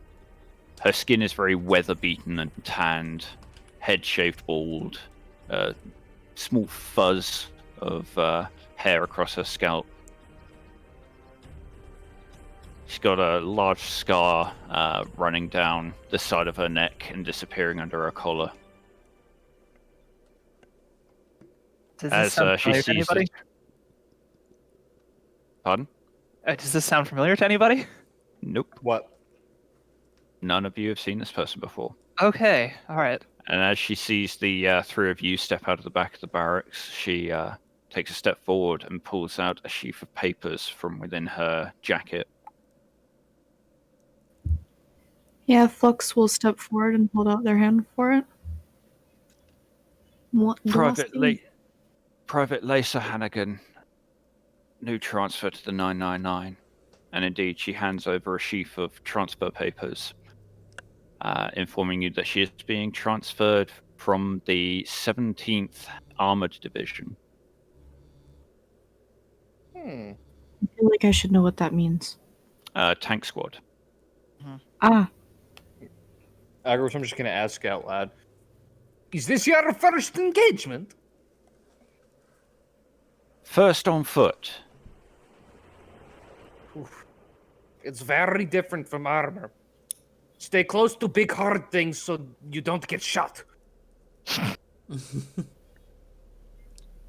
skin is very weather-beaten and tanned, head-shaved bald, small fuzz of hair across her scalp. She's got a large scar running down the side of her neck and disappearing under her collar. Does this As sound she familiar to sees anybody? Pardon? Does this sound familiar to anybody? Nope. What? None of you have seen this person before. Okay, all right. And as she sees the three of you step out of the back of the barracks, she takes a step forward and pulls out a sheaf of papers from within her jacket. Yeah, Flux will step forward and hold out their hand for it. What do I see? Private Lisa Hannigan, new transfer to the 999. And indeed, she hands over a sheaf of transfer papers, informing you that she is being transferred from the 17th Armored Division. I feel like I should know what that means. Tank Squad. Ah, I'm just gonna ask out loud. Is this your first engagement? First on foot. Oof. It's very different from armor. Stay close to big hard things so you don't get shot.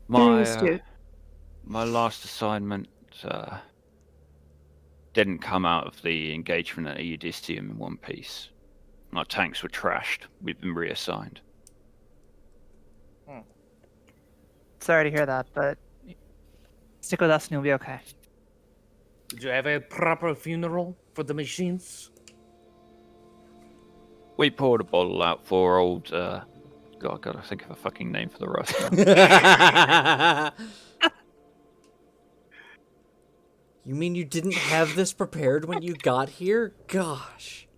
very astute. My last assignment didn't come out of the engagement at Eudicium in one piece. Our tanks were trashed. We've been reassigned. Sorry to hear that, but stick with us and you'll be okay. Did you have a proper funeral for the machines? We poured a bottle out for old. God, I gotta think of a fucking name for the rust now. You mean you didn't have this prepared when you got here? Gosh.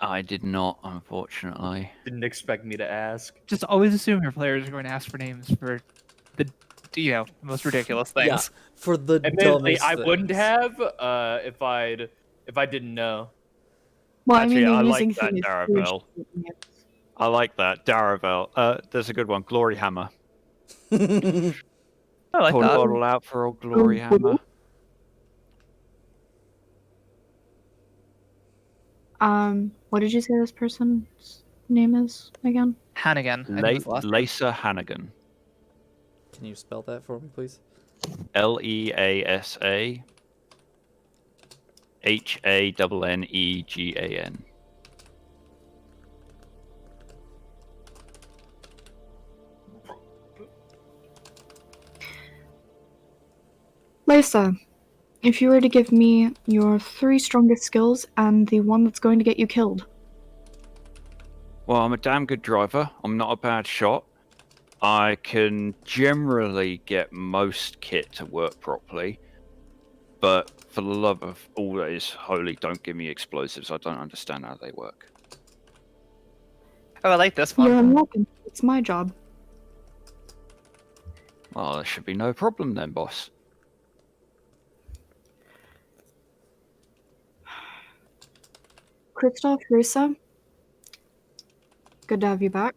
I did not, unfortunately. Didn't expect me to ask. Just always assume your players are going to ask for names for the, most ridiculous things. Yeah, for the Admittedly, dumbest I wouldn't things. have if I didn't know. Well, Actually, I mean, I they're like using that, things Daravel. I like that. Daravel. There's a good one. Glory Hammer. I like Poured a that. bottle out for old Glory Hammer. What did you say this person's name is again? Hannigan. I think was the last name. Lisa Hannigan. Can you spell that for me, please? Leasa Hannenegan. Lisa, if you were to give me your 3 strongest skills and the one that's going to get you killed. Well, I'm a damn good driver. I'm not a bad shot. I can generally get most kit to work properly. But for the love of all that is holy, don't give me explosives. I don't understand how they work. Oh, I like this You're one. unwelcome. It's my job. Well, there should be no problem then, boss. Christoph, Risa, good to have you back.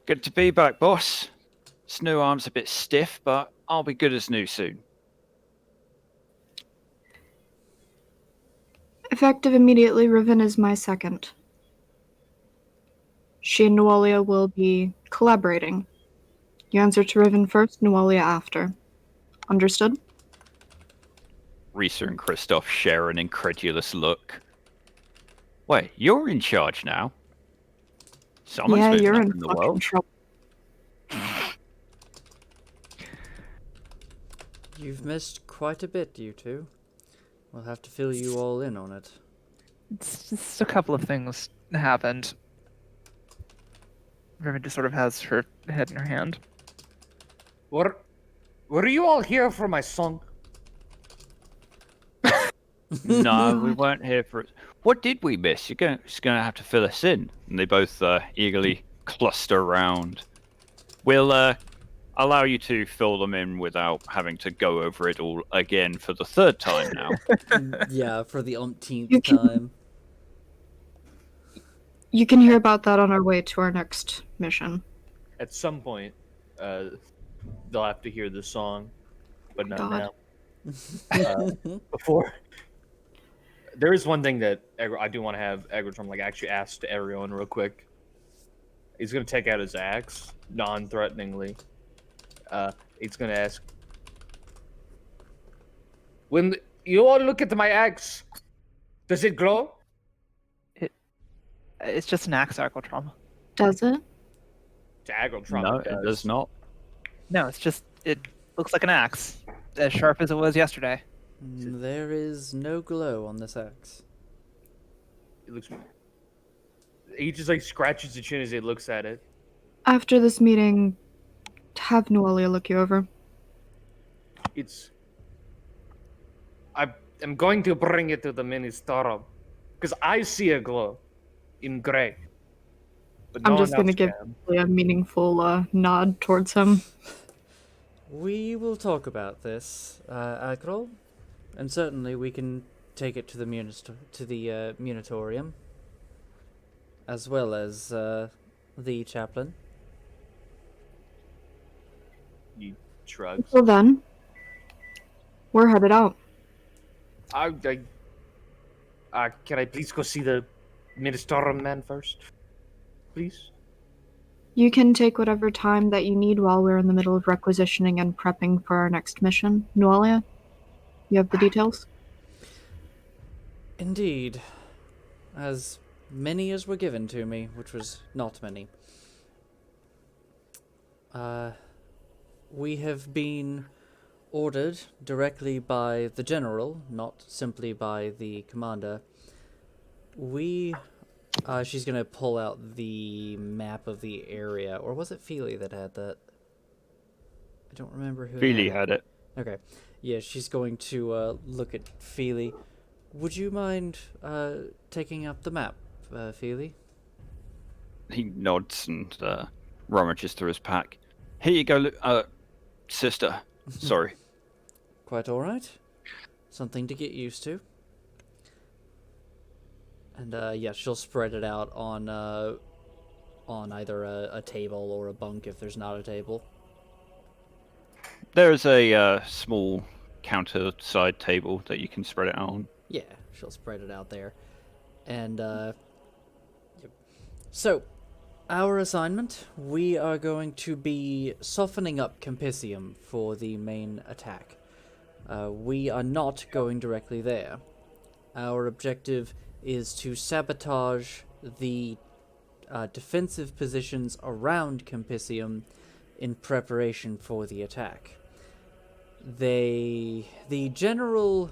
Good to be back, boss. This new arm's a bit stiff, but I'll be good as new soon. Effective immediately, Riven is my second. She and Nualia will be collaborating. You answer to Riven first, Nualia after. Understood? Risa and Kristoff share an incredulous look. Wait, you're in charge now? Someone's yeah, moving you're up in in the fucking world. trouble. You've missed quite a bit, you two. We'll have to fill you all in on it. It's just a couple of things happened. Riven just sort of has her head in her hand. Were you all here for my song? No, we weren't here for it. What did we miss? You're just going to have to fill us in. And they both eagerly cluster around. We'll allow you to fill them in without having to go over it all again for the 3rd time now. Yeah, for the umpteenth You can- time. You can hear about that on our way to our next mission. At some point, they'll have to hear this song, but not God. now. Before, there is one thing that I do want to have Eggertron actually ask to everyone real quick. He's gonna take out his axe non-threateningly. He's gonna ask, "When you all look at my axe, does it glow?" It's just an axe arc trauma. Does it? To Agrotron, No, it does not. No, it looks like an axe, as sharp as it was yesterday. There is no glow on this axe. It looks. He just like scratches his chin as he looks at it. After this meeting, have Noelia look you over. It's. I am going to bring it to the Ministorum because I see a glow in gray, but no I'm one just gonna else give can. a meaningful nod towards him. We will talk about this, Agrol, and certainly we can take it to the Munitorium, as well as the chaplain. He shrugs. Well then, we're headed out. Can I please go see the Ministorum man first, please? You can take whatever time that you need while we're in the middle of requisitioning and prepping for our next mission. Noelia, you have the details? Indeed. As many as were given to me, which was not many. We have been ordered directly by the general, not simply by the commander. She's gonna pull out the map of the area, or was it Feely that had that? I don't remember who Feely had it. Okay. Yeah, she's going to look at Feely. Would you mind taking up the map, Feely? He nods and rummages through his pack. Here you go, sister. Sorry. Quite all right. Something to get used to. And yeah, she'll spread it out on either a table or a bunk if there's not a table. There's a small counter side table that you can spread it out on. Yeah, she'll spread it out there. And yep. So, our assignment, we are going to be softening up Campisium for the main attack. We are not going directly there. Our objective is to sabotage the defensive positions around Campisium in preparation for the attack. The general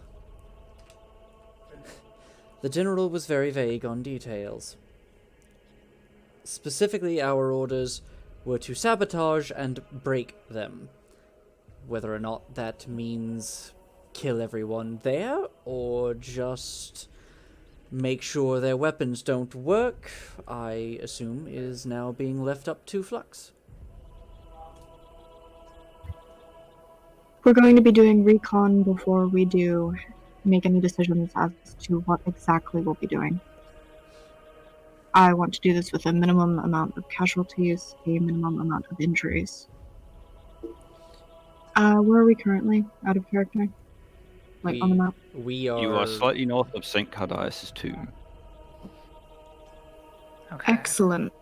was very vague on details. Specifically, our orders were to sabotage and break them. Whether or not that means kill everyone there, or just make sure their weapons don't work, I assume is now being left up to Flux. We're going to be doing recon before we do make any decisions as to what exactly we'll be doing. I want to do this with a minimum amount of casualties, a minimum amount of injuries. Where are we currently, out of character? Like, on the map? We are... You are slightly north of St. Cardaius' tomb. Okay. Excellent.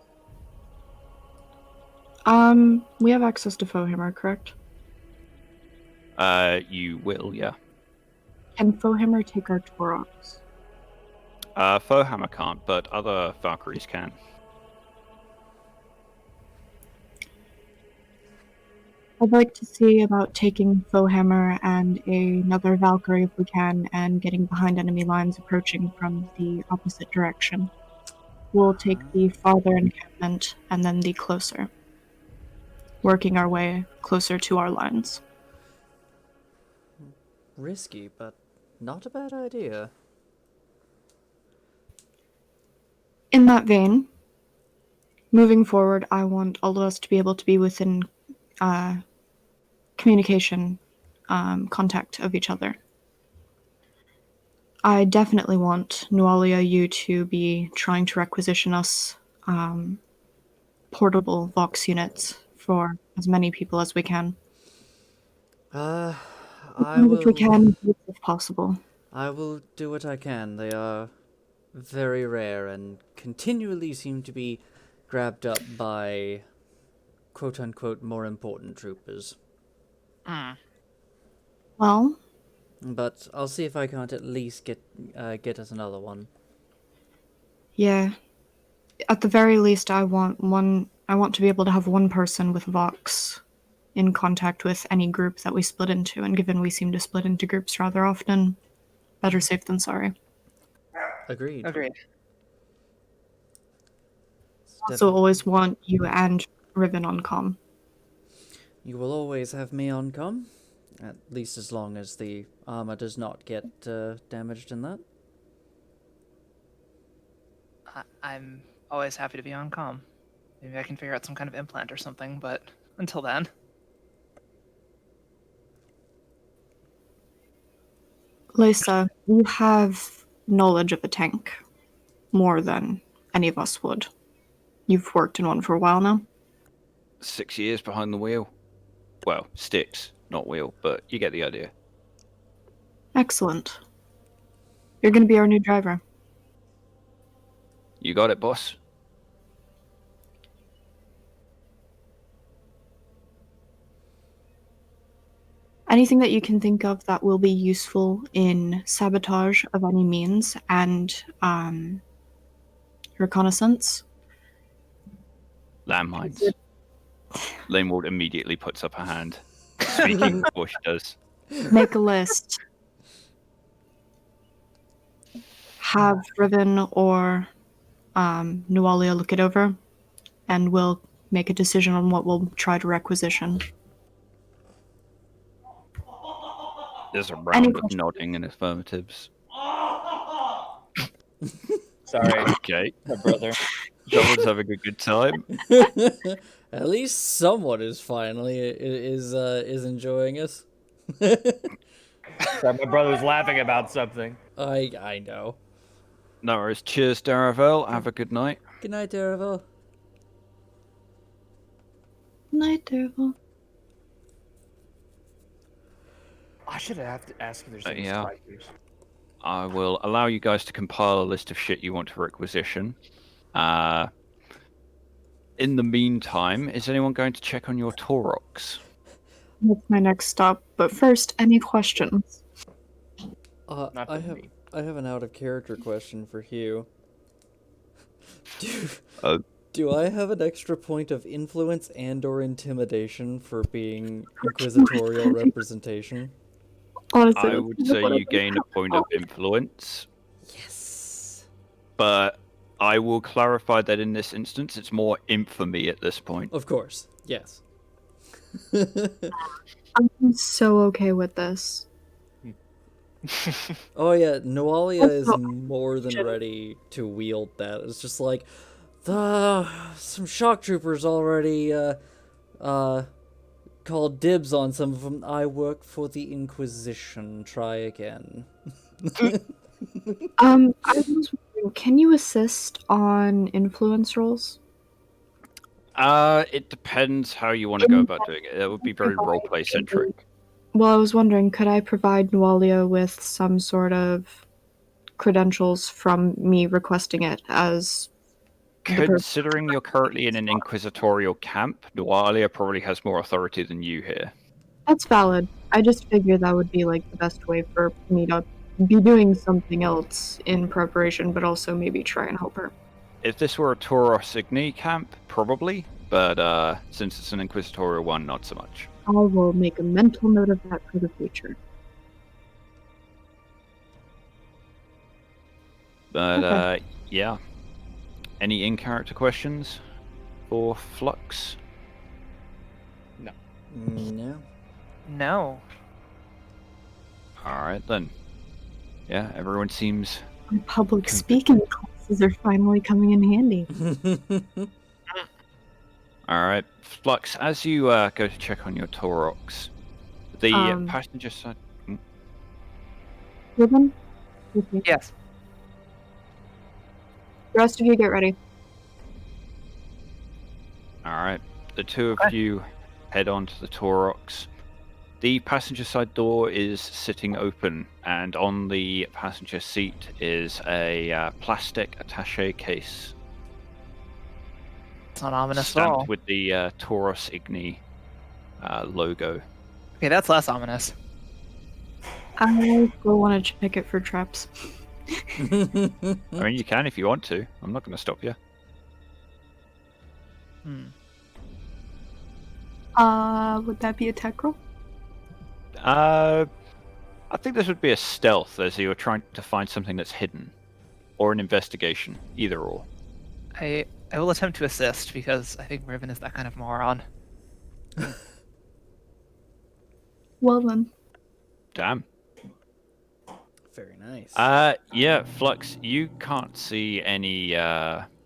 We have access to Fohammer, correct? You will, yeah. Can Fohammer take our Taurox? Fohammer can't, but other Valkyries can. I'd like to see about taking Fohammer and another Valkyrie if we can, and getting behind enemy lines approaching from the opposite direction. We'll take the farther encampment and then the closer, working our way closer to our lines. Risky, but not a bad idea. In that vein, moving forward, I want all of us to be able to be within communication, contact of each other. I definitely want, Noelia, you to be trying to requisition us portable Vox units for as many people as we can. If we can, if possible. I will do what I can. They are very rare and continually seem to be grabbed up by quote-unquote more important troopers. Well, but I'll see if I can't at least get us another one. Yeah. At the very least, I want to be able to have one person with Vox in contact with any group that we split into, and given we seem to split into groups rather often, better safe than sorry. Agreed. Agreed. It's Also, definitely- always want you and Riven on comm. You will always have me on comm, at least as long as the armor does not get damaged in that. I'm always happy to be on comm. Maybe I can figure out some kind of implant or something, but until then. Lisa, you have knowledge of a tank more than any of us would. You've worked in one for a while now. 6 years behind the wheel. Well, sticks, not wheel, but you get the idea. Excellent. You're going to be our new driver. You got it, boss. Anything that you can think of that will be useful in sabotage of any means and reconnaissance. Landmines. Lanewald immediately puts up a hand, speaking before she does. Make a list. Have Riven or Nualia look it over, and we'll make a decision on what we'll try to requisition. There's a Any round of questions? nodding and affirmatives. Sorry, Okay, my brother. someone's having a good time. At least someone is finally is enjoying us. Sorry, my brother was laughing about something. I know. No worries. Cheers, Daravel. Have a good night. Good night, Daravel. Night, Derval. I should have to ask if there's any Yeah. strikers. I will allow you guys to compile a list of shit you want to requisition. In the meantime, is anyone going to check on your Taurox? That's my next stop. But first, any questions? Not I for have me. I have an out of character question for Hugh. Uh, Do I have an extra point of influence and or intimidation for being inquisitorial representation? Honestly, I would say you gain a point of influence, Yes. but I will clarify that in this instance, it's more infamy at this point. Of course. Yes. I'm so okay with this. Oh yeah, Noalia is Also, more than should- ready to wield that. It's just like some shock troopers already called dibs on some of them. I work for the Inquisition. Try again. I was wondering, can you assist on influence rolls? It depends how you want to go about doing it. It would be very roleplay centric. Well, I was wondering, could I provide Nualia with some sort of credentials from me requesting it as the person? Considering you're currently in an inquisitorial camp, Nualia probably has more authority than you here. That's valid. I just figured that would be like the best way for me to be doing something else in preparation, but also maybe try and help her. If this were a Tauros Igni camp, probably, but since it's an inquisitorial one, not so much. I will make a mental note of that for the future. But Okay. yeah. Any in-character questions for Flux? No. No. Alright then. Yeah, everyone seems... My public speaking classes are finally coming in handy. Alright, Flux, as you go to check on your Taurox, the passenger side... Ribbon? With me. Yes. The rest of you get ready. Alright, the two of Okay. you head on to the Taurox. The passenger side door is sitting open, and on the passenger seat is a plastic attaché case It's not ominous at all. stamped with the Tauros Igni logo. Okay, that's less ominous. I still want to check it for traps. I mean, you can if you want to. I'm not going to stop you. Would that be a tech roll? I think this would be a stealth, as you're trying to find something that's hidden, or an investigation, either or. I will attempt to assist because I think Riven is that kind of moron. Well then. Damn. Very nice. Yeah, Flux, you can't see any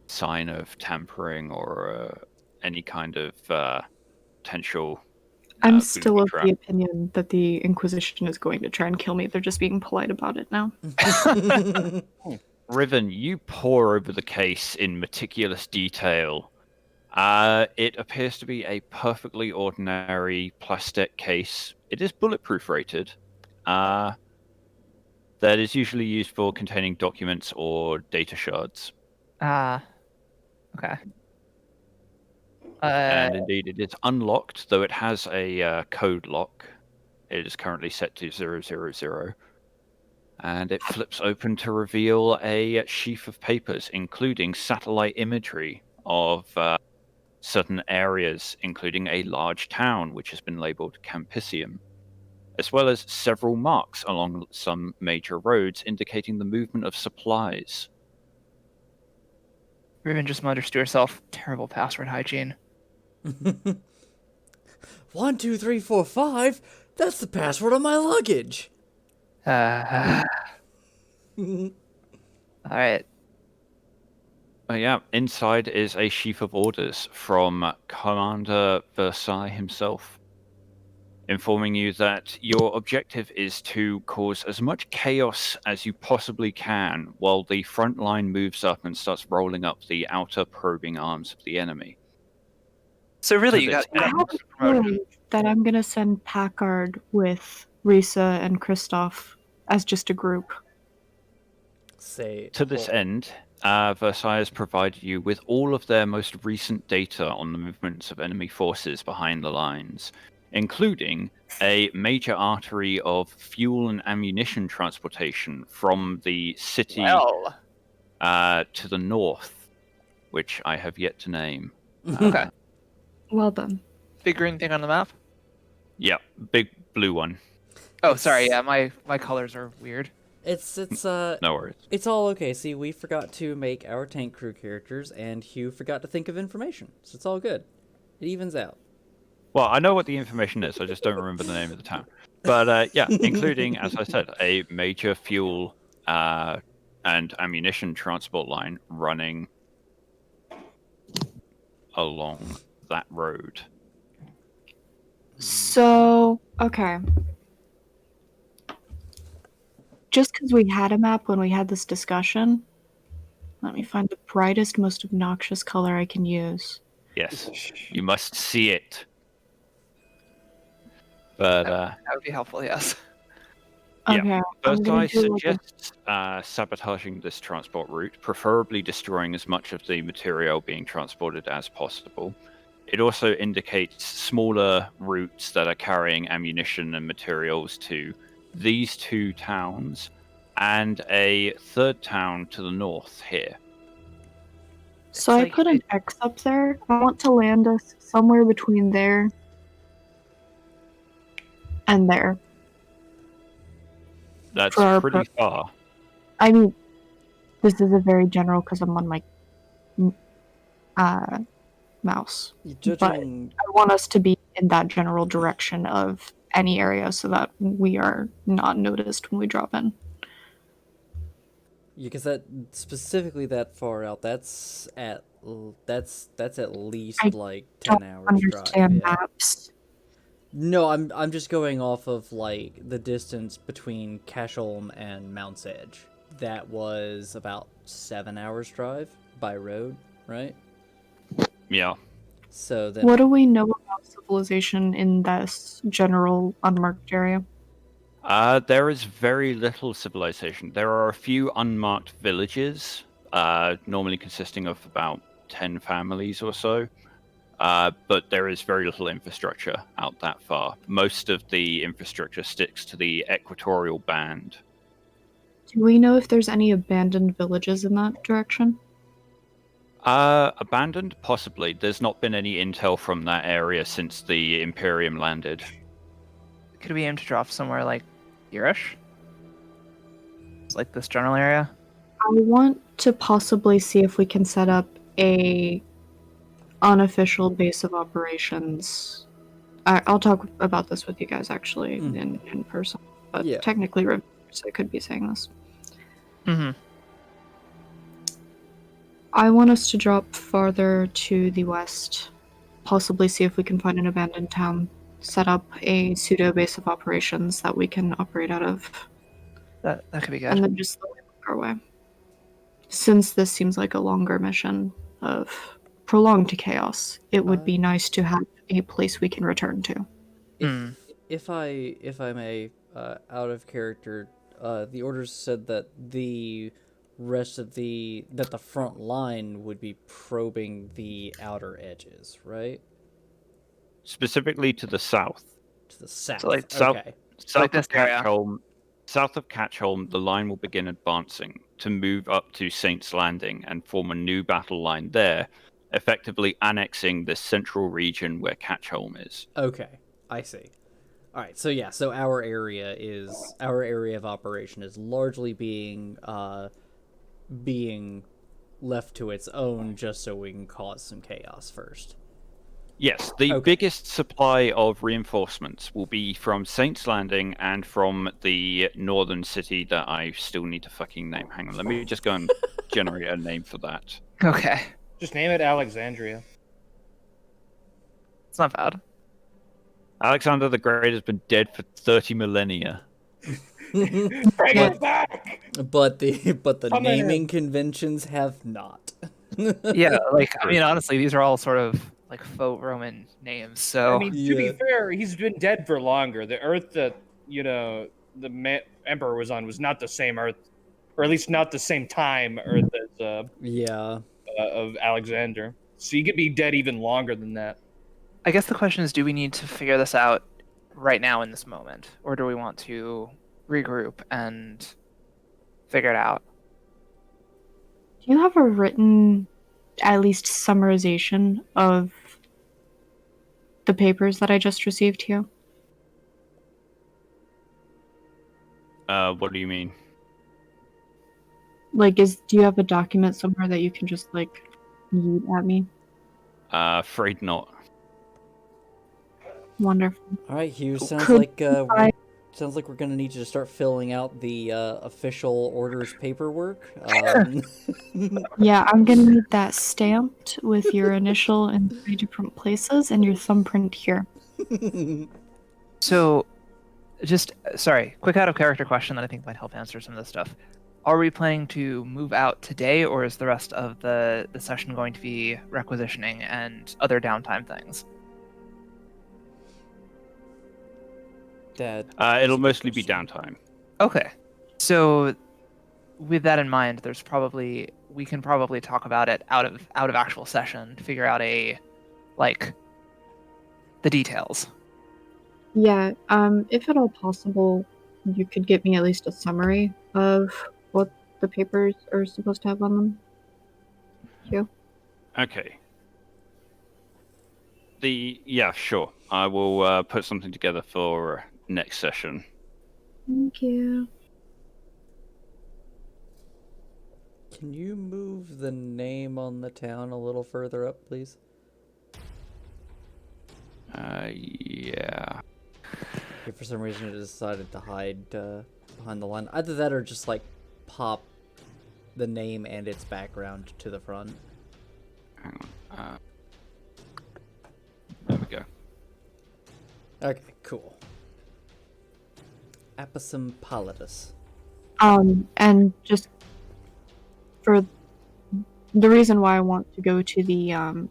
sign of tampering or any kind of potential I'm booby still of trap. the opinion that the Inquisition is going to try and kill me. They're just being polite about it now. Riven, you pore over the case in meticulous detail. It appears to be a perfectly ordinary plastic case. It is bulletproof rated. That is usually used for containing documents or data shards. Okay. And indeed, it is unlocked, though it has a code lock. It is currently set to 000. And it flips open to reveal a sheaf of papers, including satellite imagery of certain areas, including a large town which has been labeled Campisium, as well as several marks along some major roads indicating the movement of supplies. Riven just mutters to herself, terrible password hygiene. 1, 2, 3, 4, 5. That's the password on my luggage. Alright. Yeah, inside is a sheaf of orders from Commander Versailles himself, informing you that your objective is to cause as much chaos as you possibly can while the front line moves up and starts rolling up the outer probing arms of the enemy. So really, To you this got I end- have a feeling that I'm gonna send Packard with Risa and Kristoff as just a group. Say To this end, Versailles has provided you with all of their most recent data on the movements of enemy forces behind the lines, including a major artery of fuel and ammunition transportation from the city well. to the north, which I have yet to name. Okay. Well done. Big green thing on the map. Yeah, big blue one. Oh, sorry. Yeah, my colors are weird. It's No worries. it's all okay. See, we forgot to make our tank crew characters, and Hugh forgot to think of information, so it's all good. It evens out. Well, I know what the information is. I just don't remember the name of the town. But yeah, including, as I said, a major fuel and ammunition transport line running along that road. So, okay. Just because we had a map when we had this discussion, let me find the brightest, most obnoxious color I can use. Yes, you must see it. But That would be helpful. Yes. Yeah, Okay, I'm gonna Versailles do like a- suggests sabotaging this transport route, preferably destroying as much of the material being transported as possible. It also indicates smaller routes that are carrying ammunition and materials to these two towns and a third town to the north here. So I like put an X up there. I want to land us somewhere between there and there. That's For our pretty far. I mean, this is a very general because I'm on my mouse. Judging, I want us to be in that general direction of any area so that we are not noticed when we drop in. because that specifically that far out, that's at least I like 10 Don't hours drive. understand Yeah. maps. No, I'm just going off of like the distance between Cashholm and Mount's Edge. That was about 7 hours drive by road, right? Yeah. So then, What do we know about civilization in this general unmarked area? There is very little civilization. There are a few unmarked villages, normally consisting of about 10 families or so. But there is very little infrastructure out that far. Most of the infrastructure sticks to the equatorial band. Do we know if there's any abandoned villages in that direction? Abandoned? Possibly. There's not been any intel from that area since the Imperium landed. Could we aim to drop somewhere like Irish? It's like this general area? I want to possibly see if we can set up a unofficial base of operations. I'll talk about this with you guys actually in person, but Yeah. technically, I could be saying this. Mm-hmm. I want us to drop farther to the west, possibly see if we can find an abandoned town, set up a pseudo base of operations that we can operate out of, That could be good. and then just slowly work our way. Since this seems like a longer mission of prolonged chaos, it would be nice to have a place we can return to. If I may, out of character, the orders said that the rest of the front line would be probing the outer edges, right? Specifically to the south. To the south. So, like, okay. South Like this of area. Catchholm, south of Catchholm, the line will begin advancing to move up to Saints Landing and form a new battle line there, effectively annexing the central region where Catchholm is. Okay, I see. All right, so yeah, so our area of operation is largely being left to its own, just so we can cause some chaos first. Yes, the Okay. biggest supply of reinforcements will be from Saints Landing and from the northern city that I still need to fucking name. Hang on, let me just go and generate a name for that. Okay. Just name it Alexandria. It's not bad. Alexander the Great has been dead for 30 millennia. Bring us back! But the Come in. naming conventions have not. Yeah, like, I mean, honestly, these are all sort of like faux Roman names, so... I mean, to be Yeah. fair, he's been dead for longer. The Earth that the Emperor was on was not the same Earth, or at least not the same time Earth as Yeah. of Alexander. So he could be dead even longer than that. I guess the question is, do we need to figure this out right now in this moment? Or do we want to regroup and figure it out? Do you have a written, at least summarization of the papers that I just received here? What do you mean? Like, do you have a document somewhere that you can just, like, yeet at me? Afraid not. Wonderful. All right, Hugh. Sounds Could like I- we're gonna need you to start filling out the official orders paperwork. Yeah, I'm gonna need that stamped with your initial in 3 different places and your thumbprint here. So, just, sorry, quick out of character question that I think might help answer some of this stuff. Are we planning to move out today, or is the rest of the session going to be requisitioning and other downtime things? Dad. It'll mostly be downtime. Okay. So, with that in mind, we can probably talk about it out of actual session to figure out the details. Yeah, if at all possible, you could get me at least a summary of what the papers are supposed to have on them. Hugh? Okay. Yeah, sure. I will put something together for next session. Thank you. Can you move the name on the town a little further up, please? Yeah. If for some reason it decided to hide behind the line, either that or just like pop the name and its background to the front. Hang on. There we go. Okay, cool. Apicum pallidus. And just for the reason why I want to go to the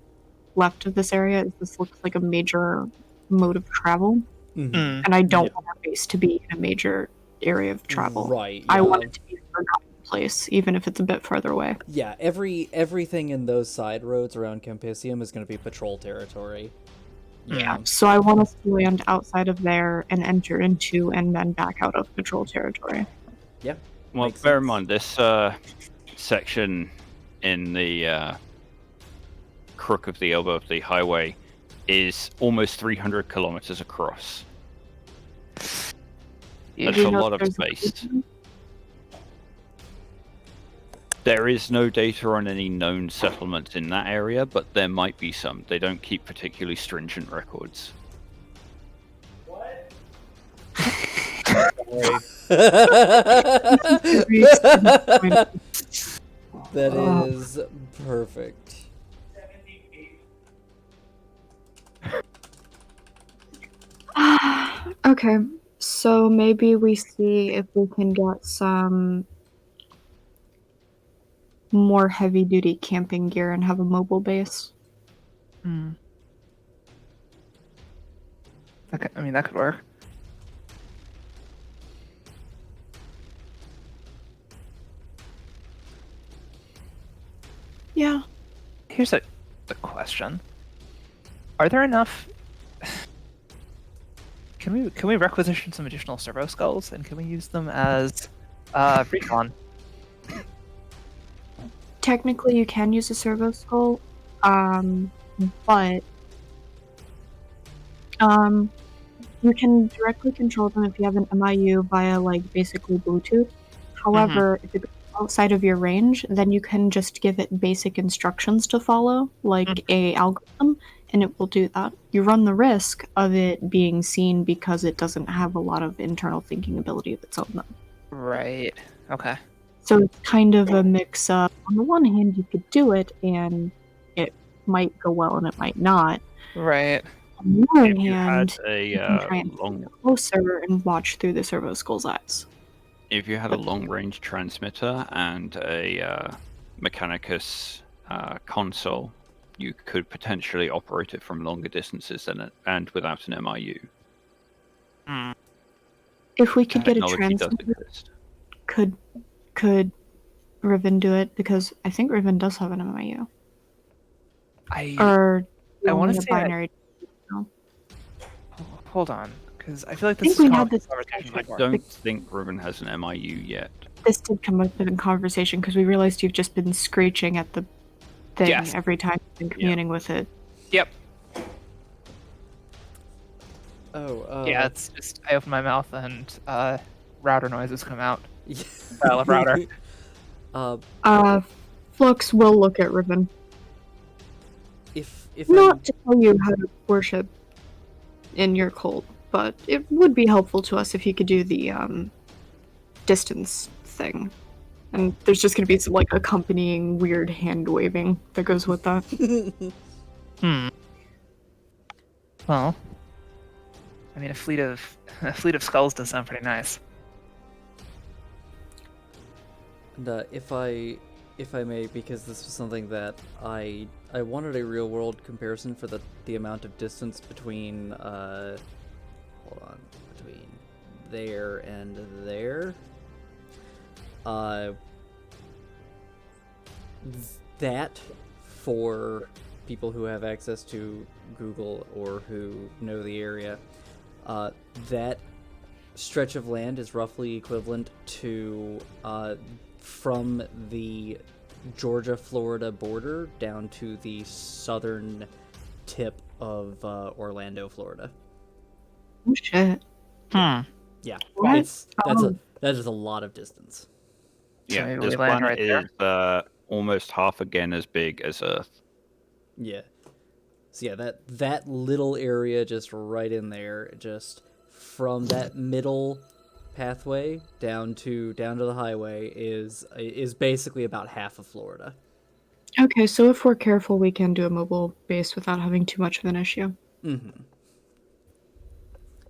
left of this area is this looks like a major mode of travel, Mm-hmm. and I don't Yeah. want our base to be in a major area of travel. Right. I yeah. want it to be a forgotten place, even if it's a bit further away. Yeah, everything in those side roads around Campisium is going to be patrol territory. Yeah. So I want us to land outside of there and enter into and then back out of patrol territory. Yeah. Well, Makes bear in sense. mind, this section in the crook of the elbow of the highway is almost 300 kilometers across. Yeah. That's Do a we know lot if of there's space. There is no data on any known settlements in that area, but there might be some. They don't keep particularly stringent records. Sorry. That is perfect. Okay, so maybe we see if we can get some more heavy duty camping gear and have a mobile base. Hmm. Okay, I mean that could work. Yeah. Here's a question: are there enough? Can we requisition some additional servo skulls, and can we use them as recon? Technically, you can use a servo skull, but you can directly control them if you have an MIU via like basically Bluetooth. However, if it goes outside of your range, then you can just give it basic instructions to follow, like a algorithm, and it will do that. You run the risk of it being seen because it doesn't have a lot of internal thinking ability of its own, though. Right. Okay. So it's kind of a mix of, on the one hand, you could do it and it might go well and it might not. Right. On the other If you had hand, a you can try and long, get closer and watch through the servo skull's eyes. if you had a long-range transmitter and a Mechanicus console, you could potentially operate it from longer distances than it, and without an MIU. Hmm. If we could get a Technology does transmitter, exist. could Riven do it? Because I think Riven does have an MIU. I Or I wanna only a say I- binary. hold on, because I feel like I this think is we had this conversation I before. don't think Riven has an MIU yet. This did come up in conversation because we realized you've just been screeching at the thing Yes. every time you've been communing with it. Yep. Oh, Yeah, it's just I open my mouth and router noises come out. yeah. Style of router. Flux will look at Riven. If Not to tell you how to worship in your cult, but it would be helpful to us if you could do the distance thing. And there's just gonna be some like accompanying weird hand waving that goes with that. Well, I mean, a fleet of skulls does sound pretty nice. And if I may, because this was something that I wanted a real world comparison for the amount of distance between hold on, between there and there. That, for people who have access to Google or who know the area, that stretch of land is roughly equivalent to from the Georgia-Florida border down to the southern tip of Orlando, Florida. Oh shit. Yeah, What? that is a lot of distance. Yeah, maybe this we land planet right there? is almost half again as big as Earth. Yeah. So yeah, that little area just right in there, just from that middle pathway down to the highway is basically about half of Florida. Okay, so if we're careful, we can do a mobile base without having too much of an issue. Mm-hmm.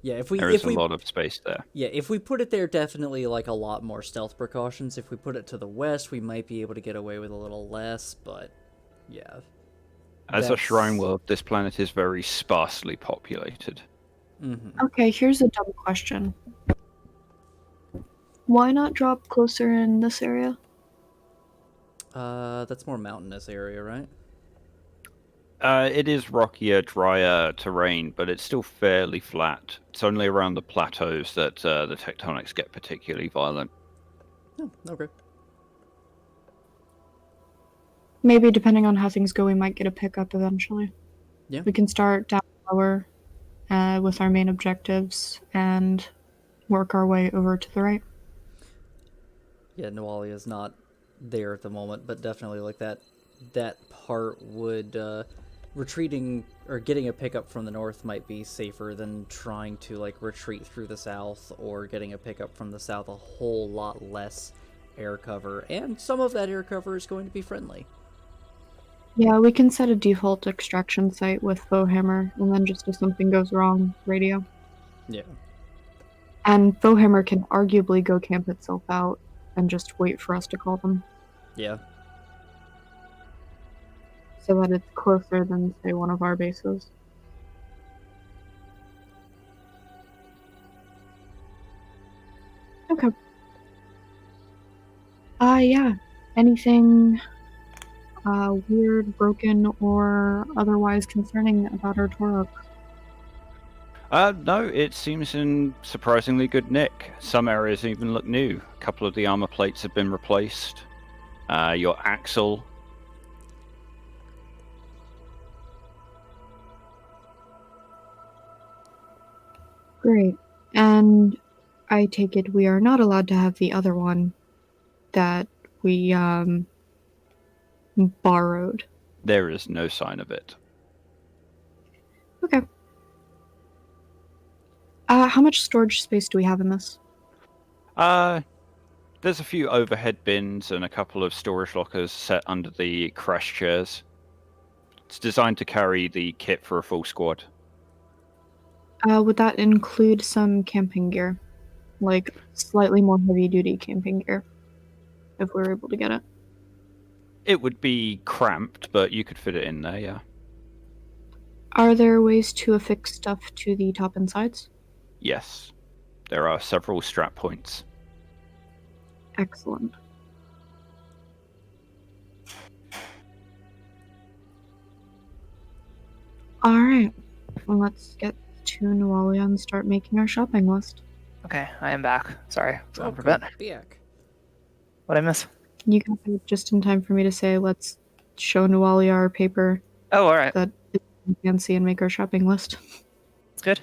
Yeah, There is a lot of space there. Yeah, if we put it there, definitely like a lot more stealth precautions. If we put it to the west, we might be able to get away with a little less, but yeah. As a shrine world, this planet is very sparsely populated. Mm-hmm. Okay, here's a dumb question. Why not drop closer in this area? That's more mountainous area, right? It is rockier, drier terrain, but it's still fairly flat. It's only around the plateaus that the tectonics get particularly violent. Oh, okay. maybe depending on how things go, we might get a pickup eventually. Yeah. We can start down lower with our main objectives and work our way over to the right. Yeah, Nualia is not there at the moment, but definitely like that part would retreating or getting a pickup from the north might be safer than trying to like retreat through the south, or getting a pickup from the south. A whole lot less air cover, and some of that air cover is going to be friendly. Yeah, we can set a default extraction site with Bowhammer, and then just if something goes wrong, radio. Yeah. And Bowhammer can arguably go camp itself out and just wait for us to call them, Yeah. so that it's closer than, say, one of our bases. Okay. Yeah. Anything weird, broken, or otherwise concerning about our Torok? No, it seems in surprisingly good nick. Some areas even look new. A couple of the armor plates have been replaced. Your axle. Great. And I take it we are not allowed to have the other one that we borrowed. There is no sign of it. Okay. How much storage space do we have in this? There's a few overhead bins and a couple of storage lockers set under the crash chairs. It's designed to carry the kit for a full squad. Would that include some camping gear? Like, slightly more heavy-duty camping gear, if we were able to get it? It would be cramped, but you could fit it in there, yeah. Are there ways to affix stuff to the top and sides? Yes. There are several strap points. Excellent. Alright, well, let's get to Nualia and start making our shopping list. Okay, I am back. Sorry, it's on for a bit. Back. What'd I miss? You got there just in time for me to say, let's show Nualia our paper Oh, alright. that is fancy and make our shopping list. It's good.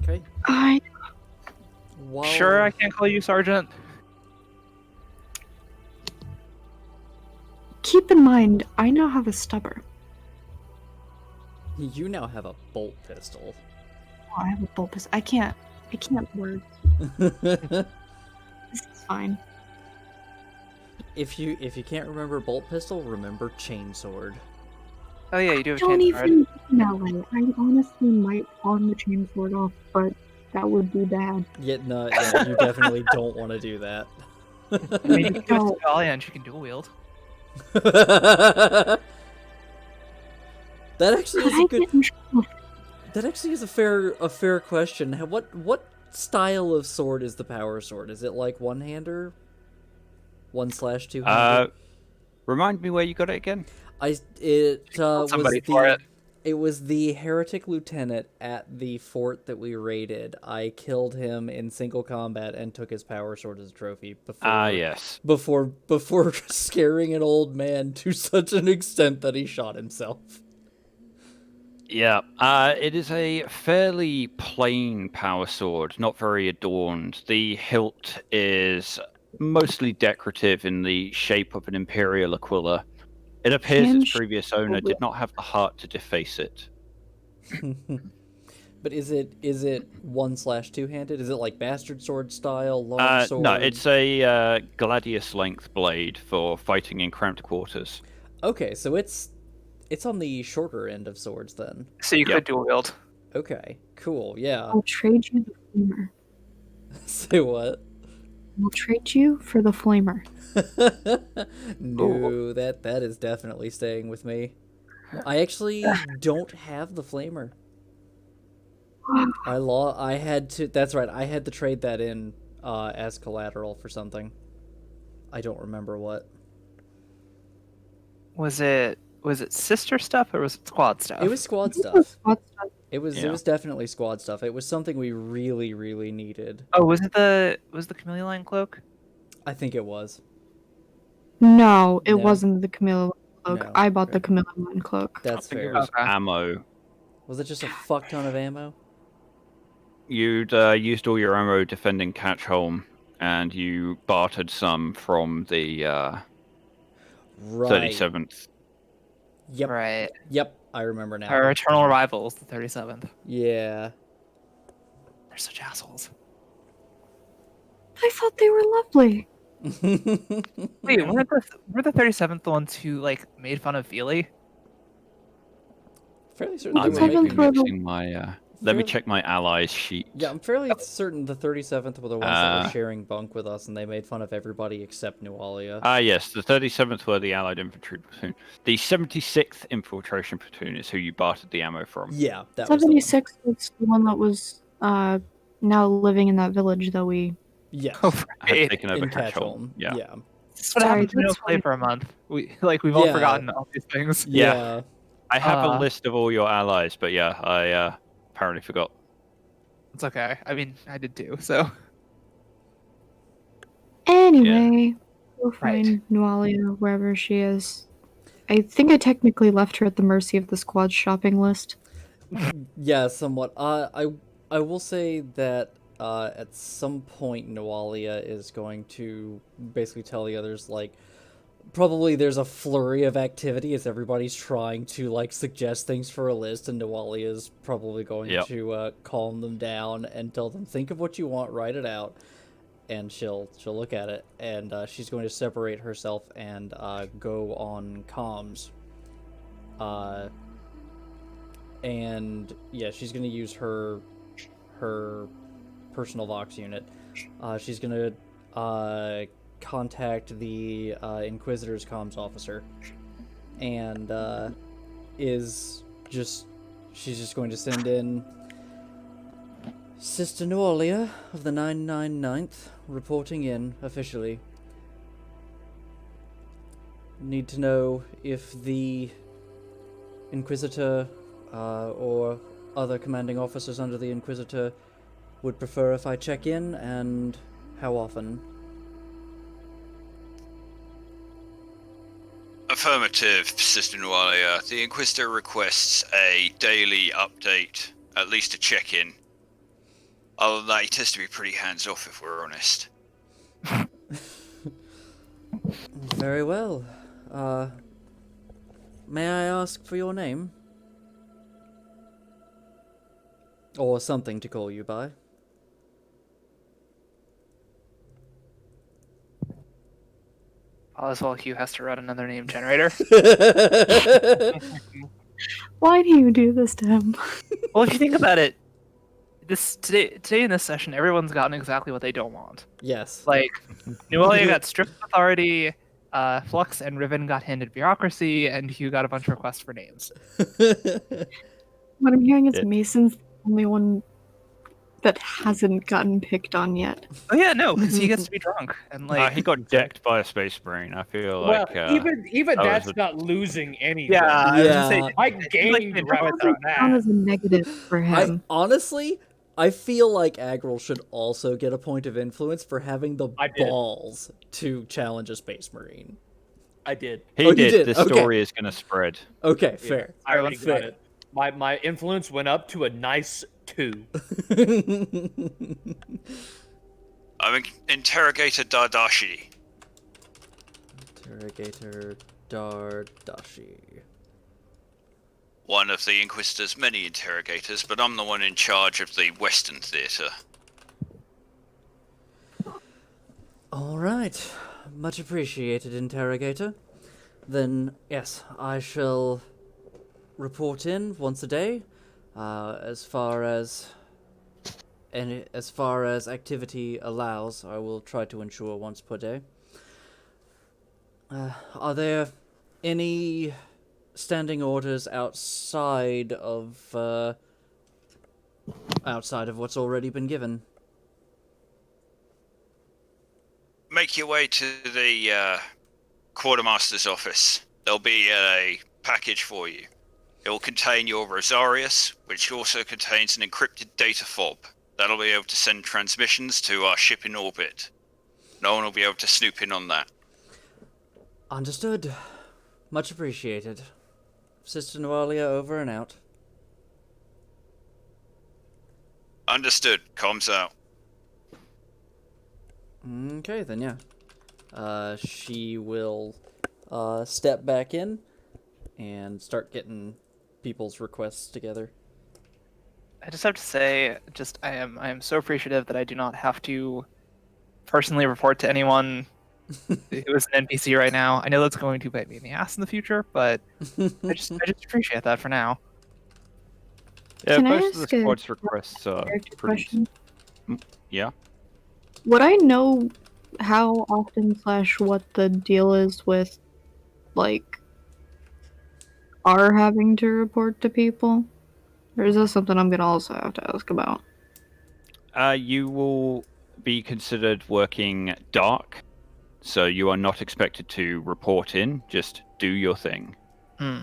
Okay. While... Sure, I can't call you Sergeant. Keep in mind, I now have a stubber. You now have a bolt pistol. Oh, I have a bolt pistol. I can't word. This is fine. If you can't remember bolt pistol, remember chainsword. Oh yeah, you do have a Don't chain even think that way. I honestly might pawn the chainsword off, but that would be bad. Yeah, no, yeah, you definitely don't want to do that. I mean, you can do it to Dahlia and she can dual wield. That actually is a good. Trouble? That actually is a fair question. What style of sword is the power sword? Is it like one-hander? 1/2-hander? Remind me where you got it again? It was the heretic lieutenant at the fort that we raided. I killed him in single combat and took his power sword as a trophy before. Yes. Before scaring an old man to such an extent that he shot himself. Yeah, it is a fairly plain power sword, not very adorned. The hilt is mostly decorative in the shape of an imperial aquila. It appears its previous owner did not have the heart to deface it. But is it 1/2-handed? Is it like bastard sword style, long sword? No, it's a gladius length blade for fighting in cramped quarters. Okay, so it's on the shorter end of swords then. So you could dual wield. Okay, cool, yeah. I'll trade you the flamer. Say what? I'll trade you for the flamer. No, that is definitely staying with me. I actually don't have the flamer. I had to. That's right. I had to trade that in as collateral for something. I don't remember what. Was it sister stuff or was it squad stuff? It was squad stuff. It was definitely squad stuff. It was something we really, really needed. Oh, was the chameleon line cloak? I think it was. No, it No. wasn't the chameleon cloak. No. I bought the chameleon cloak. That's I think fair. it was Okay. ammo. Was it just a fuck ton of ammo? You'd used all your ammo defending Catchholm, and you bartered some from the Right. 37th. Yep. Right. Yep. I remember now. Our eternal rivals, the 37th. Yeah. They're such assholes. I thought they were lovely. Wait, were the 37th the ones who like made fun of Feely? Fairly certain Well, they the were I might be seventh were the- mixing my. Let me check my allies sheet. Yeah, I'm fairly certain the 37th were the ones that were Uh, sharing bunk with us, and they made fun of everybody except Nualia. Yes, the 37th were the Allied Infantry Platoon. The 76th Infiltration Platoon is who you bartered the ammo from. Yeah, that was the one. 76 was the one that was now living in that village that we. Yes. Oh, I had right. taken over In Catchholm. Catchholm. Yeah. Yeah. This is what Sorry, happened to no that's play fine. for a month. We've all Yeah. forgotten all these things. Yeah. I have a Uh, list of all your allies, but yeah, I apparently forgot. It's okay. I mean, I did too. So Anyway, we'll Right. find Nualia wherever she is. I think I technically left her at the mercy of the squad's shopping list. Yeah, somewhat. I will say that at some point Nualia is going to basically tell the others, like, probably there's a flurry of activity as everybody's trying to, like, suggest things for a list, and Nualia is probably going Yep. to calm them down and tell them, think of what you want, write it out, and she'll look at it, and she's going to separate herself and go on comms. And yeah, she's gonna use her personal Vox unit. She's gonna contact the Inquisitor's comms officer, and she's just going to send in Sister Nualia of the 999th reporting in officially. Need to know if the Inquisitor or other commanding officers under the Inquisitor would prefer if I check in, and how often. Affirmative, Sister Nualia. The Inquisitor requests a daily update, at least a check-in. Other than that, he tends to be pretty hands-off, if we're honest. Very well. May I ask for your name? Or something to call you by. all as well, Hugh has to run another name generator. Why do you do this to him? Well, if you think about it, today in this session, everyone's gotten exactly what they don't want. Yes. Like, Nualia got stripped of authority, Flux and Riven got handed bureaucracy, and Hugh got a bunch of requests for names. What I'm hearing is Yeah. Mason's the only one that hasn't gotten picked on yet. Oh yeah, no, because he gets to be drunk and like. He got decked by a space marine. I feel Well, like even that that's was a- not losing anything. Yeah, I was gonna say, Yeah. I like, gained it right Doesn't on that. count as a negative for him. Honestly, I feel like Agril should also get a point of influence for having the I did. balls to challenge a space marine. I did. he Oh, you did. did? The Okay. story is going to spread. Okay, fair. I already Fair. got it. My influence went up to a nice 2. I'm Interrogator Dardashi. Interrogator Dardashi. One of the Inquisitor's many interrogators, but I'm the one in charge of the Western Theatre. All right. Much appreciated, Interrogator. Then, yes, I shall report in once a day. As far as activity allows, I will try to ensure once per day. Are there any standing orders outside of what's already been given? Make your way to the Quartermaster's office. There'll be a package for you. It will contain your Rosarius, which also contains an encrypted data fob. That'll be able to send transmissions to our ship in orbit. No one will be able to snoop in on that. Understood. Much appreciated. Sister Noalia over and out. Understood. Comms out. Okay, then yeah. She will step back in and start getting people's requests together. I just have to say, I am so appreciative that I do not have to personally report to anyone who is an NPC right now. I know that's going to bite me in the ass in the future, but I just appreciate that for now. Yeah, Can I most of the ask a squad's requests are character pretty. question? Yeah. Would I know how often / what the deal is with, like, our having to report to people? Or is this something I'm gonna also have to ask about? You will be considered working dark, so you are not expected to report in. Just do your thing. Hmm.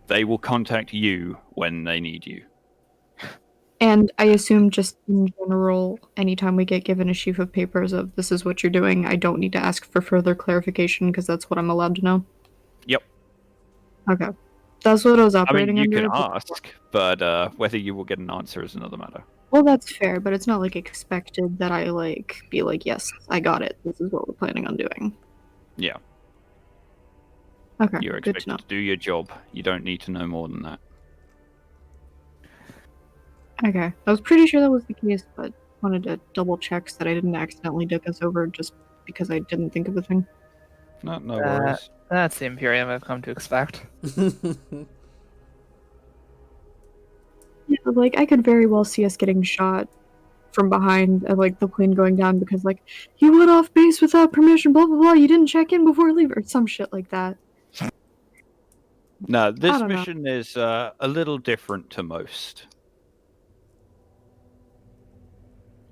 They will contact you when they need you. And I assume just in general, anytime we get given a sheaf of papers of this is what you're doing, I don't need to ask for further clarification because that's what I'm allowed to know? Yep. Okay. That's what I was I mean, operating you under. can ask, but whether you will get an answer is another matter. Well, that's fair, but it's not, like, expected that I, like, be like, yes, I got it. This is what we're planning on doing. Yeah. Okay, You're good to expected know. to do your job. You don't need to know more than that. Okay, I was pretty sure that was the case, but wanted to double check so that I didn't accidentally dick us over just because I didn't think of the thing. No worries. That's the Imperium I've come to expect. Yeah, like, I could very well see us getting shot from behind and, like, the plane going down because, like, you went off base without permission, blah, blah, blah, you didn't check in before leaving, or some shit like that. No, I this don't know. mission is a little different to most.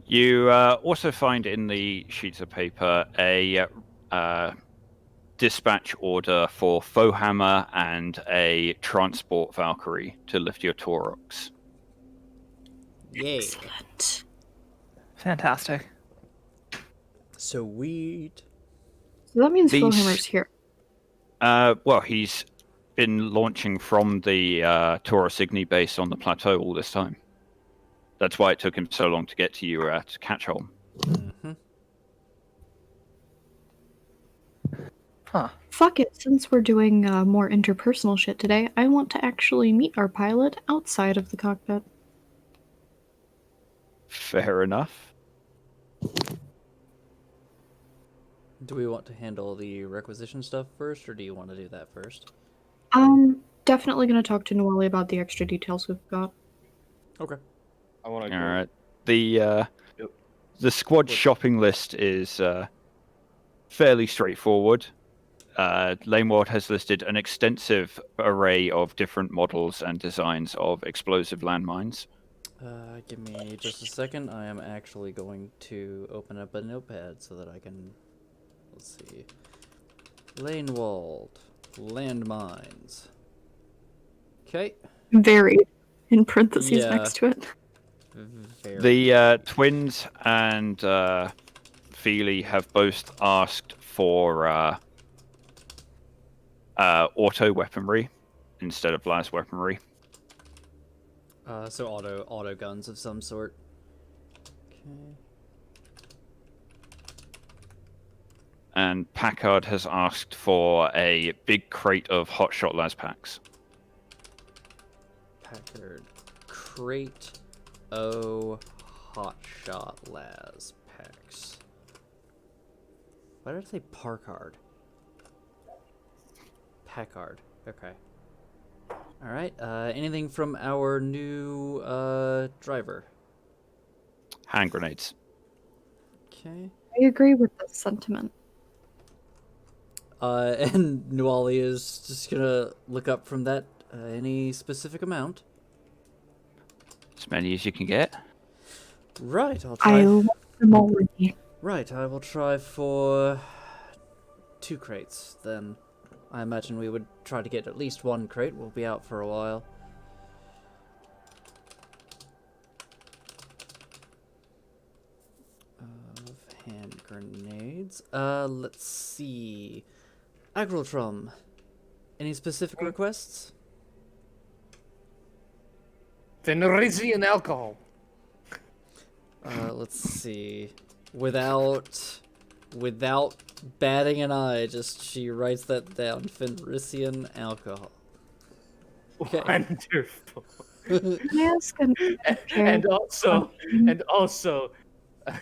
You also find in the sheets of paper a dispatch order for Fohammer and a transport Valkyrie to lift your Taurox. Yay. Excellent. Fantastic. Sweet. So that means These- Flowhammer's here. Well, he's been launching from the Taurus Igni base on the plateau all this time. That's why it took him so long to get to you at Catchholm. Mm-hmm. Huh. Fuck it, since we're doing more interpersonal shit today, I want to actually meet our pilot outside of the cockpit. Fair enough. Do we want to handle the requisition stuff first, or do you want to do that first? Definitely gonna talk to Noelle about the extra details we've got. Okay. I want to. All right. The squad shopping list is fairly straightforward. Lameward has listed an extensive array of different models and designs of explosive landmines. Give me just a second. I am actually going to open up a notepad so that I can... Let's see. Lanewald. Landmines. Okay. Varied, in parentheses Yeah. next to it. Very. The twins and Feely have both asked for auto weaponry instead of las weaponry. So auto guns of some sort. Okay. And Packard has asked for a big crate of hotshot las packs. Packard crate. Oh, hotshot las packs. Why did I say Parkard? Packard. Okay. All right. Anything from our new driver? Hand grenades. Okay. I agree with this sentiment. And Nuali is just gonna look up from that any specific amount. As many as you can get. Right. I'll I try. love them already. Right. I will try for 2 crates then. I imagine we would try to get at least one crate. We'll be out for a while. Of hand grenades. Let's see. Agrotrum. Any specific requests? Fenrisian alcohol. Let's see. Without batting an eye, just she writes that down. Fenrisian alcohol. Okay. Wonderful. Can I ask And also,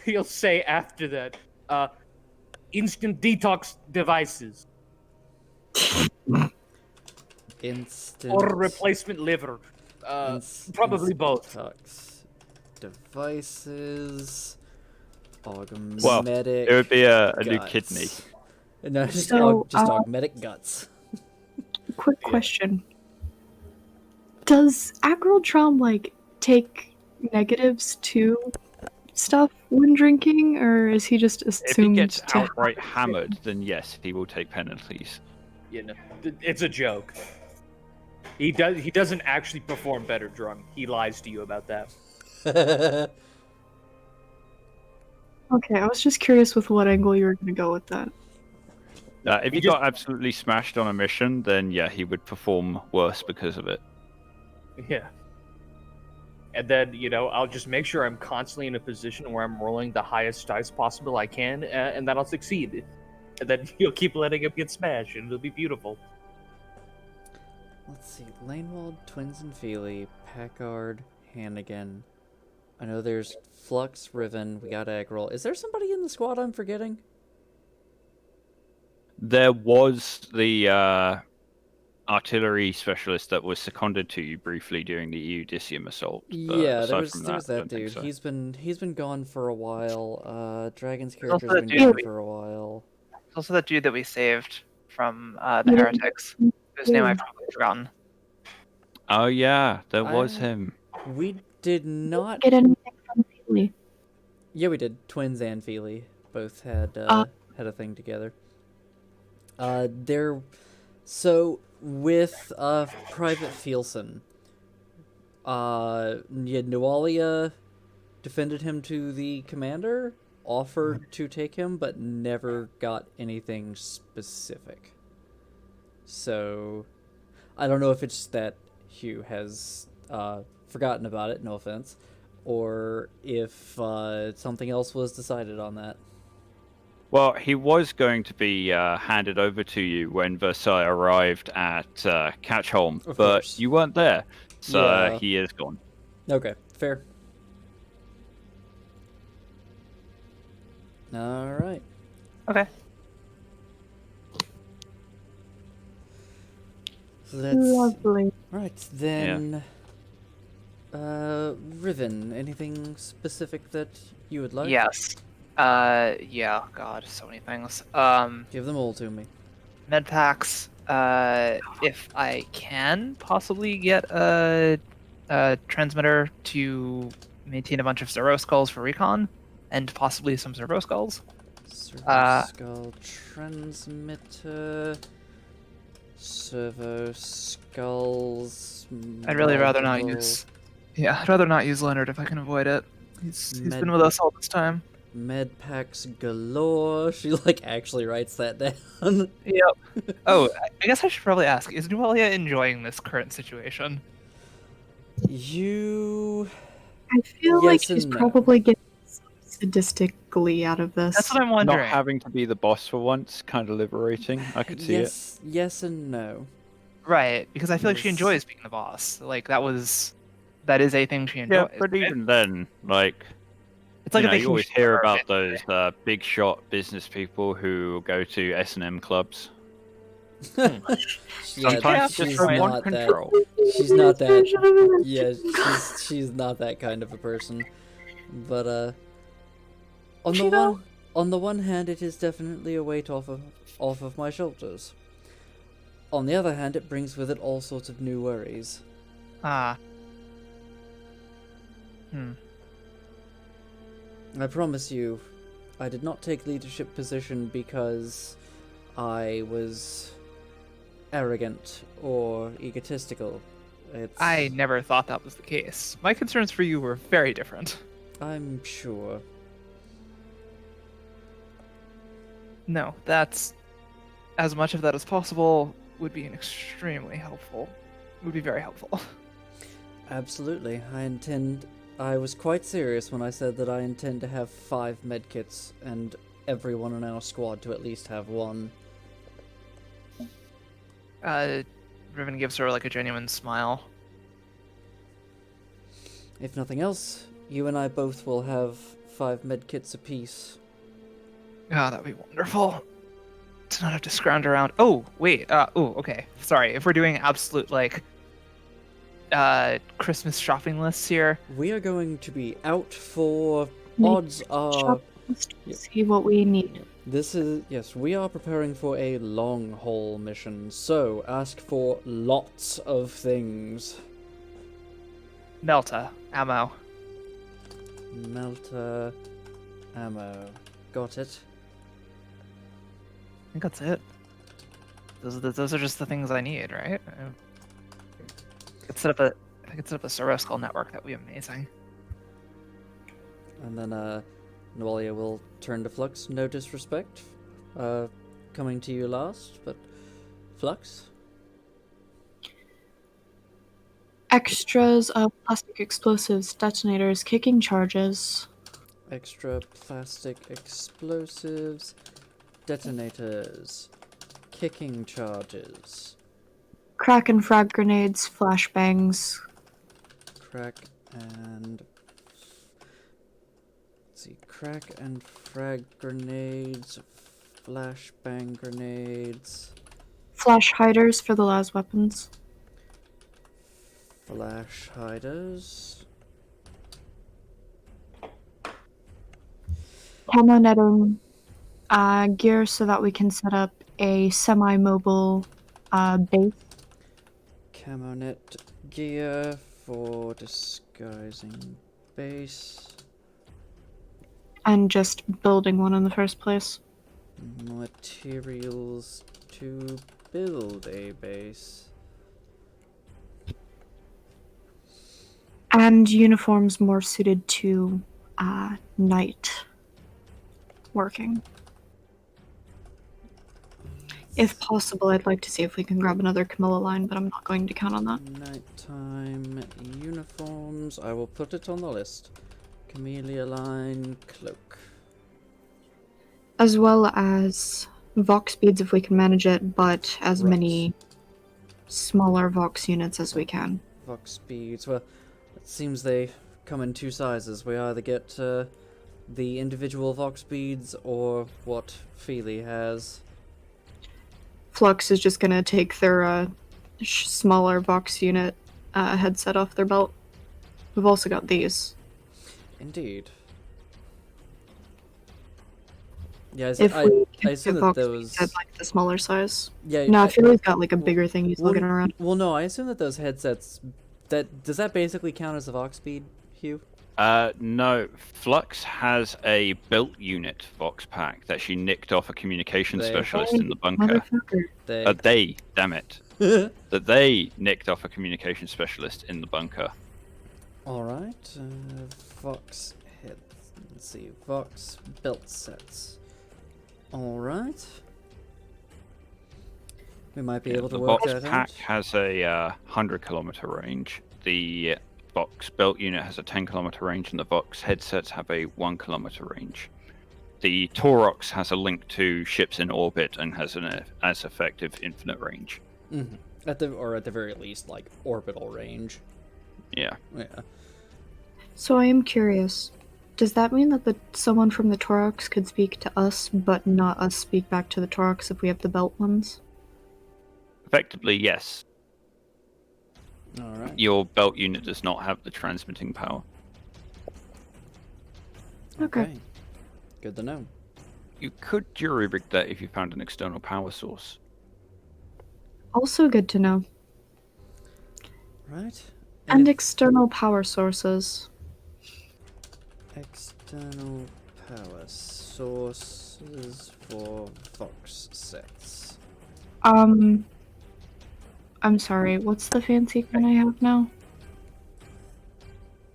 he'll say after that, instant detox devices Instant. or replacement liver. Probably both. Detox devices. Augmetic. Well, it would be a new guts. kidney. No, just, So, augmetic guts. Quick question. Does Agrotrom, like, take negatives to stuff when drinking, or is he just If he assumed gets to outright hammered, then yes, he will take penalties. You know, it's a joke. He doesn't actually perform better drunk. He lies to you about that. Okay, I was just curious with what angle you were going to go with that. If he got absolutely smashed on a mission, then yeah, he would perform worse because of it. Yeah. And then, I'll just make sure I'm constantly in a position where I'm rolling the highest dice possible I can, and then I'll succeed. And then you'll keep letting him get smashed, and it'll be beautiful. Let's see. Lanewald, Twins and Feely, Packard, Hannigan. I know there's Flux, Riven, we got Agril. Is there somebody in the squad I'm forgetting? There was the artillery specialist that was seconded to you briefly during the Eudicium assault. But Yeah, aside there was from that I don't think dude. so. He's been gone for a while. Dragon's Also character's that been dude gone we- for a while. It's also that dude that we saved from the heretics, whose name I've probably forgotten. Oh yeah, there was him. We did not. Get anything from Feely? Yeah, we did. Twins and Feely both had had a thing together. So with Private Fielson, Nualia defended him to the commander, offered to take him, but never got anything specific. So I don't know if it's that Hugh has forgotten about it, no offense, or if something else was decided on that. Well, he was going to be handed over to you when Versailles arrived at Catchholm, Of but course. you weren't there, so Yeah. he is gone. Okay, fair. All right. Okay. So that's Lovely. right then. Riven, anything specific that you would like? Yes. Yeah. God, so many things. Give them all to me. Med packs. If I can possibly get a transmitter to maintain a bunch of Zero Skulls for recon, and possibly some Zero Skulls. Servo skull transmitter. Servo skulls. I'd really rather not multiple use. Yeah, I'd rather not use Leonard if I can avoid it. He's been with us all this time. med packs galore. She actually writes that down. Yep. Oh, I guess I should probably ask: is Nualia enjoying this current situation? You. I feel like Yes and he's no. probably getting some sadistic glee out of this. That's what I'm wondering. Not having to be the boss for once, kind of liberating. I could see it. Yes and no. Right, because I feel like she Yes. enjoys being the boss. Like that is a thing she Yeah, enjoys. but right? even then, It's like you a know, you always vacation hear for her, about those big shot business people who go to S&M clubs. Yeah, Sometimes she's just from not want that. control. She's not that. Yeah, she's not that kind of a person. But on the one hand, it is definitely a weight off of my shoulders. On the other hand, it brings with it all sorts of new worries. Ah. I promise you, I did not take leadership position because I was arrogant or egotistical. It's... I never thought that was the case. My concerns for you were very different. I'm sure. No, that's as much of that as possible would be extremely helpful. Would be very helpful. Absolutely. I was quite serious when I said that I intend to have 5 medkits and everyone in our squad to at least have one. Riven gives her like a genuine smile. If nothing else, you and I both will have 5 medkits apiece. Ah, that'd be wonderful. To not have to scrounge around. Oh, wait. Okay. Sorry. If we're doing absolute, like, Christmas shopping lists here. We are going to be out for Make odds are... shop list to Yep. see what we need. Yes, we are preparing for a long haul mission, so ask for lots of things. Melta. Ammo. Melter, ammo. Got it. I think that's it. Those are just the things I need, right? I could set up a service call network. That would be amazing. And then, Noelia will turn to Flux. No disrespect. Coming to you last, but Flux? Extras of plastic explosives, detonators, kicking charges. Extra plastic explosives, detonators, kicking charges, Crack and frag grenades, flashbangs. crack and... Let's see, crack and frag grenades, flashbang grenades, Flash hiders for the las weapons. flash hiders, Camo netting gear so that we can set up a semi-mobile base. camo net gear for disguising base, And just building one in the first place. materials to build a base. And uniforms more suited to night working. If possible, I'd like to see if we can grab another Camilla line, but I'm not going to count on that. Nighttime uniforms. I will put it on the list. Camellia line cloak. As well as Vox speeds if we can manage it, but as Right. many smaller Vox units as we can. Vox speeds. Well, it seems they come in 2 sizes. We either get the individual Vox speeds or what Feely has. Flux is just gonna take their smaller Vox unit headset off their belt. We've also got these. Indeed. Yeah, If I we can assume get that Vox those. speeds at like the smaller size. Yeah. No, Feely's got like a bigger thing he's looking around. Well, no, I assume that those headsets. Does that basically count as a Vox speed, Hugh? No. Flux has a built unit Vox pack that she nicked off a communication They- specialist in the bunker. Motherfucker. Damn it. That they nicked off a communication specialist in the bunker. Alright, Vox head. Let's see, Vox belt sets. Alright. We might be able to The work Vox that pack out. has a 100-kilometer range. The Vox belt unit has a 10-kilometer range, and the Vox headsets have a 1-kilometer range. The Taurox has a link to ships in orbit and has an as effective infinite range. Mm-hmm. At the very least, like orbital range. Yeah. Yeah. So I am curious. Does that mean that someone from the Taurox could speak to us, but not us speak back to the Taurox if we have the belt ones? Effectively, yes. Alright. Your belt unit does not have the transmitting power. Okay. Good to know. You could jury rig that if you found an external power source. Also good to know. Right. And if- external power sources. External power sources for Vox sets. I'm sorry, what's the fancy gun I have now?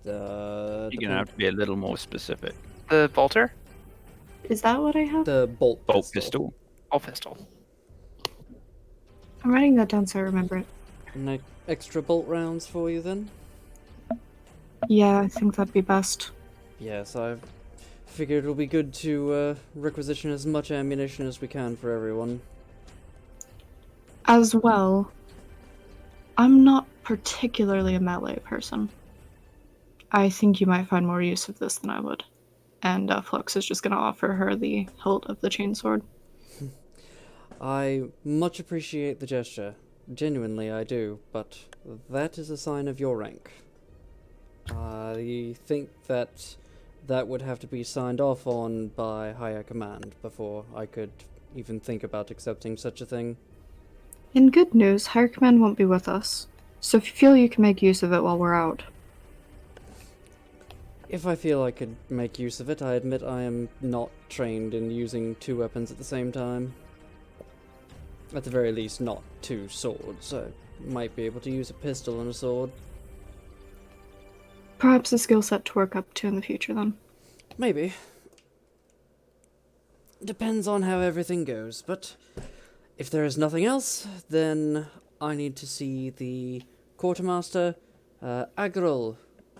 You're gonna have to be a little more specific. The bolter? Is that what I have? the bolt Bolt pistol. pistol. Bolt pistol. I'm writing that down so I remember it. No extra bolt rounds for you then? Yeah, I think that'd be best. Yes, I figured it'll be good to requisition as much ammunition as we can for everyone. As well, I'm not particularly a melee person. I think you might find more use of this than I would. And Flux is just going to offer her the hilt of the chainsword. I much appreciate the gesture. Genuinely, I do, but that is a sign of your rank. I think that would have to be signed off on by higher command before I could even think about accepting such a thing. In good news, higher command won't be with us. So if you feel you can make use of it while we're out. If I feel I could make use of it, I admit I am not trained in using two weapons at the same time. At the very least, not two swords. I might be able to use a pistol and a sword. Perhaps a skill set to work up to in the future then. Maybe. Depends on how everything goes, but if there is nothing else, then I need to see the quartermaster. Agril,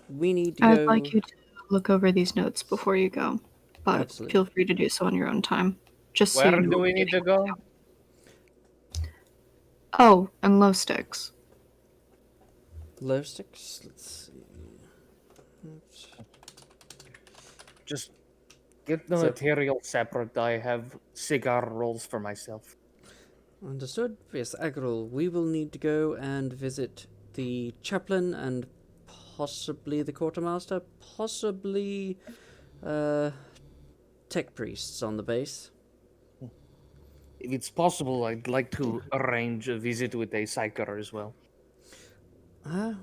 we need to go... I'd like you to look over these notes before you go, but Absolutely. feel free to do so on your own time. Just so Where you know do what we you're need to getting go? into. Oh, and low sticks. Low sticks? Let's see. Oops. Just get the So- material separate. I have cigar rolls for myself. Understood. Yes, Agril, we will need to go and visit the chaplain and possibly the quartermaster, possibly tech priests on the base. If it's possible, I'd like to arrange a visit with a psyker as well.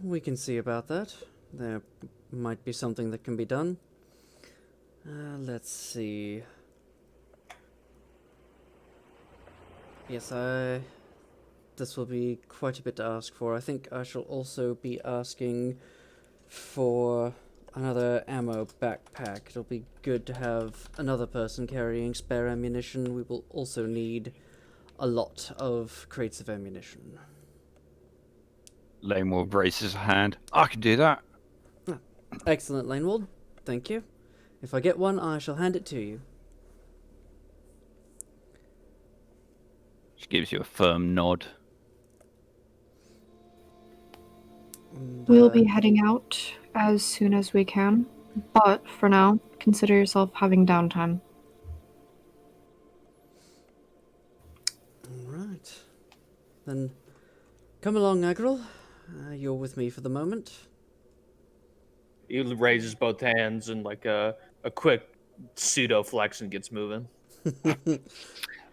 We can see about that. There might be something that can be done. Let's see. Yes, this will be quite a bit to ask for. I think I shall also be asking for another ammo backpack. It'll be good to have another person carrying spare ammunition. We will also need a lot of crates of ammunition. Lanewald raises a hand. I can do that. Excellent, Lanewald. Thank you. If I get one, I shall hand it to you. She gives you a firm nod. And, We'll be heading out as soon as we can, but for now, consider yourself having downtime. Alright. Then come along, Agril. You're with me for the moment. He raises both hands and like a quick pseudo flex and gets moving.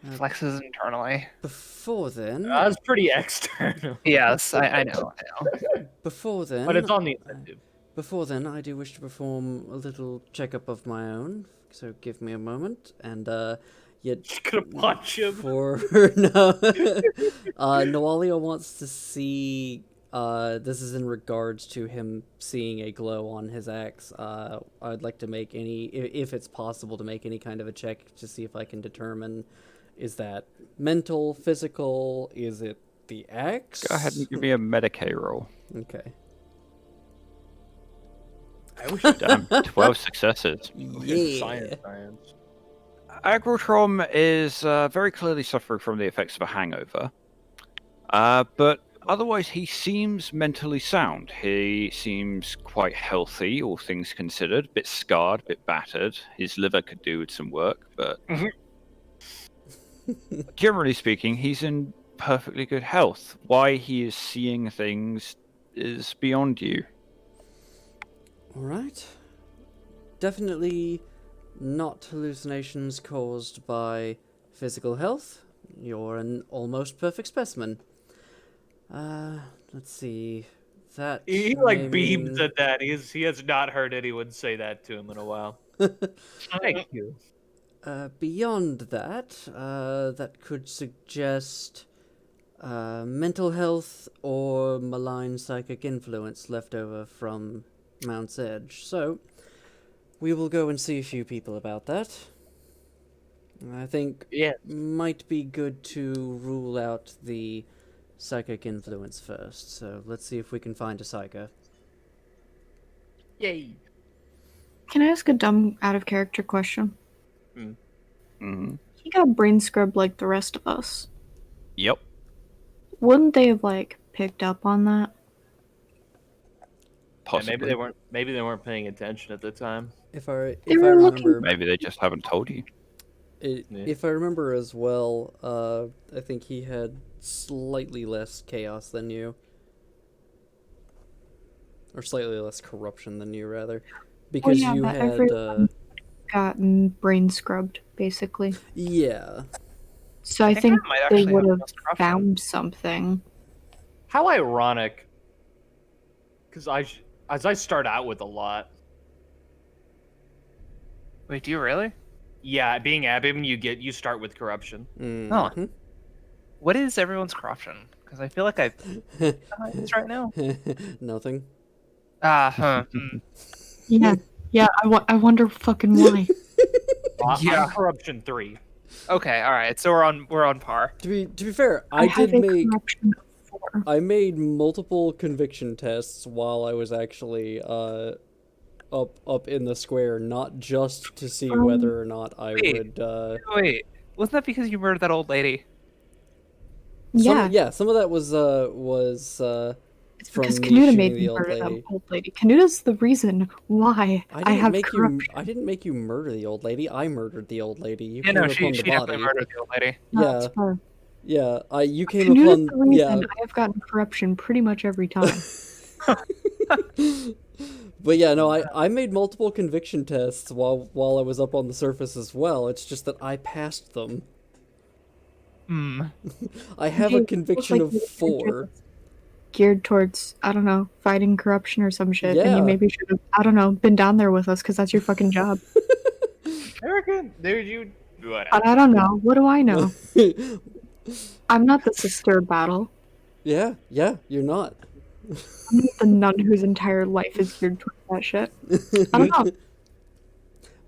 Flexes internally. Before then... That's pretty external. Yes, I know. Before then... But it's on the incentive. Before then, I do wish to perform a little checkup of my own, so give me a moment, and, yet... Just gonna punch him. For... no. Noalia wants to see... this is in regards to him seeing a glow on his axe. I'd like to make any... If it's possible to make any kind of a check to see if I can determine... Is that mental, physical? Is it the axe? Go ahead and give me a Medicaid roll. Okay. I wish Damn, 12 successes. Yeah. science. Agrotrom is very clearly suffering from the effects of a hangover. But otherwise, he seems mentally sound. He seems quite healthy, all things considered. A bit scarred, a bit battered. His liver could do with some work, but generally speaking, he's in perfectly good health. Why he is seeing things is beyond you. Alright. Definitely not hallucinations caused by physical health. You're an almost perfect specimen. Let's see. That He may like beams mean- at that. He has not heard anyone say that to him in a while. Thank you. Beyond that, that could suggest mental health or malign psychic influence left over from Mount's Edge. So, we will go and see a few people about that. I think Yeah. might be good to rule out the psychic influence first. So let's see if we can find a psycho. Yay. Can I ask a dumb, out of character question? Mm-hmm. He got brain scrubbed like the rest of us. Yep. Wouldn't they have, like, picked up on that? Yeah, Possibly. maybe they weren't paying attention at the time. If I They were remember, Maybe they just haven't told you. Yeah. if I remember as well, I think he had slightly less chaos than you, or slightly less corruption than you, rather, because yeah, you but had everyone gotten brain scrubbed, basically. yeah. So I think I might they actually would have have less corruption. found something. How ironic. Because as I start out with a lot. Wait, do you really? Yeah, being Abim, you start with corruption. Mhm. What is everyone's corruption? Because I feel like I it's right now. Nothing. Yeah, I wonder fucking why. Yeah. I'm corruption 3. Okay, all right. So we're on par. To be fair, I have did a make corruption of 4. I made multiple conviction tests while I was actually up in the square, not just to see whether or not I Wait. would. Wait, wasn't that because you murdered that old lady? Yeah, Some of that was it's from because me Canuta shooting made the me old murder lady. that old lady. Canuta's the reason why I have corruption. I didn't make you murder the old lady. I murdered the old lady. You Yeah, came no, upon she the definitely body. murdered the old lady. No, Yeah, it's her. yeah. You came Canuta's upon. the reason Yeah, I have gotten corruption pretty much every time. but yeah, no. I made multiple conviction tests while I was up on the surface as well. It's just that I passed them. I have Hey, a it conviction looks of like you're 4. geared towards, I don't know, fighting corruption or some shit, and Yeah. you maybe should have, I don't know, been down there with us because that's your fucking job. American, dude, you. Whatever. But I don't know. What do I know? I'm not the sister of battle. yeah, you're not. I'm not the nun whose entire life is geared towards that shit. I don't know.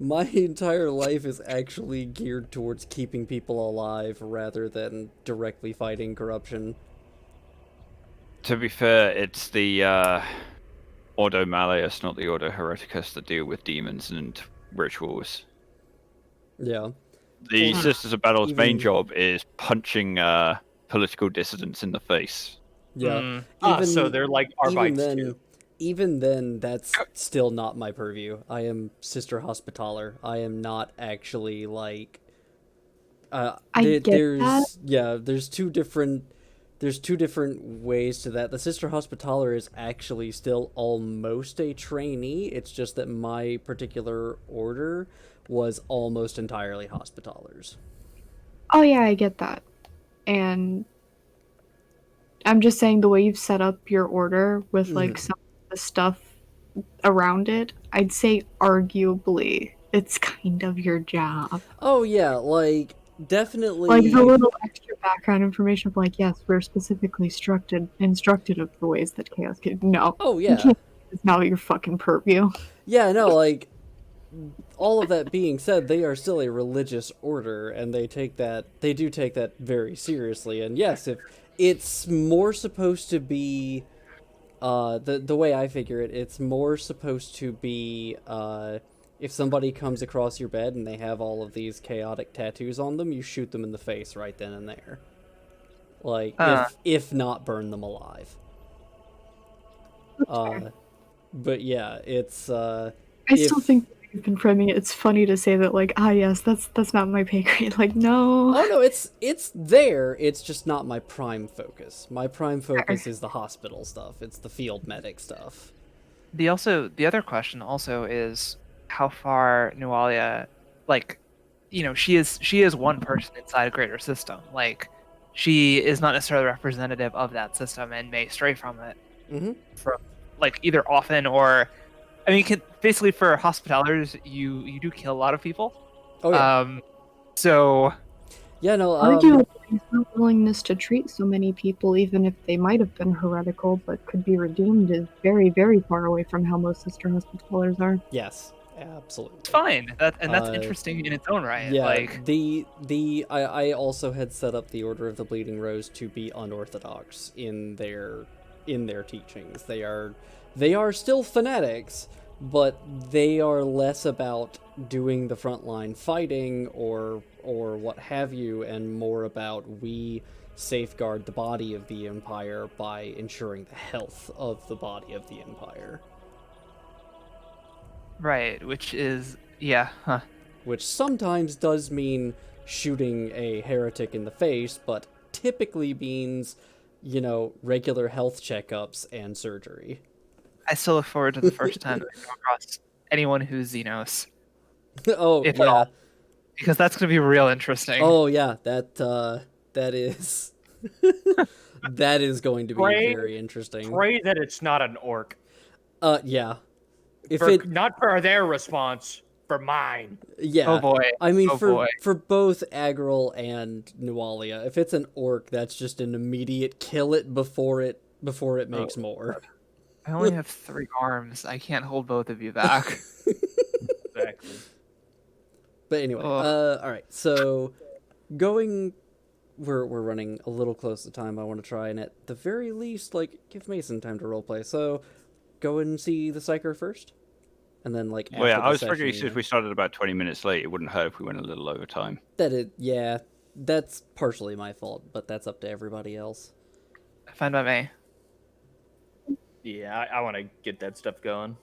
My entire life is actually geared towards keeping people alive rather than directly fighting corruption. To be fair, it's the Ordo Malleus, not the Ordo Hereticus, that deal with demons and rituals. Yeah. The Well, Sisters of Battle's main even- job is punching political dissidents in the face. Yeah. So they're like Arbites too. Even then, that's still not my purview. I am Sister Hospitaller. I am not actually like. I get that. Yeah, there's two different ways to that. The Sister Hospitaller is actually still almost a trainee. It's just that my particular order was almost entirely Hospitallers. Oh yeah, I get that. And I'm just saying the way you've set up your order with like some of the stuff around it, I'd say arguably it's kind of your job. Oh yeah, like definitely. Like the little extra background information of like, yes, we're specifically instructed of the ways that chaos can. No. Oh You yeah. can't, it's not your fucking purview. Yeah, no, like all of that being said, they are still a religious order, and they do take that very seriously. And yes, if it's more supposed to be, the way I figure it, it's more supposed to be, if somebody comes across your bed and they have all of these chaotic tattoos on them, you shoot them in the face right then and there. Like, if not burn them alive. But yeah, it's, I still think you've been framing it. It's funny to say that, like, yes, that's not my pay grade. Like, no. Oh no, it's there. It's just not my prime focus. My prime focus is the hospital stuff. It's the field medic stuff. The other question also is how far Nualia, like, she is one person inside a greater system. Like, she is not necessarily representative of that system and may stray from it. From like either often or, I mean, basically for Hospitallers, you do kill a lot of people. Oh yeah. So Yeah, no, Arguably, his willingness to treat so many people, even if they might have been heretical but could be redeemed, is very, very far away from how most Sister Hospitallers are. yes, absolutely. It's fine. That's Uh, interesting in its own right. Yeah, Like, I also had set up the Order of the Bleeding Rose to be unorthodox in their teachings. They are still fanatics, but they are less about doing the frontline fighting or what have you, and more about we safeguard the body of the Empire by ensuring the health of the body of the Empire. right, which is yeah, huh. Which sometimes does mean shooting a heretic in the face, but typically means, regular health checkups and surgery. I still look forward to the first time that I come across anyone who's Xenos, Oh, if at yeah. all, because that's going to be real interesting. Oh, yeah, that is... that is going to be Pray- very interesting. Pray that it's not an orc. Yeah. If For, it... not for their response, for mine. Yeah. Oh boy. I mean, Oh for boy. for both Agril and Nualia, if it's an orc, that's just an immediate kill it before it makes more. I only have 3 arms. I can't hold both of you back. Exactly. But anyway, Ugh. all right. So going, we're running a little close to time. I want to try and at the very least, give Mason time to roleplay. So go and see the Psyker first, and then Well, after yeah, the I was session, figuring since we started about 20 minutes late, it wouldn't hurt if we went a little over time. Yeah, that's partially my fault, but that's up to everybody else. Fine by me. Yeah, I want to get that stuff going.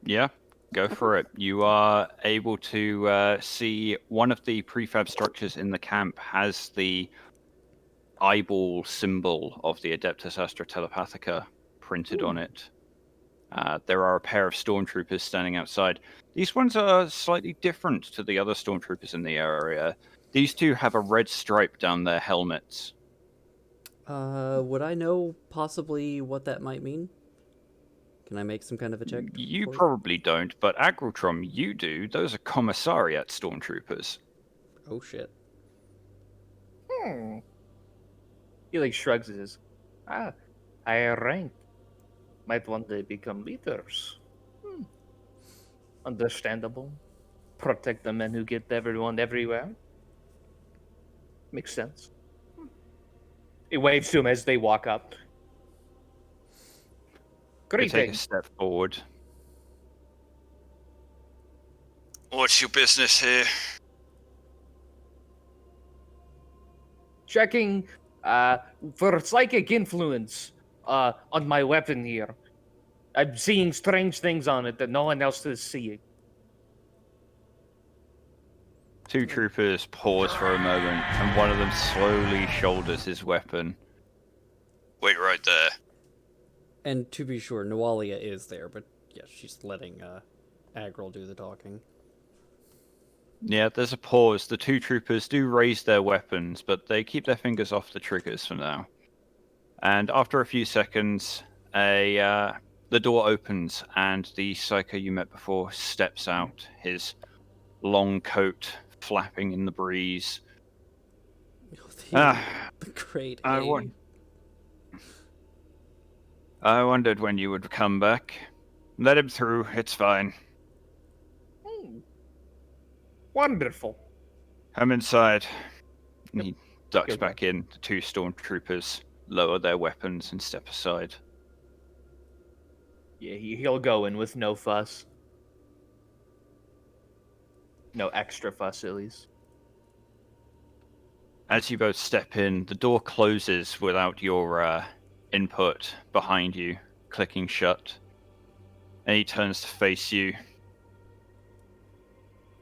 Yeah, go for it. You are able to see one of the prefab structures in the camp has the eyeball symbol of the Adeptus Astra Telepathica printed on it. There are a pair of stormtroopers standing outside. These ones are slightly different to the other stormtroopers in the area. These two have a red stripe down their helmets. Would I know possibly what that might mean? Can I make some kind of a check? You for it? probably don't, but Agrotrom, you do. Those are commissariat stormtroopers. Oh shit. He shrugs his. Higher rank. Might one day become leaders. Understandable. Protect the men who get everyone everywhere. Makes sense. He waves to him as they walk up. They take a Greetings. step forward. What's your business here? Checking for psychic influence on my weapon here. I'm seeing strange things on it that no one else is seeing. Two troopers pause for a moment, and one of them slowly shoulders his weapon. Wait right there. And to be sure, Nualia is there, but yeah, she's letting Agril do the talking. Yeah, there's a pause. The two troopers do raise their weapons, but they keep their fingers off the triggers for now. And after a few seconds, the door opens, and the psycho you met before steps out, his long coat flapping in the breeze. The great I wondered when you would come back. Let him through, it's fine. Wonderful. Come inside. And he ducks Good. back in. The two stormtroopers lower their weapons and step aside. Yeah, he'll go in with no fuss. No extra fuss, at least. As you both step in, the door closes without your input behind you, clicking shut. And he turns to face you.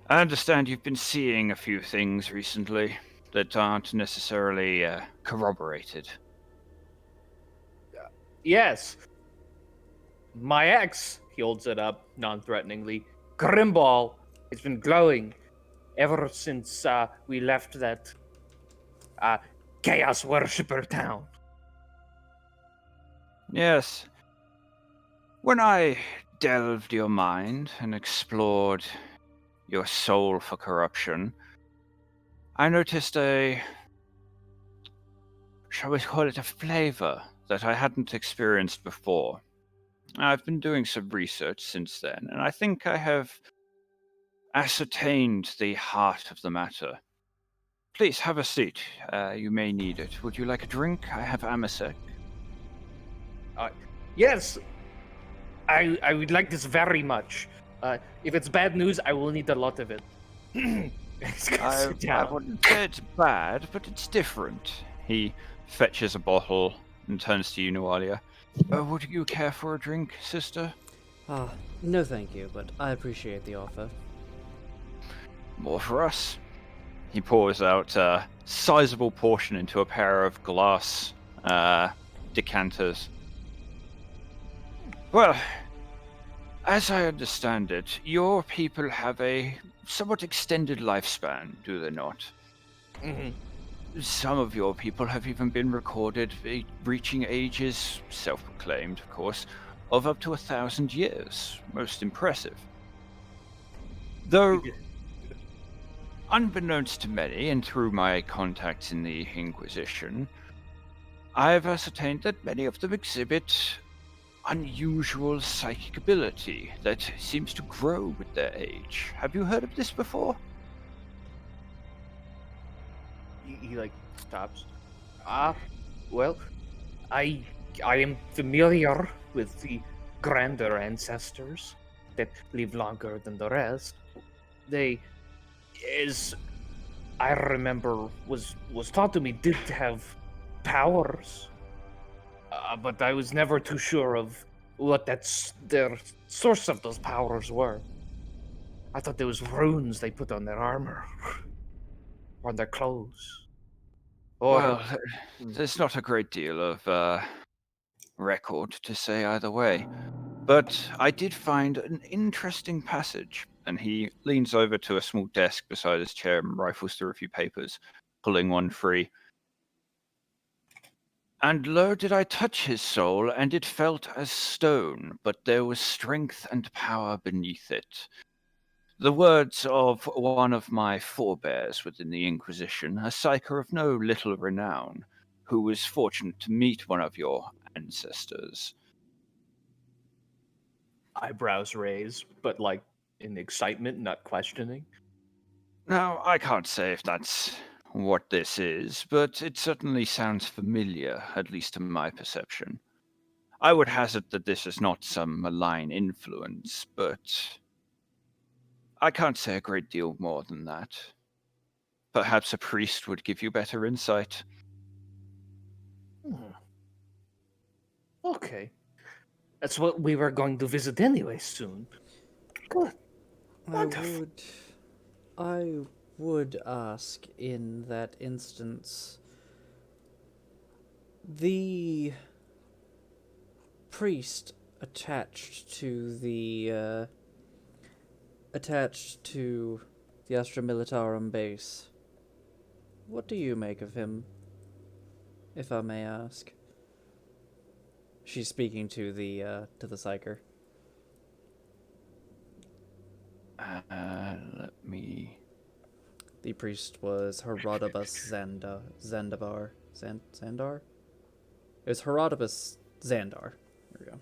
I understand you've been seeing a few things recently that aren't necessarily corroborated. Yes. My ex, he holds it up non-threateningly. Grimball, it's been glowing ever since we left that Chaos Worshipper town. Yes. When I delved your mind and explored your soul for corruption, I noticed a, shall we call it a flavor that I hadn't experienced before. I've been doing some research since then, and I think I have ascertained the heart of the matter. Please have a seat. You may need it. Would you like a drink? I have Amasec. Yes, I would like this very much. If it's bad news, I will need a lot of it. He's gonna sit I down. wouldn't say it's bad, but it's different. He fetches a bottle and turns to you, Nualia. Would you care for a drink, sister? Ah, no thank you, but I appreciate the offer. More for us. He pours out a sizable portion into a pair of glass decanters. Well, as I understand it, your people have a somewhat extended lifespan, do they not? Mhm. Some of your people have even been recorded reaching ages, self-proclaimed, of course, of up to 1,000 years. Most impressive. Though, unbeknownst to many, and through my contacts in the Inquisition, I have ascertained that many of them exhibit unusual psychic ability that seems to grow with their age. Have you heard of this before? He like stops. Well, I I am familiar with the grander ancestors that live longer than the rest. They, as I remember, was taught to me, did have powers, but I was never too sure of what their source of those powers were. I thought there was runes they put on their armor, or on their clothes, or Well, there's not a great deal of record to say either way. But I did find an interesting passage, and he leans over to a small desk beside his chair and rifles through a few papers, pulling one free. And lo, did I touch his soul, and it felt as stone, but there was strength and power beneath it. The words of one of my forebears within the Inquisition, a psyker of no little renown, who was fortunate to meet one of your ancestors. eyebrows raised, but like in excitement, not questioning. Now, I can't say if that's what this is, but it certainly sounds familiar, at least to my perception. I would hazard that this is not some malign influence, but I can't say a great deal more than that. Perhaps a priest would give you better insight. Hmm. Okay. That's what we were going to visit anyway soon. Good. Wonderful. I would ask in that instance, the priest attached to the Astra Militarum base. What do you make of him, if I may ask? She's speaking to the psyker. Let me... The priest was Herodibus Zandavar. Zandar? It was Herodibus Xandar. There we go.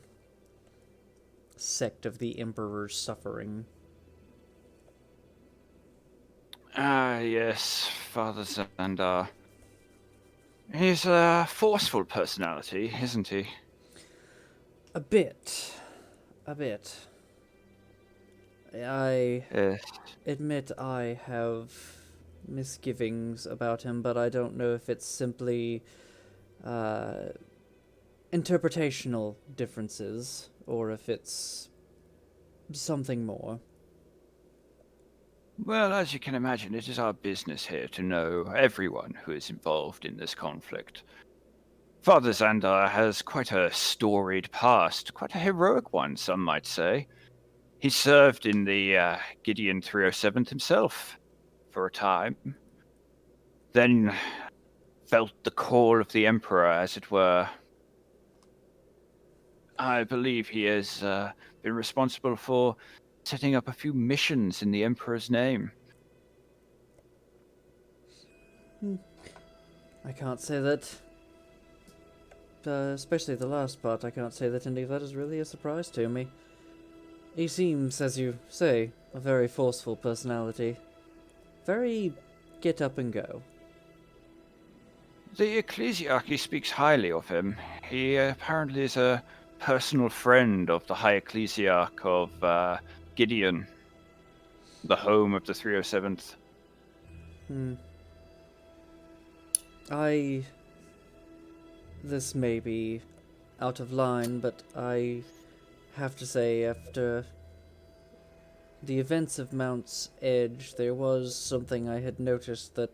Sect of the Emperor's Suffering. Yes, Father Xandar. He's a forceful personality, isn't he? A bit. I Yes. admit I have misgivings about him, but I don't know if it's simply interpretational differences or if it's something more. Well, as you can imagine, it is our business here to know everyone who is involved in this conflict. Father Xandar has quite a storied past, quite a heroic one, some might say. He served in the Gideon 307th himself for a time, then felt the call of the Emperor, as it were. I believe he has been responsible for setting up a few missions in the Emperor's name. I can't say that, especially the last part, I can't say that any of that is really a surprise to me. He seems, as you say, a very forceful personality. Very get up and go. The ecclesiarchy speaks highly of him. He apparently is a personal friend of the High Ecclesiarch of Gideon, the home of the 307th. This may be out of line, but I have to say, after the events of Mount's Edge, there was something I had noticed that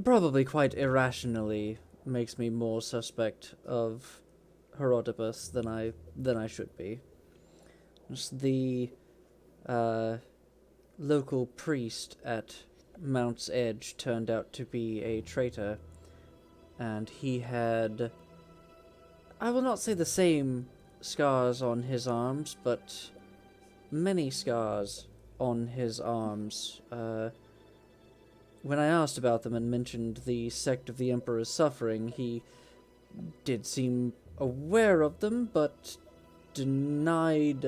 probably quite irrationally makes me more suspect of Herodibus than I should be. Just the local priest at Mount's Edge turned out to be a traitor, and he had, I will not say the same scars on his arms, but many scars on his arms. When I asked about them and mentioned the sect of the Emperor's suffering, he did seem aware of them, but denied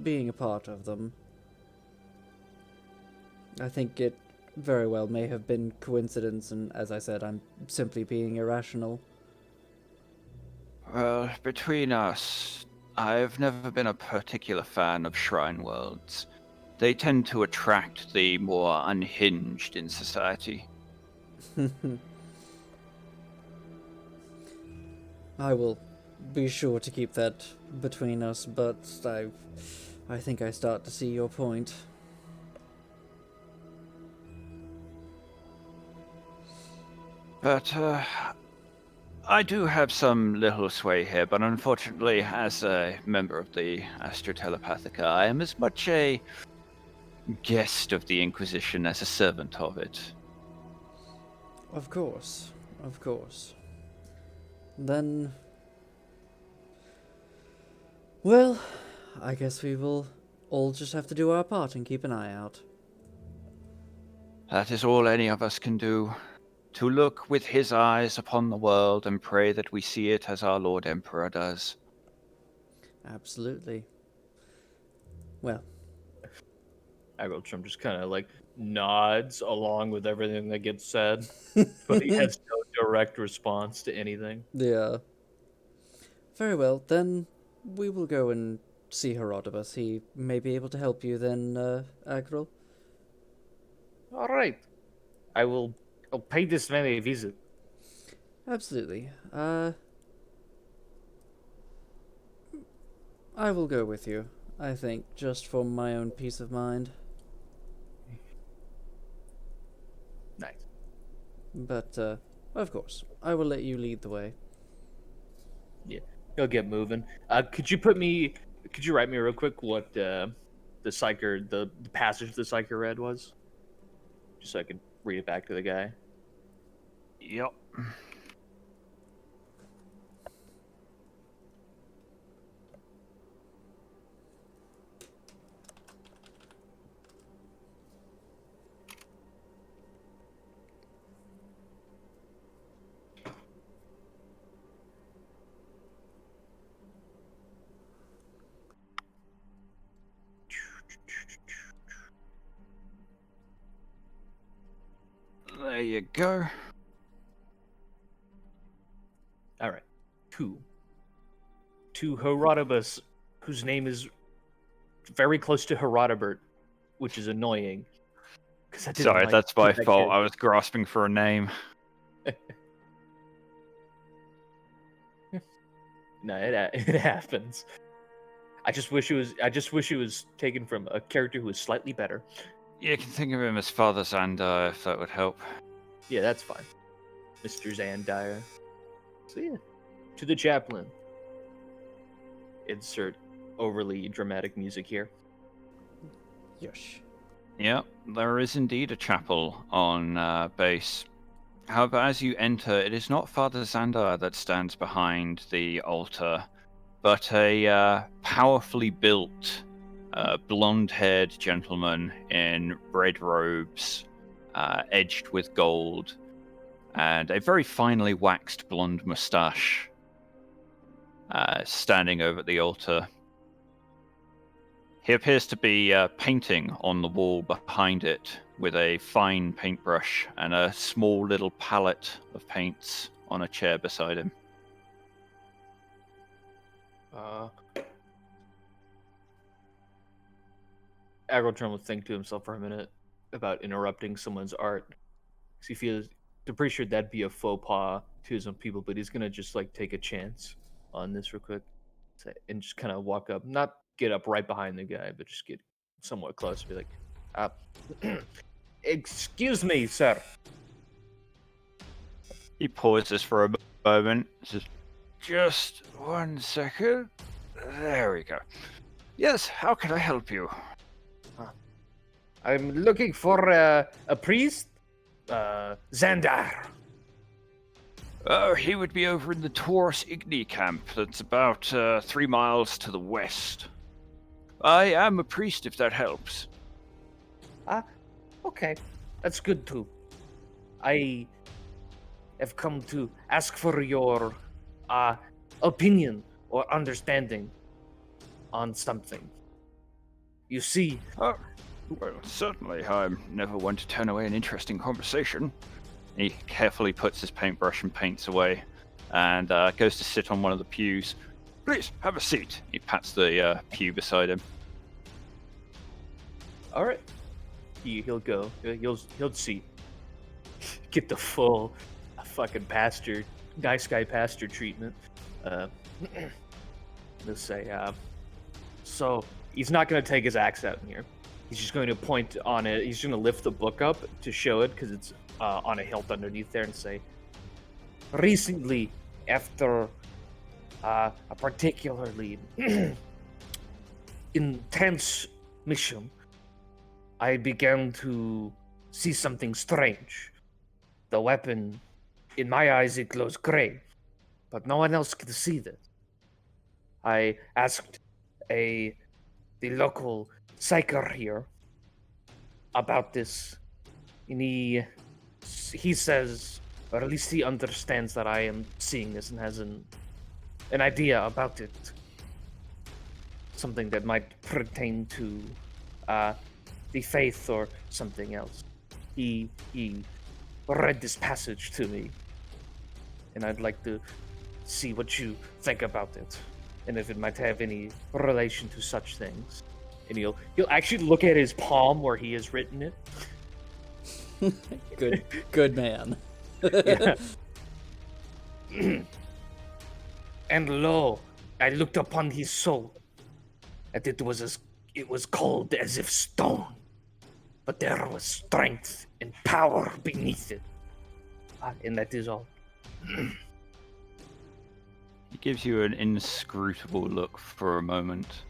being a part of them. I think it very well may have been coincidence, and as I said, I'm simply being irrational. Well, between us, I've never been a particular fan of shrine worlds. They tend to attract the more unhinged in society. I will be sure to keep that between us, but I think I start to see your point. But I do have some little sway here, but unfortunately, as a member of the Astro Telepathica, I am as much a guest of the Inquisition as a servant of it. Of course, of course. Then, well, I guess we will all just have to do our part and keep an eye out. That is all any of us can do. To look with his eyes upon the world and pray that we see it as our Lord Emperor does. Absolutely. Well, Trump just kind of like nods along with everything that gets said, but he has no direct response to anything. yeah. Very well, then we will go and see Herodibus. He may be able to help you then, Agril. All right, I'll pay this man a visit. Absolutely. I will go with you, I think, just for my own peace of mind. Nice. But, of course, I will let you lead the way. Yeah, he'll get moving. Could you write me real quick what the psyker, the passage the psyker read was? Just so I could read it back to the guy. Yep. There you go. All right. To Herodibus, whose name is very close to Herodibert, which is annoying. Sorry, that's my fault. I was grasping for a name. No, it happens. I just wish it was taken from a character who is slightly better. You can think of him as Father Xandar, if that would help. Yeah, that's fine. Mr. Xandire. So yeah, to the chaplain. Insert overly dramatic music here. Yosh. Yeah, there is indeed a chapel on base. However, as you enter, it is not Father Xandar that stands behind the altar, but a powerfully built, blonde-haired gentleman in red robes, edged with gold, and a very finely waxed blonde moustache, standing over the altar. He appears to be painting on the wall behind it with a fine paintbrush and a small little palette of paints on a chair beside him. Agrotron will think to himself for a minute about interrupting someone's art. 'Cause he feels, I'm pretty sure that'd be a faux pas to some people, but he's gonna just like take a chance on this real quick and just kind of walk up, not get up right behind the guy, but just get somewhat close. Be like, excuse me, sir. He pauses for a moment, says, "Just 1 second. There we go. Yes, how can I help you?" I'm looking for a priest, Xandar. He would be over in the Taurus Igni camp. That's about 3 miles to the west. I am a priest, if that helps. Okay, that's good too. I have come to ask for your opinion or understanding on something. You see, Oh, well, certainly. I'm never one to turn away an interesting conversation. He carefully puts his paintbrush and paints away and goes to sit on one of the pews. "Please, have a seat." He pats the pew beside him. all right, he'll go. He'll see. Get the full fucking pastor, nice guy pastor treatment. Let's say, so he's not going to take his axe out in here. He's just going to point on it. He's going to lift the book up to show it because it's on a hilt underneath there and say, recently, after a particularly intense mission, I began to see something strange. The weapon, in my eyes, it glows gray, but no one else can see that. I asked the local psyker here about this, and he says, or at least he understands that I am seeing this and has an idea about it. Something that might pertain to the faith or something else. He read this passage to me, and I'd like to see what you think about it, and if it might have any relation to such things. And he'll actually look at his palm where he has written it. Good man. Yeah. And lo, I looked upon his soul, and it was cold as if stone, but there was strength and power beneath it. And that is all. He gives you an inscrutable look for a moment.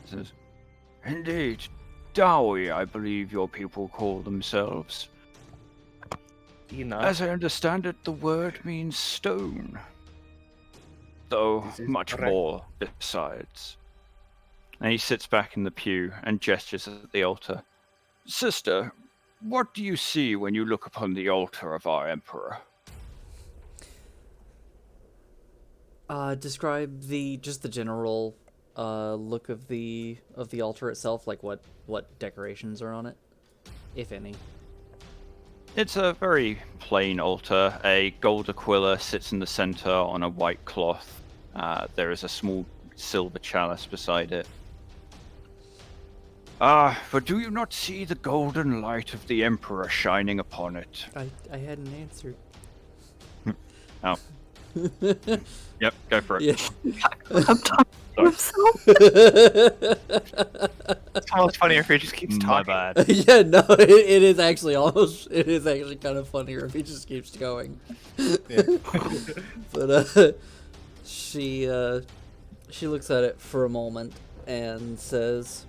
He says, "Indeed, Dawi, I believe your people call themselves. As I understand it, the word means stone. Though much correct. more besides." And he sits back in the pew and gestures at the altar. "Sister, what do you see when you look upon the altar of our emperor?" Describe the general look of the altar itself, like what decorations are on it, if any. It's a very plain altar. A gold aquila sits in the center on a white cloth. There is a small silver chalice beside it. But do you not see the golden light of the Emperor shining upon it? I hadn't answered. Oh. Yep, go for it. Yeah. I'm talking to himself. It's almost funnier if he just keeps My talking. bad. Yeah, no, it is actually kind of funnier if he just keeps going. But she looks at it for a moment and says,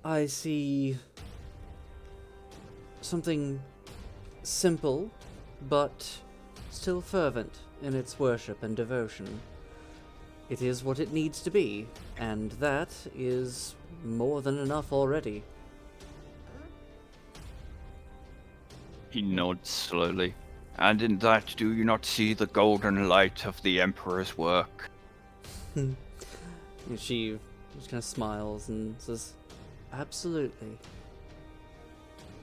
"I see something simple, but still fervent in its worship and devotion. It is what it needs to be, and that is more than enough already." He nods slowly. And in that, do you not see the golden light of the Emperor's work? And she just kind of smiles and says, "Absolutely."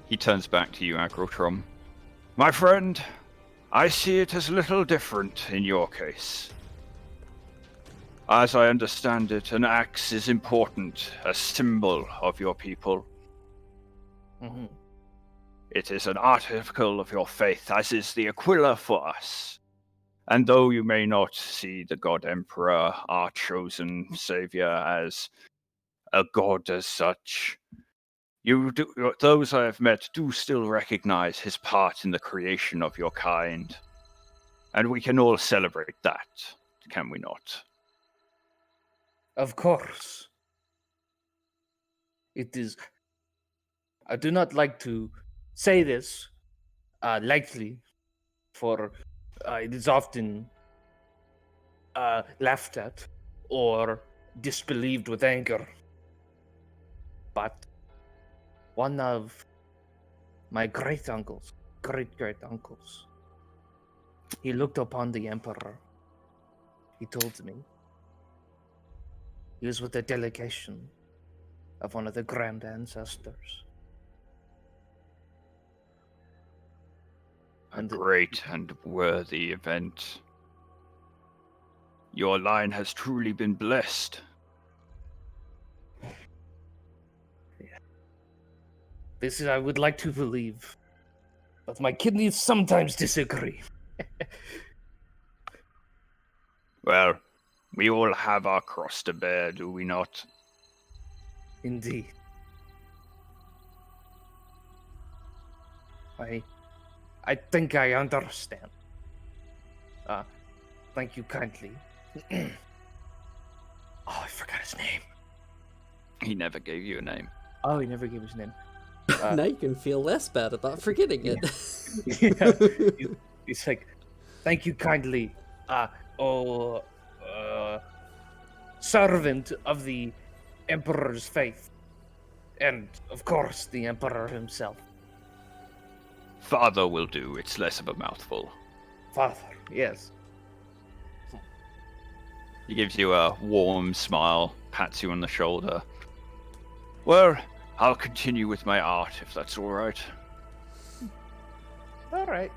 He turns back to you, Agrotrom. My friend, I see it as little different in your case. As I understand it, an axe is important, a symbol of your people. Mm-hmm. It is an article of your faith, as is the Aquila for us. And though you may not see the God Emperor, our chosen savior, as a god as such, those I have met do still recognize his part in the creation of your kind. And we can all celebrate that, can we not? Of course. It is. I do not like to say this lightly, for it is often laughed at or disbelieved with anger. But one of my great uncles, great uncles, he looked upon the Emperor. He told me he was with a delegation of one of the grand ancestors. A great and worthy event. Your line has truly been blessed. This is, I would like to believe, but my kidneys sometimes disagree. Well, we all have our cross to bear, do we not? Indeed. I think I understand. Thank you kindly. Oh, I forgot his name. He never gave you a name. Oh, he never gave his name. Now you can feel less bad about forgetting it. Yeah. He's like, thank you kindly, servant of the Emperor's faith. And, of course, the Emperor himself. Father will do, it's less of a mouthful. Father, yes. He gives you a warm smile, pats you on the shoulder. Well, I'll continue with my art, if that's alright. All right.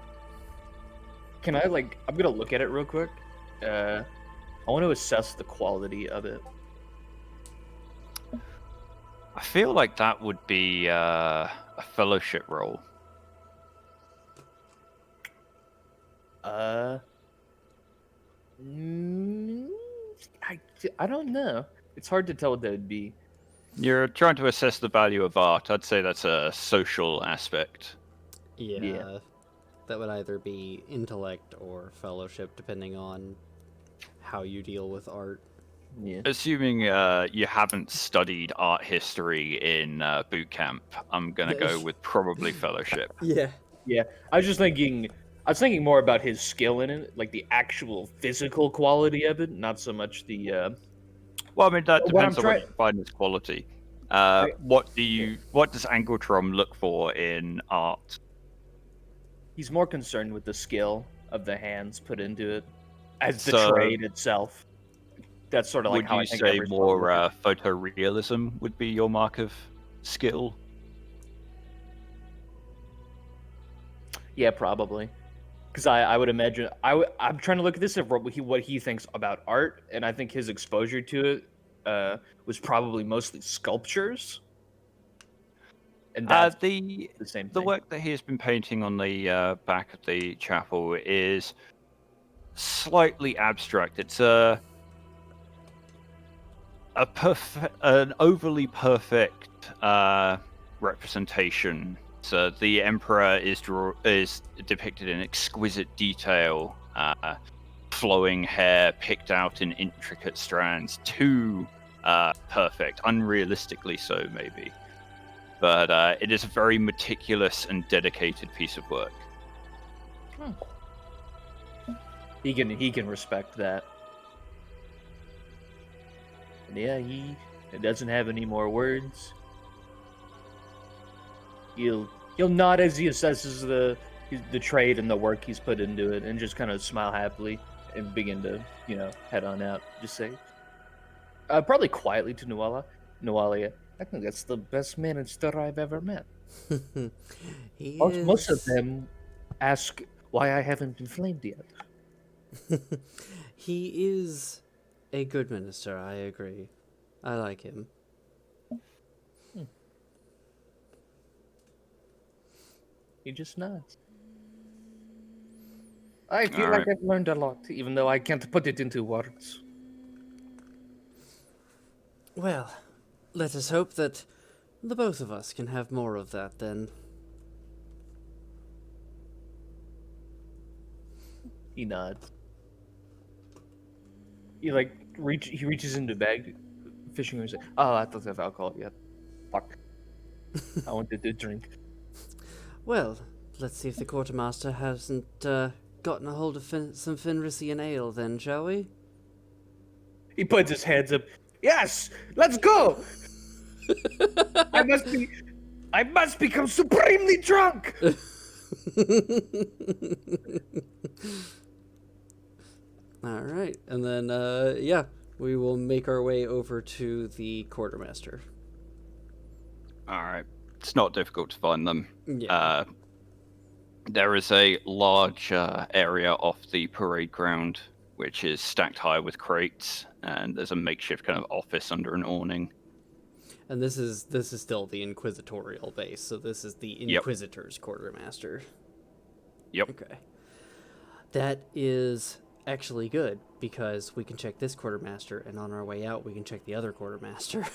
Can I, I'm going to look at it real quick. I want to assess the quality of it. I feel like that would be a fellowship roll. I don't know. It's hard to tell what that would be. You're trying to assess the value of art. I'd say that's a social aspect. Yeah. That would either be intellect or fellowship, depending on how you deal with art. Yeah. Assuming you haven't studied art history in boot camp, I'm gonna go with probably fellowship. Yeah. Yeah. I was thinking more about his skill in it, like the actual physical quality of it, not so much the Well, I mean that What I'm depends on what you find as quality. What does Angletrom look for in art? He's more concerned with the skill of the hands put into it as the So, trade itself. That's sort of like would how I you think say every sport more would be. photorealism would be your mark of skill? Yeah, probably. Because I would imagine I'm trying to look at this at what he thinks about art, and I think his exposure to it was probably mostly sculptures. And that's the same thing. The work that he has been painting on the back of the chapel is slightly abstract. It's an overly perfect representation. So the emperor is depicted in exquisite detail, flowing hair picked out in intricate strands, too perfect, unrealistically so maybe. But it is a very meticulous and dedicated piece of work. He can respect that. And yeah, he doesn't have any more words. He'll He'll nod as he assesses the trade and the work he's put into it, and just kind of smile happily and begin to head on out. Just say, probably quietly to Nualia, I think that's the best managed store I've ever met. He Most of is. them ask why I haven't been flamed yet. He is a good minister, I agree. I like him. He just nods. I feel All like right. I've learned a lot, even though I can't put it into words. Well, let us hope that the both of us can have more of that then. He nods. He reaches into the bag, fishing and say, "Oh, I don't have alcohol yet. Fuck. I wanted to drink." Well, let's see if the quartermaster hasn't gotten a hold of some Fenrisian ale then, shall we? He puts his hands up. Yes, let's go. I must become supremely drunk. All right, and then yeah, we will make our way over to the quartermaster. All right. It's not difficult to find them. Yeah. There is a large area off the parade ground, which is stacked high with crates, and there's a makeshift kind of office under an awning. And this is still the inquisitorial base, so this is the Yep. Inquisitor's quartermaster. Yep. Okay. That is actually good, because we can check this quartermaster, and on our way out, we can check the other quartermaster.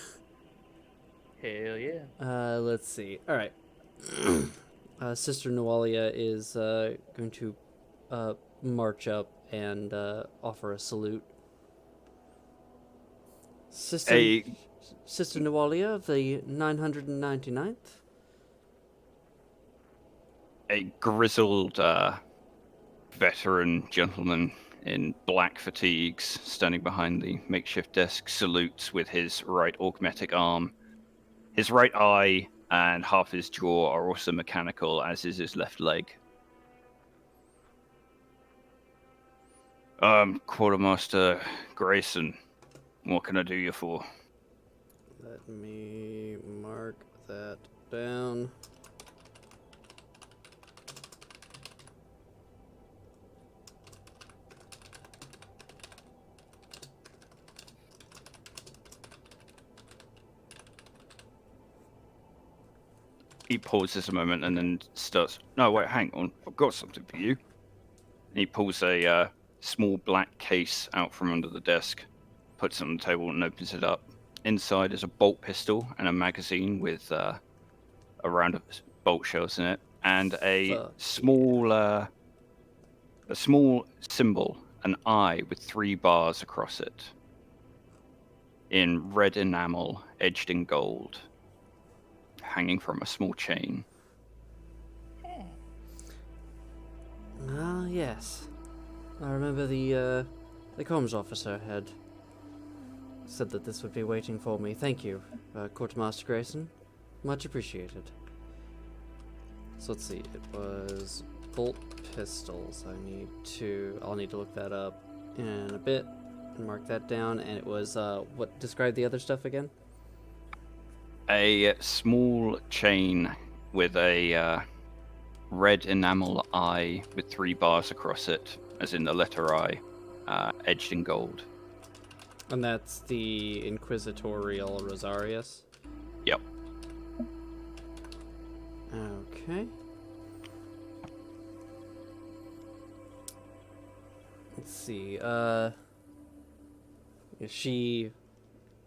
Hell yeah. Let's see. All right. Sister Nualia is going to march up and offer a salute. Sister Nualia of the 999th? A grizzled veteran gentleman in black fatigues, standing behind the makeshift desk, salutes with his right augmetic arm. His right eye and half his jaw are also mechanical, as is his left leg. Quartermaster Grayson, what can I do you for? Let me mark that down. He pauses a moment and then starts, no, wait, hang on, I've got something for you. And he pulls a small black case out from under the desk, puts it on the table and opens it up. Inside is a bolt pistol and a magazine with a round of bolt shells in it, and a small symbol, an eye with 3 bars across it, in red enamel, edged in gold, hanging from a small chain. Ah, yes. I remember the comms officer had said that this would be waiting for me. Thank you, Quartermaster Grayson. Much appreciated. So let's see, it was bolt pistols. I'll need to look that up in a bit and mark that down. And it was, what, describe the other stuff again? A small chain with a red enamel eye with 3 bars across it, as in the letter I, edged in gold. And that's the Inquisitorial Rosarius? Yep. Okay. Let's see, she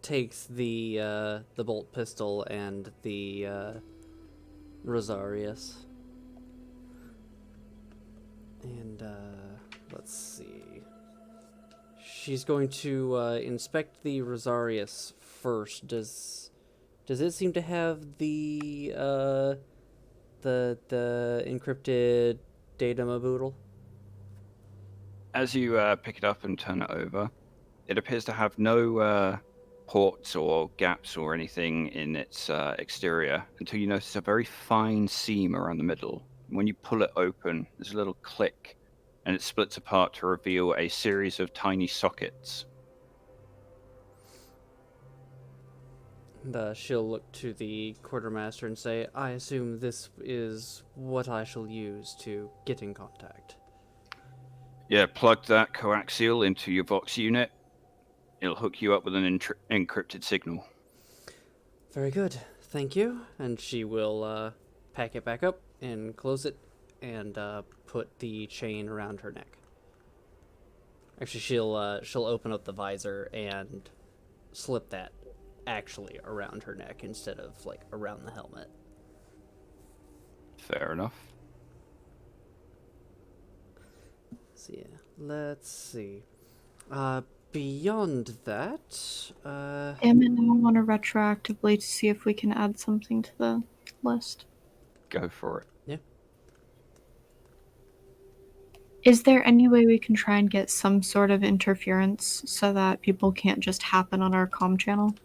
takes the bolt pistol and the Rosarius. And let's see. She's going to inspect the Rosarius first. Does it seem to have the encrypted data maboodle? As you pick it up and turn it over, it appears to have no ports or gaps or anything in its exterior until you notice a very fine seam around the middle. When you pull it open, there's a little click, and it splits apart to reveal a series of tiny sockets. And she'll look to the quartermaster and say, I assume this is what I shall use to get in contact. Yeah, plug that coaxial into your Vox unit. It'll hook you up with an encrypted signal. Very good, thank you. And she will pack it back up and close it and put the chain around her neck. Actually, she'll open up the visor and slip that actually around her neck instead of like around the helmet. Fair enough. So yeah, let's see. Beyond that, Damn it, now I want to retroactively to see if we can add something to the list. Go for it. yeah. Is there any way we can try and get some sort of interference so that people can't just happen on our comm channel?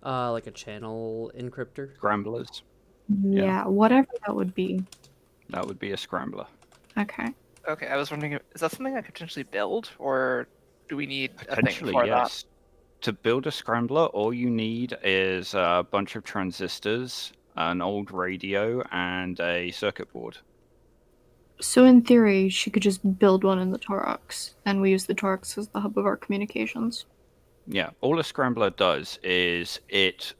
Like a channel encryptor. Scramblers. Yeah, whatever that would be. That would be a scrambler. Okay. Okay, I was wondering, is that something I could potentially build, or do we need a thing Potentially, for yes. To build a scrambler, all you need is a bunch of transistors, an old radio, and a circuit board. So in theory, she could just build one in the Torox, and we use the Torox as the hub of our communications. Yeah, all a scrambler does is it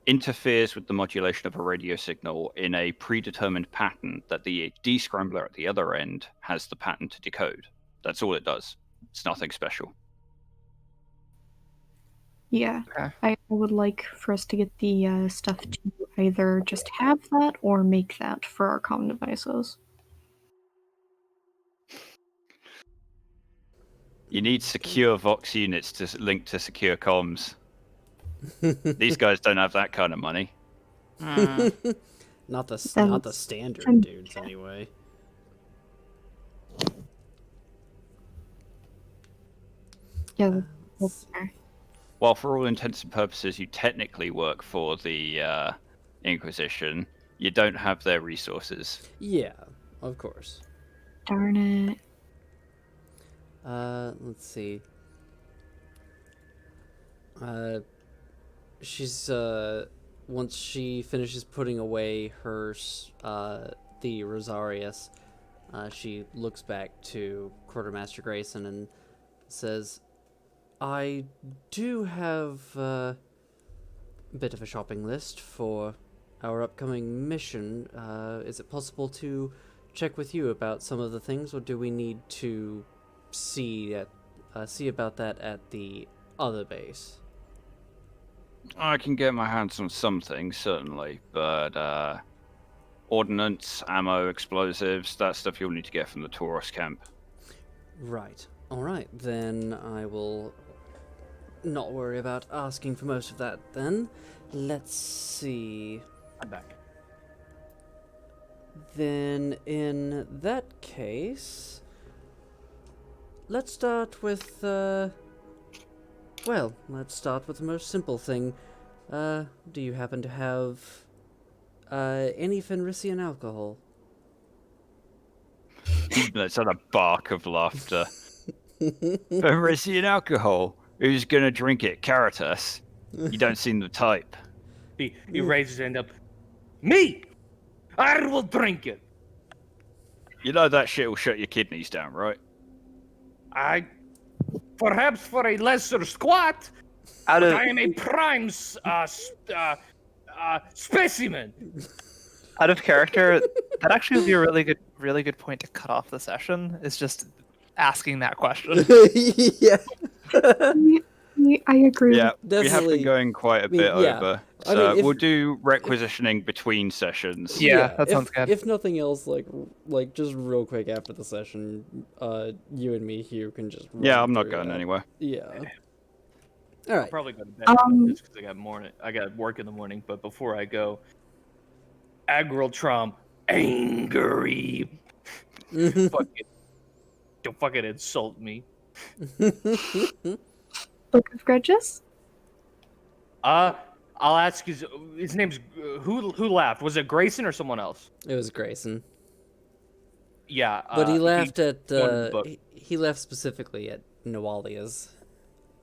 interferes with the modulation of a radio signal in a predetermined pattern that the descrambler at the other end has the pattern to decode. That's all it does. It's nothing special. Yeah, Okay. I would like for us to get the stuff to either just have that or make that for our comm devices. You need secure Vox units to link to secure comms. These guys don't have that kind of money. that? Not the That's- standard dudes anyway. Yeah, that's fair. While for all intents and purposes you technically work for the Inquisition, you don't have their resources. Yeah, of course. Darn it. Let's see. She's once she finishes putting away her the Rosarius, she looks back to Quartermaster Grayson and says, I do have a bit of a shopping list for our upcoming mission. Is it possible to check with you about some of the things, or do we need to see about that at the other base? I can get my hands on some things, certainly, but ordnance, ammo, explosives, that stuff you'll need to get from the Tauros camp. Right. Alright, then I will not worry about asking for most of that then. Let's see. I'm back. Then in that case, let's start with, well, let's start with the most simple thing. Do you happen to have, any Fenrisian alcohol? Let's have a bark of laughter. Fenrisian alcohol? Who's gonna drink it? Caritas? You don't seem the type. He raises his hand up. Me! I will drink it. You know that shit will shut your kidneys down, right? Perhaps for a lesser squat, Out but of I am a prime specimen. out of character, that actually would be a really good point to cut off the session. Is just asking that question. Yeah. I agree. Yeah, we have Definitely. been going quite a mean, bit yeah. over. I So mean, if- we'll do requisitioning between sessions. Yeah, that sounds good. If nothing else, like just real quick after the session, you and me, Hugh, can just Yeah, run I'm not through going that. anywhere. Yeah. All I'll right. probably go to bed Um, just because I got work in the morning. But before I go, Admiral Trump, angry. Don't fucking insult me. Book of Grudges? I'll ask his name's who laughed? Was it Grayson or someone else? It was Grayson. Yeah, But he laughed at wanted the book. he laughed specifically at Nawalia's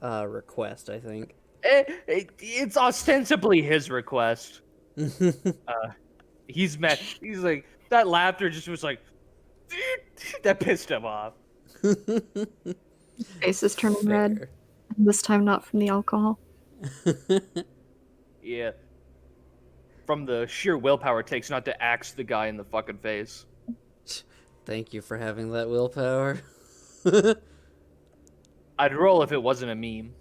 request, I think. It's ostensibly his request. He's mad. He's like that laughter just was like that pissed him off. His face is turning red. Fair. This time not from the alcohol. Yeah. From the sheer willpower it takes not to axe the guy in the fucking face. Thank you for having that willpower. I'd roll if it wasn't a meme.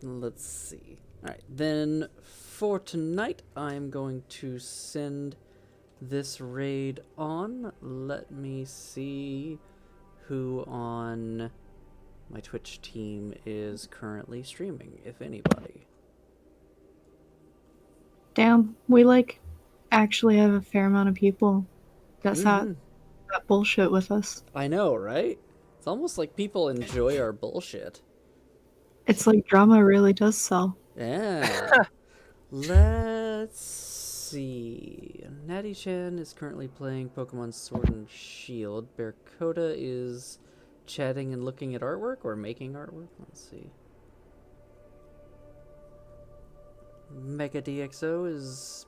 Let's see. Alright, then for tonight, I'm going to send this raid on. Let me see who on my Twitch team is currently streaming, if anybody. Damn, we actually have a fair amount of people that sat that bullshit with us. I know, right? It's almost like people enjoy our bullshit. It's like drama really does sell. Yeah. Let's see. Natty Chan is currently playing Pokemon Sword and Shield. Barracoda is chatting and looking at artwork or making artwork. Let's see. Mega DxO is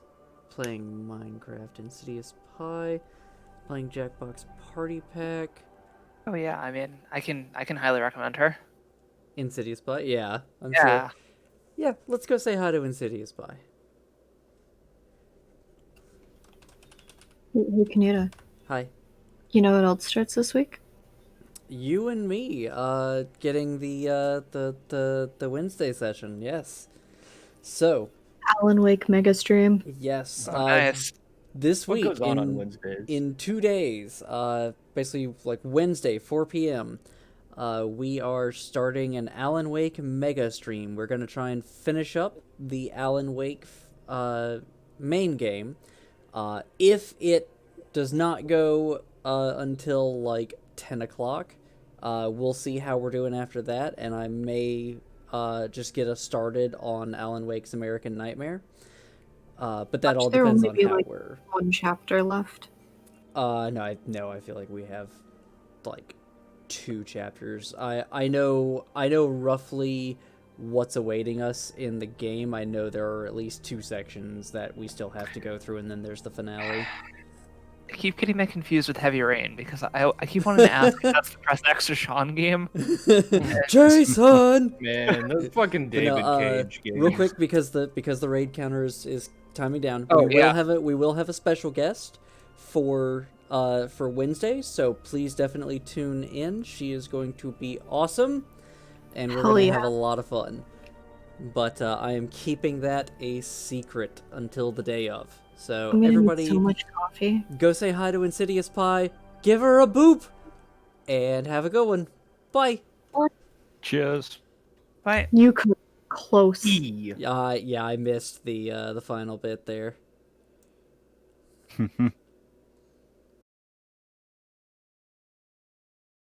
playing Minecraft Insidious Pie, playing Jackbox Party Pack. Oh yeah, I mean, I can highly recommend her. Insidious Pie, yeah. Yeah. Yeah, let's go say hi to Insidious Pie. Hey, Kaneda, Hi. you know what else starts this week? You and me, getting the Wednesday session, yes. So, Alan Wake mega stream. yes, Oh, nice. this What week goes on Wednesdays? in 2 days, basically like Wednesday, 4 p.m., we are starting an Alan Wake mega stream. We're gonna try and finish up the Alan Wake main game. If it does not go until like 10 o'clock, we'll see how we're doing after that, and I may just get us started on Alan Wake's American Nightmare. But that all There depends only on be, how like, we're... one chapter left. No, I feel like we have like 2 chapters. I know roughly what's awaiting us in the game. I know there are at least 2 sections that we still have to go through, and then there's the finale. I keep getting that confused with Heavy Rain because I keep wanting to ask if that's the Press X or Sean game. Jason! Man, those fucking But no, David Cage games. real quick, because the raid counter is timing down. Oh, we will have a special guest for Wednesday, so please definitely tune in. She is going to be awesome, and we're Hell going to yeah. have a lot of fun. But I am keeping that a secret until the day of. So I'm gonna everybody, need so much coffee. go say hi to Insidious Pie, give her a boop, and have a good one. Bye. Cheers. Bye. You could close. E. Yeah, I missed the final bit there.